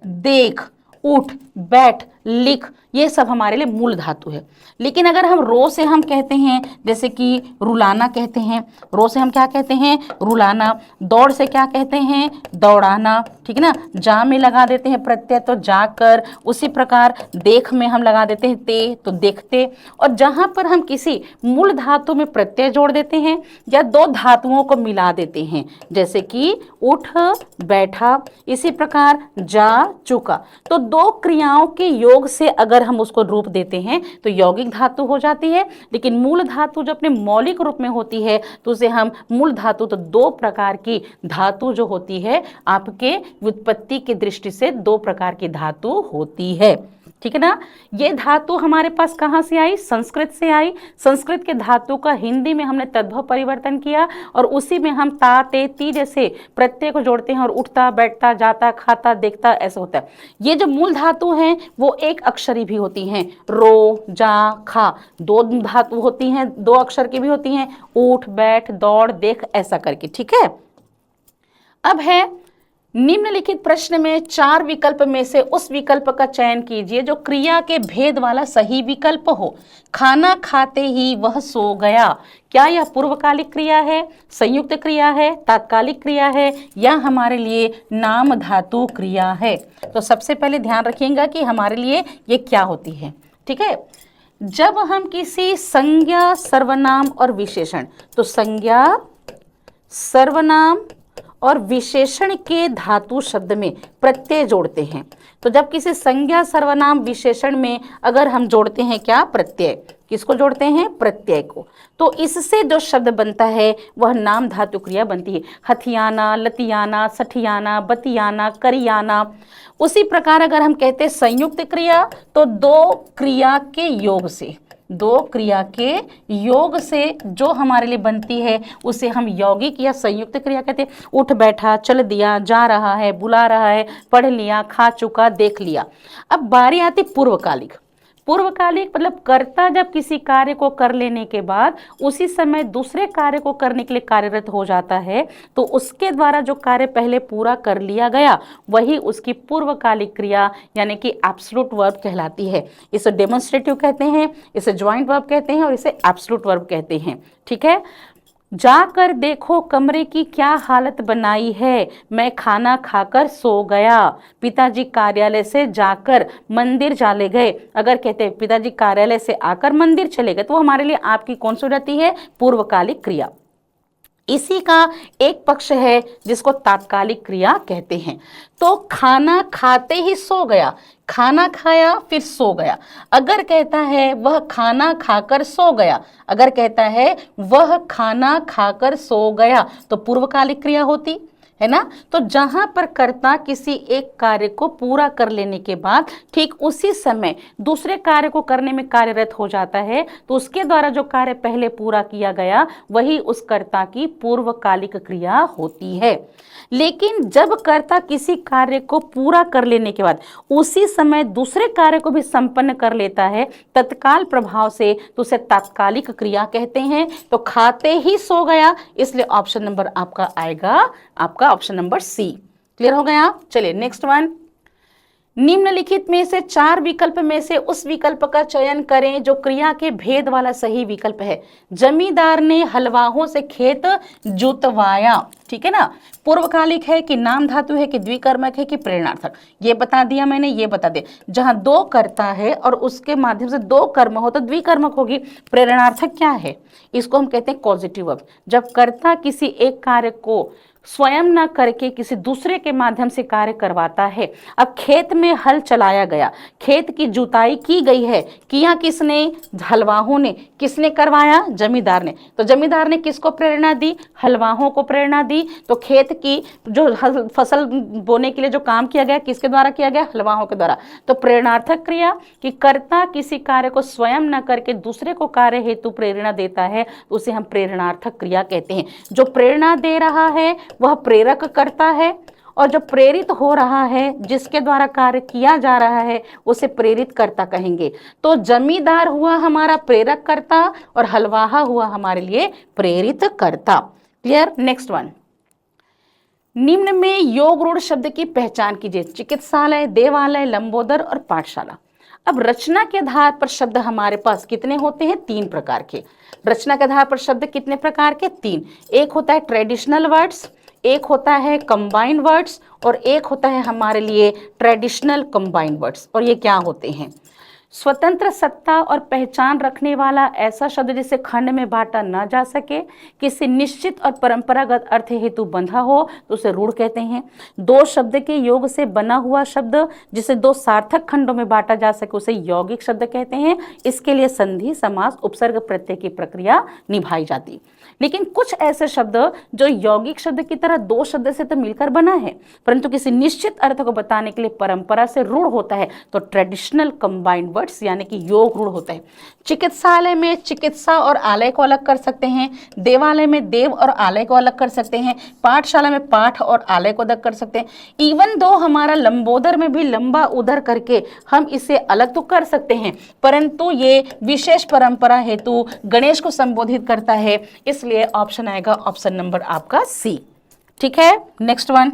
देख, उठ, बैठ, लिख, ये सब हमारे लिए मूल धातु है। लेकिन अगर हम रो से हम कहते हैं, जैसे कि रुलाना कहते हैं, रो से हम क्या कहते हैं? रुलाना। दौड़ से क्या कहते हैं? दौड़ाना, ठीक है ना। जा में लगा देते हैं प्रत्यय तो जाकर, उसी प्रकार देख में हम लगा देते हैं ते तो देखते। और जहाँ पर हम किसी मूल धातु में प्रत्यय जोड़ देते हैं या 2 धातुओं को मिला देते हैं, जैसे कि उठ, बैठा, इसी प्रकार जा, चुका, तो 2 क्रियाओं के योग से अगर हम उसको रूप देते हैं तो यौगिक धातु हो जाती है। लेकिन मूल धातु जो अपने मौलिक रूप में होती है तो उसे हम मूल धातु, तो 2 प्रकार की धातु जो होती है आपके व्युत्पत्ति की दृष्टि से 2 प्रकार की धातु होती है, ठीक है ना। ये धातु हमारे पास कहाँ से आई? संस्कृत से आई। संस्कृत के धातु का हिंदी में हमने तद्भव परिवर्तन किया और उसी में हम ता, ते, ती जैसे प्रत्यय को जोड़ते हैं और उठता, बैठता, जाता, खाता, देखता, ऐसा होता है। ये जो मूल धातु हैं वो एक अक्षरी भी होती हैं। रो, जा, खा 2 धातु होती हैं, 2 अक्षर की भी होती हैं। उठ, बैठ, दौड़, देख, ऐसा करके, ठीक है। अब है निम्नलिखित प्रश्न में 4 विकल्प में से उस विकल्प का चयन कीजिए जो क्रिया के भेद वाला सही विकल्प हो। खाना खाते ही वह सो गया, क्या यह पूर्वकालिक क्रिया है, संयुक्त क्रिया है, तात्कालिक क्रिया है या हमारे लिए नाम धातु क्रिया है? तो सबसे पहले ध्यान रखिएगा कि हमारे लिए ये क्या होती है, ठीक है। जब हम किसी संज्ञा, सर्वनाम और विशेषण, तो संज्ञा, सर्वनाम और विशेषण के धातु शब्द में प्रत्यय जोड़ते हैं, तो जब किसी संज्ञा, सर्वनाम, विशेषण में अगर हम जोड़ते हैं क्या? प्रत्यय। किसको जोड़ते हैं? प्रत्यय को। तो इससे जो शब्द बनता है वह नाम धातु क्रिया बनती है। हथियाना, लतियाना, सठियाना, बतियाना, करियाना। उसी प्रकार अगर हम कहते हैं संयुक्त क्रिया तो 2 क्रिया के योग से, 2 क्रिया के योग से जो हमारे लिए बनती है उसे हम यौगिक या संयुक्त क्रिया कहते हैं। उठ, बैठा, चल दिया, जा रहा है, बुला रहा है, पढ़ लिया, खा चुका, देख लिया। अब बारी आती पूर्वकालिक। पूर्वकालिक मतलब कर्ता जब किसी कार्य को कर लेने के बाद उसी समय दूसरे कार्य को करने के लिए कार्यरत हो जाता है तो उसके द्वारा जो कार्य पहले पूरा कर लिया गया वही उसकी पूर्वकालिक क्रिया यानी कि एब्सोल्यूट वर्ब कहलाती है। इसे डेमोन्स्ट्रेटिव कहते हैं, इसे ज्वाइंट वर्ब कहते हैं और इसे एब्सोल्यूट वर्ब कहते हैं, ठीक है। जाकर देखो कमरे की क्या हालत बनाई है, मैं खाना खाकर सो गया। पिताजी कार्यालय से जाकर मंदिर चले गए। अगर कहते हैं पिताजी कार्यालय से आकर मंदिर चले गए तो वो हमारे लिए आपकी कौन सी हो जाती है? पूर्वकालिक क्रिया। इसी का एक पक्ष है जिसको तात्कालिक क्रिया कहते हैं। तो खाना खाते ही सो गया, खाना खाया फिर सो गया। अगर कहता है वह खाना खाकर सो गया, अगर कहता है वह खाना खाकर सो गया तो पूर्वकालिक क्रिया होती है ना। तो जहां पर कर्ता किसी एक कार्य को पूरा कर लेने के बाद ठीक उसी समय दूसरे कार्य को करने में कार्यरत हो जाता है तो उसके द्वारा जो कार्य पहले पूरा किया गया वही उस कर्ता की पूर्वकालिक क्रिया होती है। लेकिन जब कर्ता किसी कार्य को पूरा कर लेने के बाद उसी समय दूसरे कार्य को भी संपन्न कर लेता है तत्काल प्रभाव से तो उसे तात्कालिक क्रिया कहते हैं। तो खाते ही सो गया, इसलिए ऑप्शन नंबर आपका आएगा, आपका ऑप्शन नंबर सी। क्लियर हो गया? चलिए नेक्स्ट वन। निम्नलिखित में से 4 विकल्प में से उस विकल्प का चयन करें जो क्रिया के भेद वाला सही विकल्प है। जमींदार ने हलवाहों से खेत जुतवाया, ठीक है ना। पूर्वकालिक है कि नाम धातु है कि द्विकर्मक है कि प्रेरणार्थक, ये बता दिया मैंने, ये बता दिया। जहां दो कर्ता है और उसके माध्यम से दो कर्म हो तो द्विकर्मक होगी। प्रेरणार्थक क्या है, इसको हम कहते हैं कॉजेटिव वर्ब। जब कर्ता किसी एक कार्य को स्वयं न करके किसी दूसरे के माध्यम से कार्य करवाता है। अब खेत में हल चलाया गया, खेत की जुताई की गई है, किया किसने, हलवाहों ने। किसने करवाया, जमींदार ने। तो जमींदार ने किसको प्रेरणा दी, हलवाहों को प्रेरणा दी। तो खेत की जो फसल बोने के लिए जो काम किया गया किसके द्वारा किया गया, हलवाहों के द्वारा। तो प्रेरणार्थक क्रिया कि कर्ता किसी कार्य को स्वयं न करके दूसरे को कार्य हेतु प्रेरणा देता है, उसे हम प्रेरणार्थक क्रिया कहते हैं। जो प्रेरणा दे रहा है वह प्रेरक करता है, और जो प्रेरित हो रहा है, जिसके द्वारा कार्य किया जा रहा है, उसे प्रेरित कर्ता कहेंगे। तो जमींदार हुआ हमारा प्रेरक कर्ता और हलवाहा हुआ हमारे लिए प्रेरित कर्ता। क्लियर। नेक्स्ट वन, निम्न में योग रूढ़ शब्द की पहचान कीजिए। चिकित्सालय, देवालय, लंबोदर और पाठशाला। अब रचना के आधार पर शब्द हमारे पास कितने होते हैं, 3 प्रकार के। रचना के आधार पर शब्द कितने प्रकार के, 3। एक होता है ट्रेडिशनल वर्ड्स, एक होता है कंबाइंड वर्ड्स, और एक होता है हमारे लिए ट्रेडिशनल कंबाइंड वर्ड्स। और ये क्या होते हैं, स्वतंत्र सत्ता और पहचान रखने वाला ऐसा शब्द जिसे खंड में बांटा ना जा सके, किसी निश्चित और परंपरागत अर्थ हेतु बंधा हो तो उसे रूढ़ कहते हैं। 2 शब्द के योग से बना हुआ शब्द जिसे 2 सार्थक खंडों में बांटा जा सके उसे यौगिक शब्द कहते हैं। इसके लिए संधि, समास, उपसर्ग, प्रत्यय की प्रक्रिया निभाई जाती। लेकिन कुछ ऐसे शब्द जो यौगिक शब्द की तरह 2 शब्द से तो मिलकर बना है, परंतु किसी निश्चित अर्थ को बताने के लिए परंपरा से रूढ़ होता है, तो ट्रेडिशनल कंबाइंड वर्ड्स यानी कि योग रूढ़ होता है। चिकित्सालय में चिकित्सा और आलय को अलग कर सकते हैं, देवालय में देव और आलय को अलग कर सकते हैं, पाठशाला में पाठ और आलय को अलग कर सकते हैं। इवन दो हमारा लंबोदर में भी लंबा उदर करके हम इसे अलग तो कर सकते हैं, परंतु ये विशेष परंपरा हेतु गणेश को संबोधित करता है, इसलिए ऑप्शन आएगा ऑप्शन नंबर आपका सी। ठीक है। नेक्स्ट वन,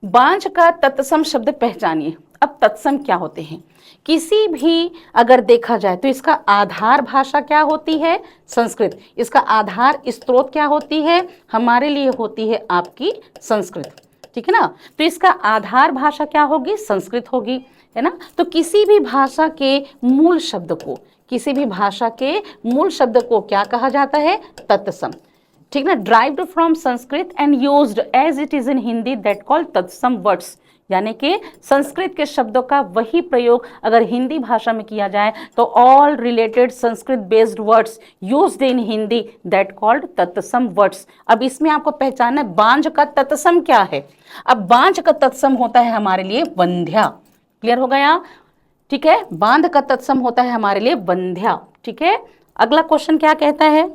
बांझ का तत्सम शब्द पहचानिए। अब तत्सम क्या होते हैं, किसी भी अगर देखा जाए तो इसका आधार भाषा क्या होती है, संस्कृत। इसका आधार स्रोत क्या होती है, हमारे लिए होती है आपकी संस्कृत। ठीक है ना। तो इसका आधार भाषा क्या होगी, संस्कृत होगी, है ना। तो किसी भी भाषा के मूल शब्द को, किसी भी भाषा के मूल शब्द को क्या कहा जाता है, तत्सम। ठीक ना। Derived from Sanskrit and used as it is in Hindi that called तत्सम वर्ड्स, यानी कि संस्कृत के शब्दों का वही प्रयोग अगर हिंदी भाषा में किया जाए तो all related Sanskrit based words used in Hindi that called तत्सम वर्ड्स। अब इसमें आपको पहचानना है बांझ का तत्सम क्या है। अब बांझ का तत्सम होता है हमारे लिए वंध्या। क्लियर हो गया। ठीक है। बांध का तत्सम होता है हमारे लिए वंध्या। ठीक है। अगला क्वेश्चन क्या कहता है,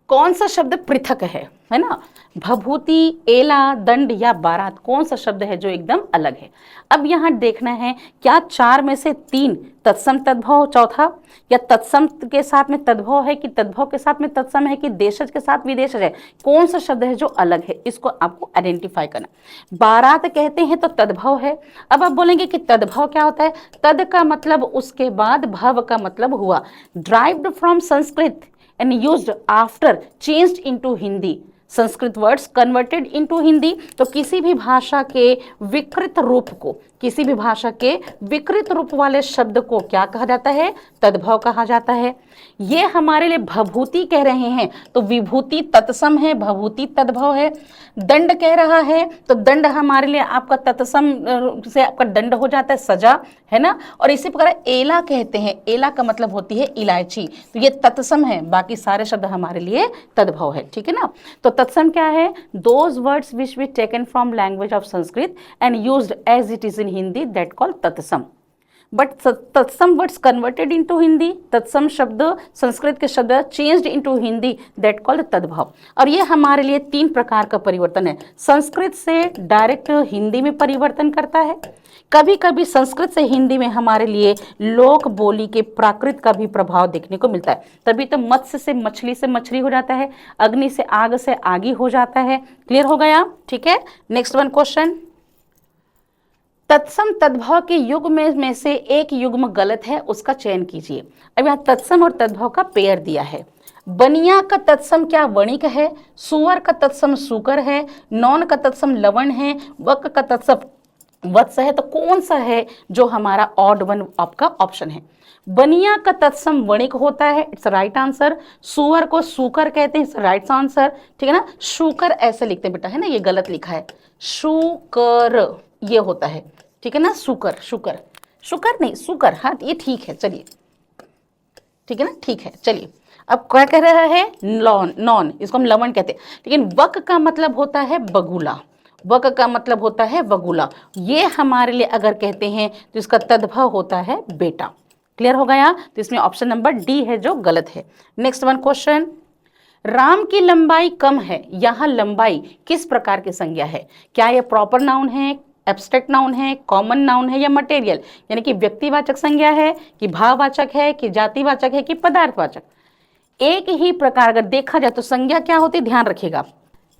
कौन सा शब्द पृथक है ना। भभूति, एला, दंड या बारात, कौन सा शब्द है जो एकदम अलग है। अब यहां देखना है क्या 4 में से 3 तत्सम तद्भव, चौथा या तत्सम के साथ में तद्भव है कि तद्भव के साथ में तत्सम है कि देशज के साथ विदेशज है, कौन सा शब्द है जो अलग है, इसको आपको आइडेंटिफाई करना। बारात कहते हैं तो तद्भव है। अब आप बोलेंगे कि तद्भव क्या होता है, तद का मतलब उसके बाद, भव का मतलब हुआ। Derived from Sanskrit and used after changed into Hindi, Sanskrit words converted into Hindi. तो किसी भी भाषा के विकृत रूप को, किसी भी भाषा के विकृत रूप वाले शब्द को क्या कहा जाता है, तद्भव कहा जाता है। ये हमारे लिए भभूति कह रहे हैं तो विभूति तत्सम है, भभूति तद्भव है। दंड कह रहा है तो दंड हमारे लिए आपका तत्सम से आपका दंड हो जाता है, सजा, है ना। और इसी प्रकार एला कहते हैं, एला का मतलब होती है इलायची, तो ये तत्सम है, बाकी सारे शब्द हमारे लिए तद्भव है। ठीक है ना। तो तत्सम क्या है, those words which we taken from language of Sanskrit and used as it is in Hindi that called tatsam. But tatsam words converted into Hindi, तत्सम शब्द संस्कृत के शब्द changed into Hindi that called tadbhav. और ये हमारे लिए 3 प्रकार का परिवर्तन है। संस्कृत से डायरेक्ट हिंदी में परिवर्तन करता है, कभी कभी संस्कृत से हिंदी में हमारे लिए लोक बोली के प्राकृत का भी प्रभाव देखने को मिलता है। तभी तो मत्स्य से मछली हो जाता है, अग्नि से आगी हो जाता है। क्लियर हो गया। ठीक है। नेक्स्ट वन क्वेश्चन, तत्सम तद्भव के युग में से एक युग्म गलत है, उसका चयन कीजिए। अब यहाँ तत्सम और तद्भव का पेयर दिया है। बनिया का तत्सम क्या वणिक है, सुअर का तत्सम सूकर है, नौन का तत्सम लवण है, वक का तत्सम वत्स है। तो कौन सा है जो हमारा ऑड वन आपका ऑप्शन है? बनिया का तत्सम वणिक होता है, इट्स राइट आंसर। सुअर को सूकर कहते हैं, इट्स राइट आंसर। ठीक है ना, शुकर ऐसे लिखते हैं बेटा, है ना, ये गलत लिखा है, शुकर ये होता है। ठीक है ना, सुकर, शुकर, शुकर नहीं सुकर, हाँ ये ठीक है, चलिए ठीक है ना, ठीक है। चलिए अब क्या कह रहा है, नॉन, नॉन इसको हम लवण कहते हैं, लेकिन वक का मतलब होता है बगुला, वक का मतलब होता है बगुला। ये हमारे लिए अगर कहते हैं तो इसका तद्भव होता है बेटा। क्लियर हो गया? तो इसमें ऑप्शन नंबर डी है जो गलत है। नेक्स्ट वन क्वेश्चन, राम की लंबाई कम है, यहाँ लंबाई किस प्रकार की संज्ञा है? क्या यह प्रॉपर नाउन है, एब्स्ट्रैक्ट नाउन है, कॉमन नाउन है या मटेरियल, यानी कि व्यक्तिवाचक संज्ञा है कि भाववाचक है कि जातिवाचक है कि पदार्थवाचक? एक ही प्रकार अगर देखा जाए तो संज्ञा क्या होती है, ध्यान रखिएगा।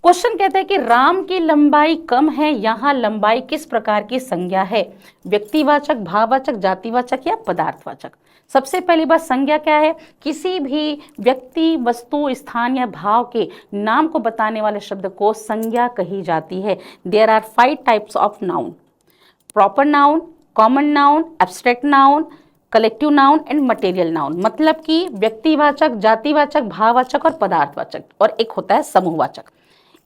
क्वेश्चन कहता है कि राम की लंबाई कम है, यहाँ लंबाई किस प्रकार की संज्ञा है? व्यक्तिवाचक, भाववाचक, जातिवाचक या पदार्थवाचक? सबसे पहली बात, संज्ञा क्या है? किसी भी व्यक्ति, वस्तु, स्थान या भाव के नाम को बताने वाले शब्द को संज्ञा कही जाती है। There are 5 types of noun, proper noun, common noun, abstract noun, collective noun and material noun. मतलब कि व्यक्तिवाचक, जातिवाचक, भाववाचक और पदार्थवाचक, और एक होता है समूहवाचक।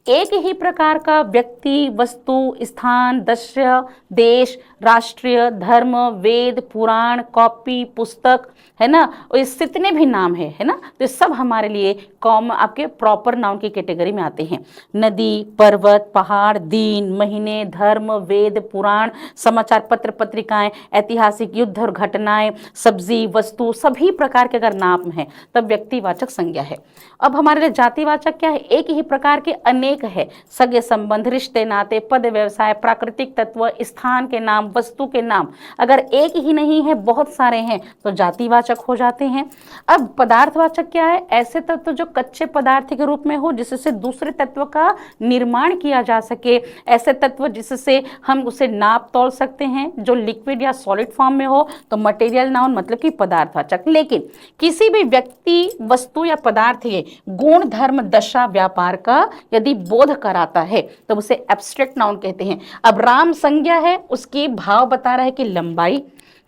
एक ही प्रकार का व्यक्ति, वस्तु, स्थान, दृश्य, देश, राष्ट्रीय, धर्म, वेद, पुराण, कॉपी, पुस्तक, है ना, और इस जितने भी नाम है ना, तो सब हमारे लिए कॉमन आपके प्रॉपर नाउन की कैटेगरी में आते हैं। नदी, पर्वत, पहाड़, दिन, महीने, धर्म, वेद, पुराण, समाचार पत्र, पत्रिकाएं, ऐतिहासिक युद्ध और घटनाएं, सब्जी, वस्तु, सभी प्रकार के अगर नाम है तब व्यक्तिवाचक संज्ञा है। अब हमारे लिए जातिवाचक क्या है? एक ही प्रकार के अनेक है, सगे संबंध, रिश्ते, नाते, पद, व्यवसाय, प्राकृतिक तत्व, स्थान के नाम, वस्तु के नाम अगर एक ही नहीं है, बहुत सारे हैं तो जातिवाचक हो जाते हैं। अब पदार्थवाचक क्या है? ऐसे तत्व जो कच्चे पदार्थ के रूप में हो, जिससे दूसरे तत्व का निर्माण किया जा सके, ऐसे तत्व जिससे हम उसे नाप तोल सकते हैं, जो लिक्विड या सॉलिड फॉर्म में हो, तो मटेरियल नाउन मतलब कि पदार्थवाचक। लेकिन किसी भी व्यक्ति, वस्तु या पदार्थ के गुण, धर्म, दशा, व्यापार का यदि बोध कराता है तो उसे एब्स्ट्रैक्ट नाउन कहते हैं। अब राम संज्ञा है, उसकी भाव बता रहा है कि लंबाई,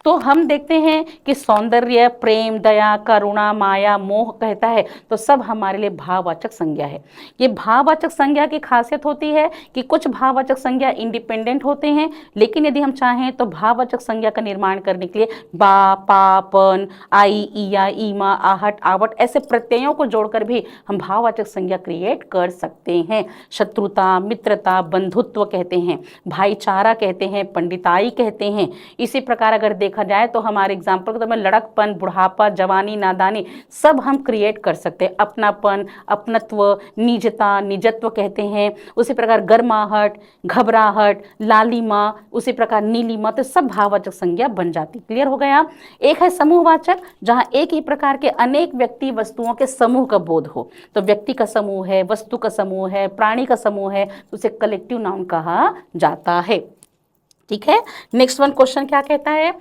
तो हम देखते हैं कि सौंदर्य, प्रेम, दया, करुणा, माया, मोह कहता है, तो सब हमारे लिए भाववाचक संज्ञा है। ये भाववाचक संज्ञा की खासियत होती है कि कुछ भाववाचक संज्ञा इंडिपेंडेंट होते हैं, लेकिन यदि हम चाहें तो भाववाचक संज्ञा का निर्माण करने के लिए बा, पा, पन, आई, ईया, ईमा, आहट, आवट ऐसे प्रत्ययों को जोड़कर भी हम भाववाचक संज्ञा क्रिएट कर सकते हैं। शत्रुता, मित्रता, बंधुत्व कहते हैं, भाईचारा कहते हैं, पंडिताई कहते हैं। इसी प्रकार अगर देखा जाए तो हमारे एग्जाम्पल के तो में लड़कपन, बुढ़ापा, जवानी, नादानी सब हम क्रिएट कर सकते हैं। अपनापन, अपनत्व, निजता, निजत्व कहते हैं। उसी प्रकार गर्माहट, घबराहट, लालिमा, उसी प्रकार नीलिमा, तो सब भाववाचक संज्ञा बन जाती। क्लियर हो गया? एक है समूहवाचक, जहां एक ही प्रकार के अनेक व्यक्ति, वस्तुओं के समूह का बोध हो, तो व्यक्ति का समूह है, वस्तु का समूह है, प्राणी का समूह है, तो उसे कलेक्टिव नाउन कहा जाता है। ठीक है, नेक्स्ट वन क्वेश्चन क्या कहता है,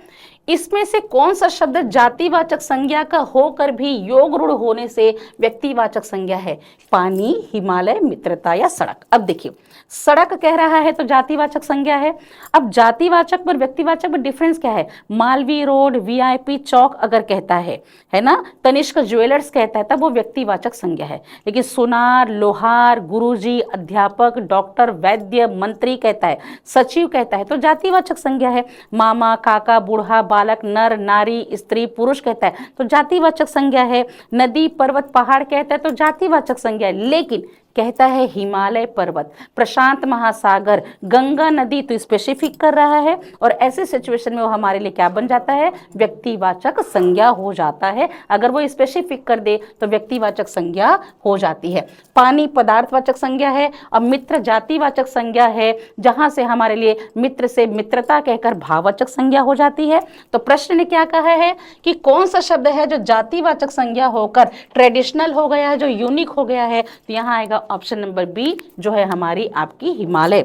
इसमें से कौन सा शब्द जातिवाचक संज्ञा का होकर भी योग रूढ़ होने से व्यक्तिवाचक संज्ञा है? पानी, हिमालय, मित्रता या सड़क? अब देखिए, सड़क कह रहा है तो जातिवाचक संज्ञा है। अब जातिवाचक पर व्यक्तिवाचक में डिफरेंस क्या है? मालवी रोड, वीआईपी चौक अगर कहता है ना, तनिष्क ज्वेलर्स कहता है, तब वो व्यक्तिवाचक संज्ञा है। लेकिन सुनार, लोहार, गुरुजी, अध्यापक, डॉक्टर, वैद्य, मंत्री कहता है, सचिव कहता है, तो जातिवाचक संज्ञा है। मामा, काका, बूढ़ा, बालक, नर, नारी, स्त्री, पुरुष कहता है, तो जातिवाचक संज्ञा है। नदी, पर्वत, पहाड़ कहता है, तो जातिवाचक संज्ञा है। लेकिन कहता है हिमालय पर्वत, प्रशांत महासागर, गंगा नदी, तो स्पेसिफिक कर रहा है, और ऐसे सिचुएशन में वो हमारे लिए क्या बन जाता है? व्यक्तिवाचक संज्ञा हो जाता है। अगर वो स्पेसिफिक कर दे तो व्यक्तिवाचक संज्ञा हो जाती है। पानी पदार्थवाचक संज्ञा है, और मित्र जातिवाचक संज्ञा है, जहां से हमारे लिए मित्र से मित्रता कहकर भाववाचक संज्ञा हो जाती है। तो प्रश्न ने क्या कहा है कि कौन सा शब्द है जो जातिवाचक संज्ञा होकर ट्रेडिशनल हो गया है, जो यूनिक हो गया है? तो यहाँ आएगा ऑप्शन नंबर बी, जो है हमारी आपकी हिमालय।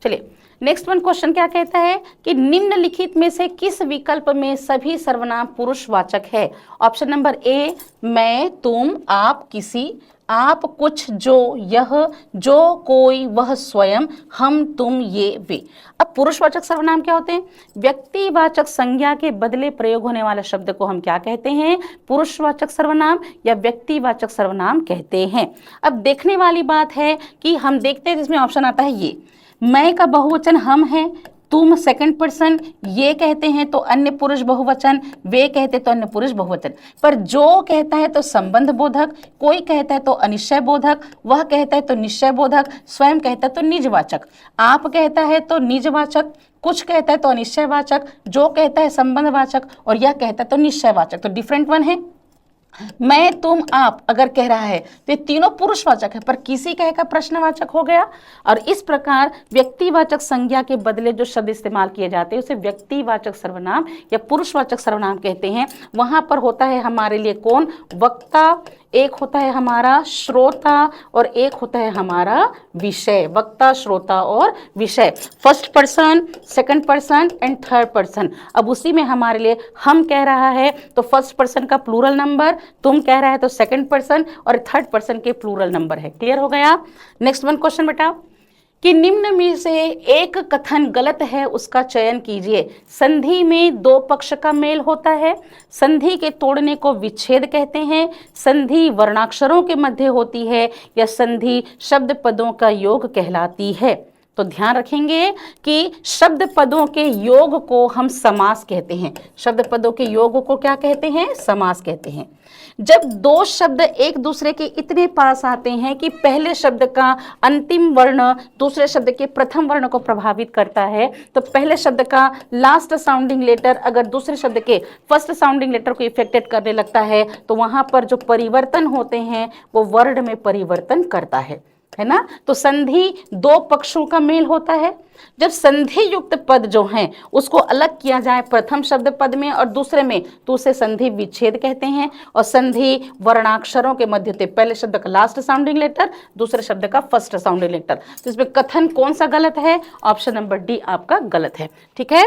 चलिए नेक्स्ट वन क्वेश्चन क्या कहता है कि निम्नलिखित में से किस विकल्प में सभी सर्वनाम पुरुषवाचक है? ऑप्शन नंबर ए, मैं, तुम, आप, किसी, आप, कुछ, जो, यह, जो, कोई, वह, स्वयं, हम, तुम, ये, वे। अब पुरुषवाचक सर्वनाम क्या होते हैं? व्यक्तिवाचक संज्ञा के बदले प्रयोग होने वाला शब्द को हम क्या कहते हैं? पुरुषवाचक सर्वनाम या व्यक्तिवाचक सर्वनाम कहते हैं। अब देखने वाली बात है कि हम देखते हैं जिसमें ऑप्शन आता है ये, मैं का बहुवचन हम है, तुम सेकंड पर्सन, ये कहते हैं तो अन्य पुरुष बहुवचन, वे कहते तो अन्य पुरुष बहुवचन। पर जो कहता है तो संबंध बोधक, कोई कहता है तो अनिश्चय बोधक, वह कहता है तो निश्चय बोधक, स्वयं कहता है तो निजवाचक, आप कहता है तो निजवाचक, कुछ कहता है तो अनिश्चयवाचक, जो कहता है संबंधवाचक, और यह कहता है तो निश्चयवाचक। तो डिफरेंट वन है। मैं, तुम, आप अगर कह रहा है तो ये तीनों पुरुषवाचक है, पर किसी कहेगा प्रश्नवाचक हो गया। और इस प्रकार व्यक्तिवाचक संज्ञा के बदले जो शब्द इस्तेमाल किए जाते हैं उसे व्यक्तिवाचक सर्वनाम या पुरुषवाचक सर्वनाम कहते हैं। वहां पर होता है हमारे लिए कौन? वक्ता, एक होता है हमारा श्रोता और एक होता है हमारा विषय। वक्ता, श्रोता और विषय, first person, second person and third person. अब उसी में हमारे लिए हम कह रहा है तो फर्स्ट पर्सन का प्लूरल नंबर, तुम कह रहा है तो सेकंड पर्सन और थर्ड पर्सन के प्लूरल नंबर है। क्लियर हो गया? नेक्स्ट वन क्वेश्चन बेटा कि निम्न में से एक कथन गलत है, उसका चयन कीजिए। संधि में दो पक्ष का मेल होता है, संधि के तोड़ने को विच्छेद कहते हैं, संधि वर्णाक्षरों के मध्य होती है, या संधि शब्द पदों का योग कहलाती है। तो ध्यान रखेंगे कि शब्द पदों के योग को हम समास कहते हैं। शब्द पदों के योग को क्या कहते हैं? समास कहते हैं। जब दो शब्द एक दूसरे के इतने पास आते हैं कि पहले शब्द का अंतिम वर्ण दूसरे शब्द के प्रथम वर्ण को प्रभावित करता है, तो पहले शब्द का लास्ट साउंडिंग लेटर अगर दूसरे शब्द के फर्स्ट साउंडिंग लेटर को इफेक्टेड करने लगता है तो वहां पर जो परिवर्तन होते हैं वो वर्ण में परिवर्तन करता है ना। तो संधि दो पक्षों का मेल होता है। जब संधि युक्त पद जो हैं उसको अलग किया जाए प्रथम शब्द पद में और दूसरे में, तो उसे संधि विच्छेद कहते हैं। और संधि वर्णाक्षरों के मध्य होते, पहले शब्द का लास्ट साउंडिंग लेटर, दूसरे शब्द का फर्स्ट साउंडिंग लेटर। तो इसमें कथन कौन सा गलत है? ऑप्शन नंबर डी आपका गलत है। ठीक है,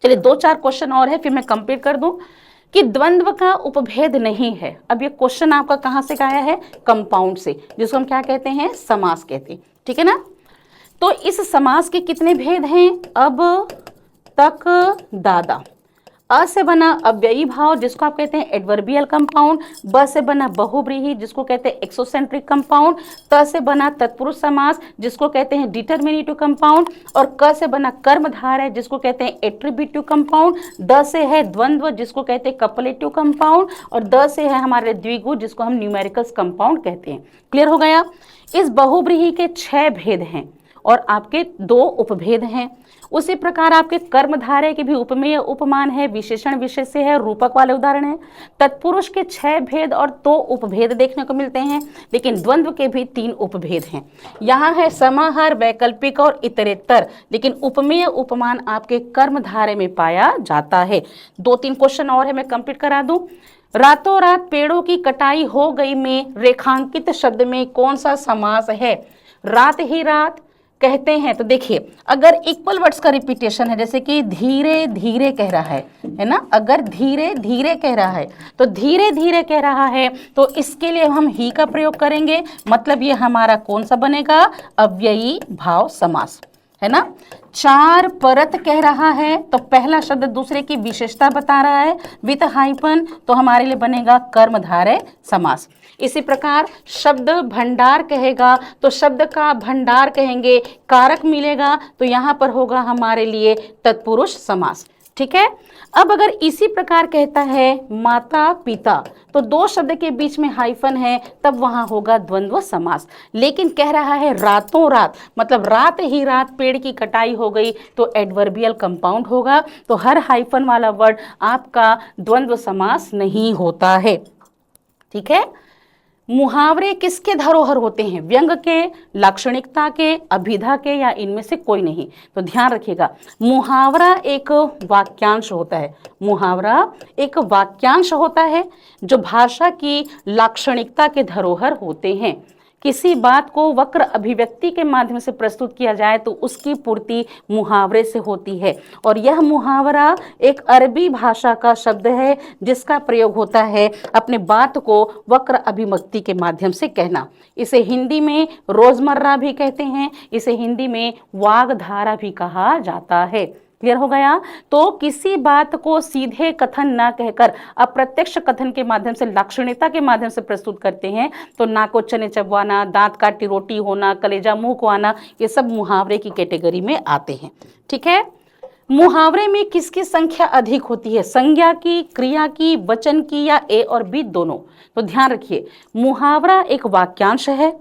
चलिए 2-4 क्वेश्चन और है फिर मैं कंप्लीट कर दूं कि द्वंद्व का उपभेद नहीं है। अब ये क्वेश्चन आपका कहां से आया है? कंपाउंड से, जिसको हम क्या कहते हैं? समास कहते हैं। ठीक है ना। तो इस समास के कितने भेद हैं? अब, तक, दादा। अ से बना अव्ययी भाव जिसको आप कहते हैं एडवर्बियल कंपाउंड, ब से बना बहुव्रीहि जिसको कहते हैं एक्सोसेंट्रिक कंपाउंड, त से बना तत्पुरुष समास जिसको कहते हैं डिटर्मिनेटिव कंपाउंड, और क से बना कर्मधारय है जिसको कहते हैं एट्रीब्यूटिव कंपाउंड, द से है द्वंद्व जिसको कहते हैं कपलेटिव कंपाउंड, और द से है हमारे द्विगु जिसको हम न्यूमेरिकल्स कंपाउंड कहते हैं। क्लियर हो गया? इस बहुव्रीहि के 6 भेद हैं और आपके 2 उपभेद हैं। उसी प्रकार आपके कर्मधारय के भी उपमेय उपमान है, विशेषण विशेष है, रूपक वाले उदाहरण है। तत्पुरुष के 6 भेद और 2 उपभेद देखने को मिलते हैं, लेकिन द्वंद्व के भी 3 उपभेद हैं। यहाँ है समाहार, वैकल्पिक और इतरेतर, लेकिन उपमेय उपमान आपके कर्मधारय में पाया जाता है। 2-3 क्वेश्चन और है, मैं कंप्लीट करा दूं। रातों रात पेड़ों की कटाई हो गई में रेखांकित शब्द में कौन सा समास है? रात ही रात कहते हैं तो देखिए, अगर इक्वल वर्ड्स का रिपीटेशन है, जैसे कि धीरे धीरे कह रहा है ना, अगर धीरे धीरे कह रहा है तो धीरे धीरे कह रहा है तो इसके लिए हम ही का प्रयोग करेंगे, मतलब ये हमारा कौन सा बनेगा? अव्ययी भाव समास, है ना। 4 परत कह रहा है तो पहला शब्द दूसरे की विशेषता बता रहा है विथ हाइपन, तो हमारे लिए बनेगा कर्मधारय समास। इसी प्रकार शब्द भंडार कहेगा तो शब्द का भंडार कहेंगे, कारक मिलेगा तो यहाँ पर होगा हमारे लिए तत्पुरुष समास। ठीक है। अब अगर इसी प्रकार कहता है माता पिता तो 2 शब्द के बीच में हाइफन है, तब वहां होगा द्वंद्व समास। लेकिन कह रहा है रातों रात, मतलब रात ही रात पेड़ की कटाई हो गई तो एडवर्बियल कंपाउंड होगा, तो हर हाइफन वाला वर्ड आपका द्वंद्व समास नहीं होता है। ठीक है। मुहावरे किसके धरोहर होते हैं? व्यंग के, लाक्षणिकता के, अभिधा के, या इनमें से कोई नहीं? तो ध्यान रखिएगा, मुहावरा एक वाक्यांश होता है। मुहावरा एक वाक्यांश होता है जो भाषा की लाक्षणिकता के धरोहर होते हैं। किसी बात को वक्र अभिव्यक्ति के माध्यम से प्रस्तुत किया जाए तो उसकी पूर्ति मुहावरे से होती है। और यह मुहावरा एक अरबी भाषा का शब्द है जिसका प्रयोग होता है अपने बात को वक्र अभिव्यक्ति के माध्यम से कहना। इसे हिंदी में रोजमर्रा भी कहते हैं, इसे हिंदी में वाग्धारा भी कहा जाता है। क्लियर हो गया? तो किसी बात को सीधे कथन ना कहकर अप्रत्यक्ष कथन के माध्यम से, लाक्षणिकता के माध्यम से प्रस्तुत करते हैं। तो नाक को चने चबवाना, दांत काटी रोटी होना, कलेजा मुंह को आना, ये सब मुहावरे की कैटेगरी में आते हैं। ठीक है। मुहावरे में किसकी संख्या अधिक होती है? संज्ञा की, क्रिया की, वचन की, या ए और बी दोनों? तो ध्यान रखिए, मुहावरा एक वाक्यांश है।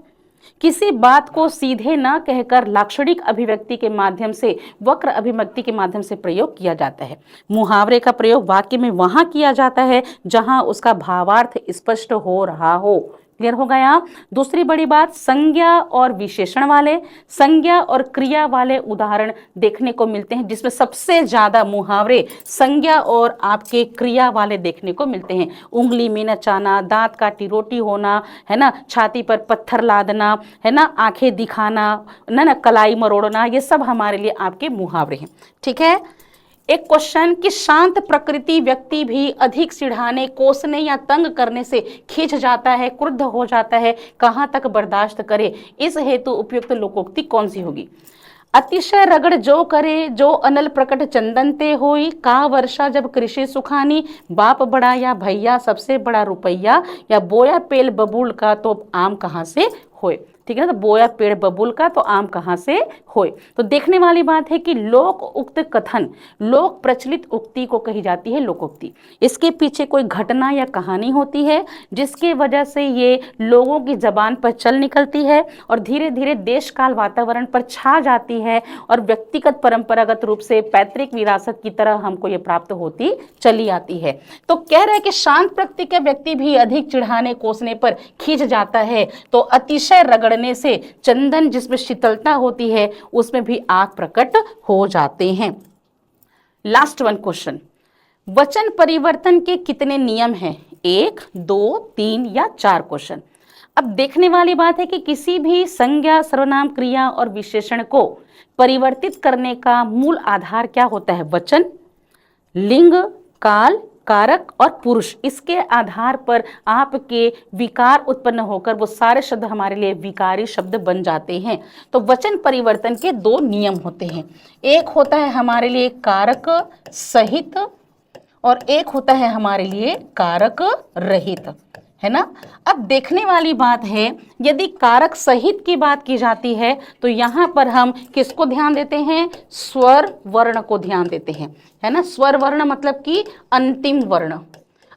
किसी बात को सीधे ना कहकर लाक्षणिक अभिव्यक्ति के माध्यम से, वक्र अभिव्यक्ति के माध्यम से प्रयोग किया जाता है। मुहावरे का प्रयोग वाक्य में वहां किया जाता है जहां उसका भावार्थ स्पष्ट हो रहा हो। क्लियर हो गया? दूसरी बड़ी बात, संज्ञा और विशेषण वाले, संज्ञा और क्रिया वाले उदाहरण देखने को मिलते हैं, जिसमें सबसे ज्यादा मुहावरे संज्ञा और आपके क्रिया वाले देखने को मिलते हैं। उंगली में नचाना, दांत काटी रोटी होना, है ना, छाती पर पत्थर लादना, है ना, आंखें दिखाना, ना कलाई मरोड़ना, ये सब हमारे लिए आपके मुहावरे हैं। ठीक है। एक क्वेश्चन कि शांत प्रकृति व्यक्ति भी अधिक चिढ़ाने, कोसने या तंग करने से खींच जाता है, क्रुद्ध हो जाता है, कहां तक बर्दाश्त करे? इस हेतु उपयुक्त लोकोक्ति कौन सी होगी? अतिशय रगड़ जो करे, जो अनल प्रकट चंदन ते होई, का वर्षा जब कृषि सुखानी, बाप बड़ा या भैया सबसे बड़ा रुपया, या बोया पेड़ बबूल का तो आम कहाँ से होए? ठीक है ना। तो बोया पेड़ बबूल का तो आम कहाँ से होए? तो देखने वाली बात है कि लोक उक्त कथन, लोक प्रचलित उक्ति को कही जाती है लोकोक्ति। इसके पीछे कोई घटना या कहानी होती है जिसके वजह से ये लोगों की जबान पर चल निकलती है और धीरे धीरे देश काल वातावरण पर छा जाती है और व्यक्तिगत परंपरागत रूप से पैतृक विरासत की तरह हमको ये प्राप्त होती चली आती है। तो कह रहे हैं कि शांत प्रकृति के व्यक्ति भी अधिक चिढ़ाने कोसने पर खींच जाता है, तो अतिशय रगड़ने से चंदन जिसमें शीतलता होती है उसमें भी आग प्रकट हो जाते हैं। लास्ट वन क्वेश्चन, वचन परिवर्तन के कितने नियम हैं? 1, 2, 3 या 4 क्वेश्चन। अब देखने वाली बात है कि किसी भी संज्ञा, सर्वनाम, क्रिया और विशेषण को परिवर्तित करने का मूल आधार क्या होता है? वचन, लिंग, काल, कारक और पुरुष। इसके आधार पर आपके विकार उत्पन्न होकर वो सारे शब्द हमारे लिए विकारी शब्द बन जाते हैं। तो वचन परिवर्तन के 2 नियम होते हैं। एक होता है हमारे लिए कारक सहित और एक होता है हमारे लिए कारक रहित, है ना। अब देखने वाली बात है, यदि कारक सहित की बात की जाती है तो यहाँ पर हम किसको ध्यान देते हैं? स्वर वर्ण को ध्यान देते हैं, है ना। स्वर वर्ण मतलब कि अंतिम वर्ण,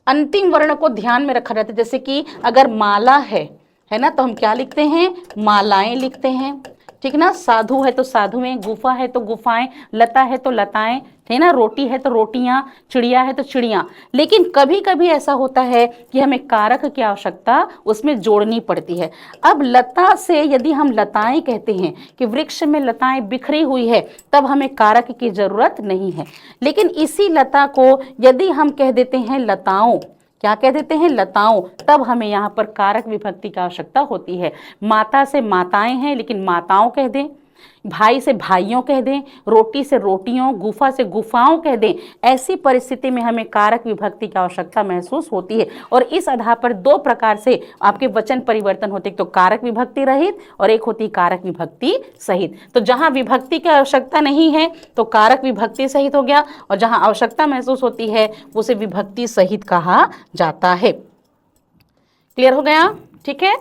अंतिम वर्ण को ध्यान में रखा जाता है। जैसे कि अगर माला है ना, तो हम क्या लिखते हैं? मालाएं लिखते हैं, ठीक ना। साधु है तो साधुएं, गुफा है तो गुफाएं, लता है तो लताएं, है ना, रोटी है तो रोटियां, चिड़िया है तो चिड़ियां। लेकिन कभी कभी ऐसा होता है कि हमें कारक की आवश्यकता उसमें जोड़नी पड़ती है। अब लता से यदि हम लताएं कहते हैं कि वृक्ष में लताएं बिखरी हुई है, तब हमें कारक की जरूरत नहीं है। लेकिन इसी लता को यदि हम कह देते हैं लताओं, क्या कह देते हैं? लताओं, तब हमें यहाँ पर कारक विभक्ति की आवश्यकता होती है। माता से माताएं हैं लेकिन माताओं कह दें, भाई से भाइयों कह दें, रोटी से रोटियों, गुफा से गुफाओं कह दें, ऐसी परिस्थिति में हमें कारक विभक्ति की आवश्यकता महसूस होती है। और इस आधार पर 2 प्रकार से आपके वचन परिवर्तन होते हैं, तो कारक विभक्ति रहित और एक होती कारक विभक्ति सहित। तो जहां विभक्ति की आवश्यकता नहीं है तो कारक विभक्ति सहित हो गया, और जहां आवश्यकता महसूस होती है उसे विभक्ति सहित कहा जाता है। क्लियर हो गया? ठीक है।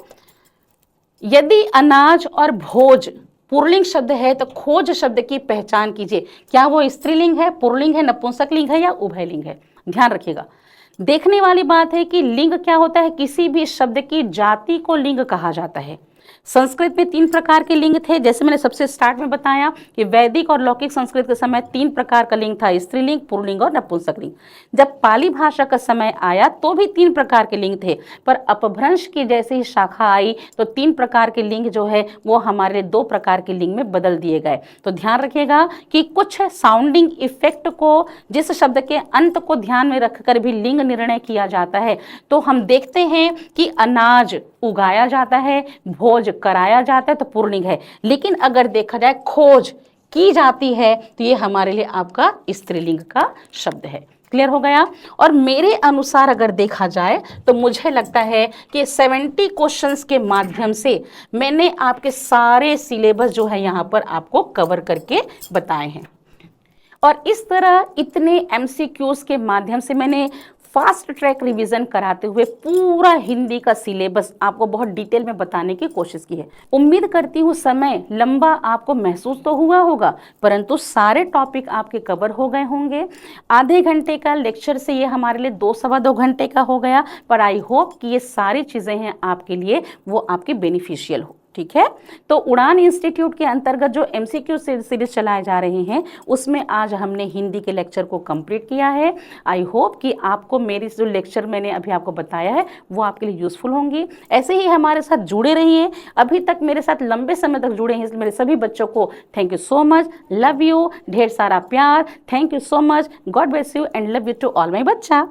यदि अनाज और भोज पुल्लिंग शब्द है तो खोज शब्द की पहचान कीजिए। क्या वो स्त्रीलिंग है, पुल्लिंग है, नपुंसकलिंग है या उभयलिंग है? ध्यान रखिएगा। देखने वाली बात है कि लिंग क्या होता है? किसी भी शब्द की जाति को लिंग कहा जाता है। संस्कृत में 3 प्रकार के लिंग थे, जैसे मैंने सबसे स्टार्ट में बताया कि वैदिक और लौकिक संस्कृत के समय 3 प्रकार का लिंग था, स्त्रीलिंग, पुल्लिंग और नपुंसकलिंग। जब पाली भाषा का समय आया तो भी 3 प्रकार के लिंग थे, पर अपभ्रंश की जैसे ही शाखा आई तो 3 प्रकार के लिंग जो है वो हमारे 2 प्रकार के लिंग में बदल दिए गए। तो ध्यान रखिएगा कि कुछ साउंडिंग इफेक्ट को, जिस शब्द के अंत को ध्यान में रखकर भी लिंग निर्णय किया जाता है। तो हम देखते हैं कि अनाज उगाया जाता है, भोज खोज कराया जाता है तो पुल्लिंग है, लेकिन अगर देखा जाए खोज की जाती है तो ये हमारे लिए आपका स्त्रीलिंग का शब्द है। क्लियर हो गया। और मेरे अनुसार अगर देखा जाए तो मुझे लगता है कि 70 क्वेश्चंस के माध्यम से मैंने आपके सारे सिलेबस जो है यहाँ पर आपको कवर करके बताए हैं। और इस तरह इतने एमसीक्यूज के माध्यम से मैंने फास्ट ट्रैक रिवीजन कराते हुए पूरा हिंदी का सिलेबस आपको बहुत डिटेल में बताने की कोशिश की है। उम्मीद करती हूँ समय लंबा आपको महसूस तो हुआ होगा, परंतु सारे टॉपिक आपके कवर हो गए होंगे। आधे घंटे का लेक्चर से ये हमारे लिए 2-2.25 घंटे का हो गया, पर आई होप कि ये सारी चीज़ें हैं आपके लिए वो आपके बेनिफिशियल हो। ठीक है, तो उड़ान इंस्टीट्यूट के अंतर्गत जो एमसीक्यू सीरीज चलाए जा रहे हैं उसमें आज हमने हिंदी के लेक्चर को कंप्लीट किया है। आई होप कि आपको मेरी जो लेक्चर मैंने अभी आपको बताया है वो आपके लिए यूजफुल होंगी। ऐसे ही हमारे साथ जुड़े रहिए, अभी तक मेरे साथ लंबे समय तक जुड़े हैं इसलिए मेरे सभी बच्चों को thank you so much, love you, ढेर सारा प्यार, thank you so much, god bless you and love you to all my बच्चा।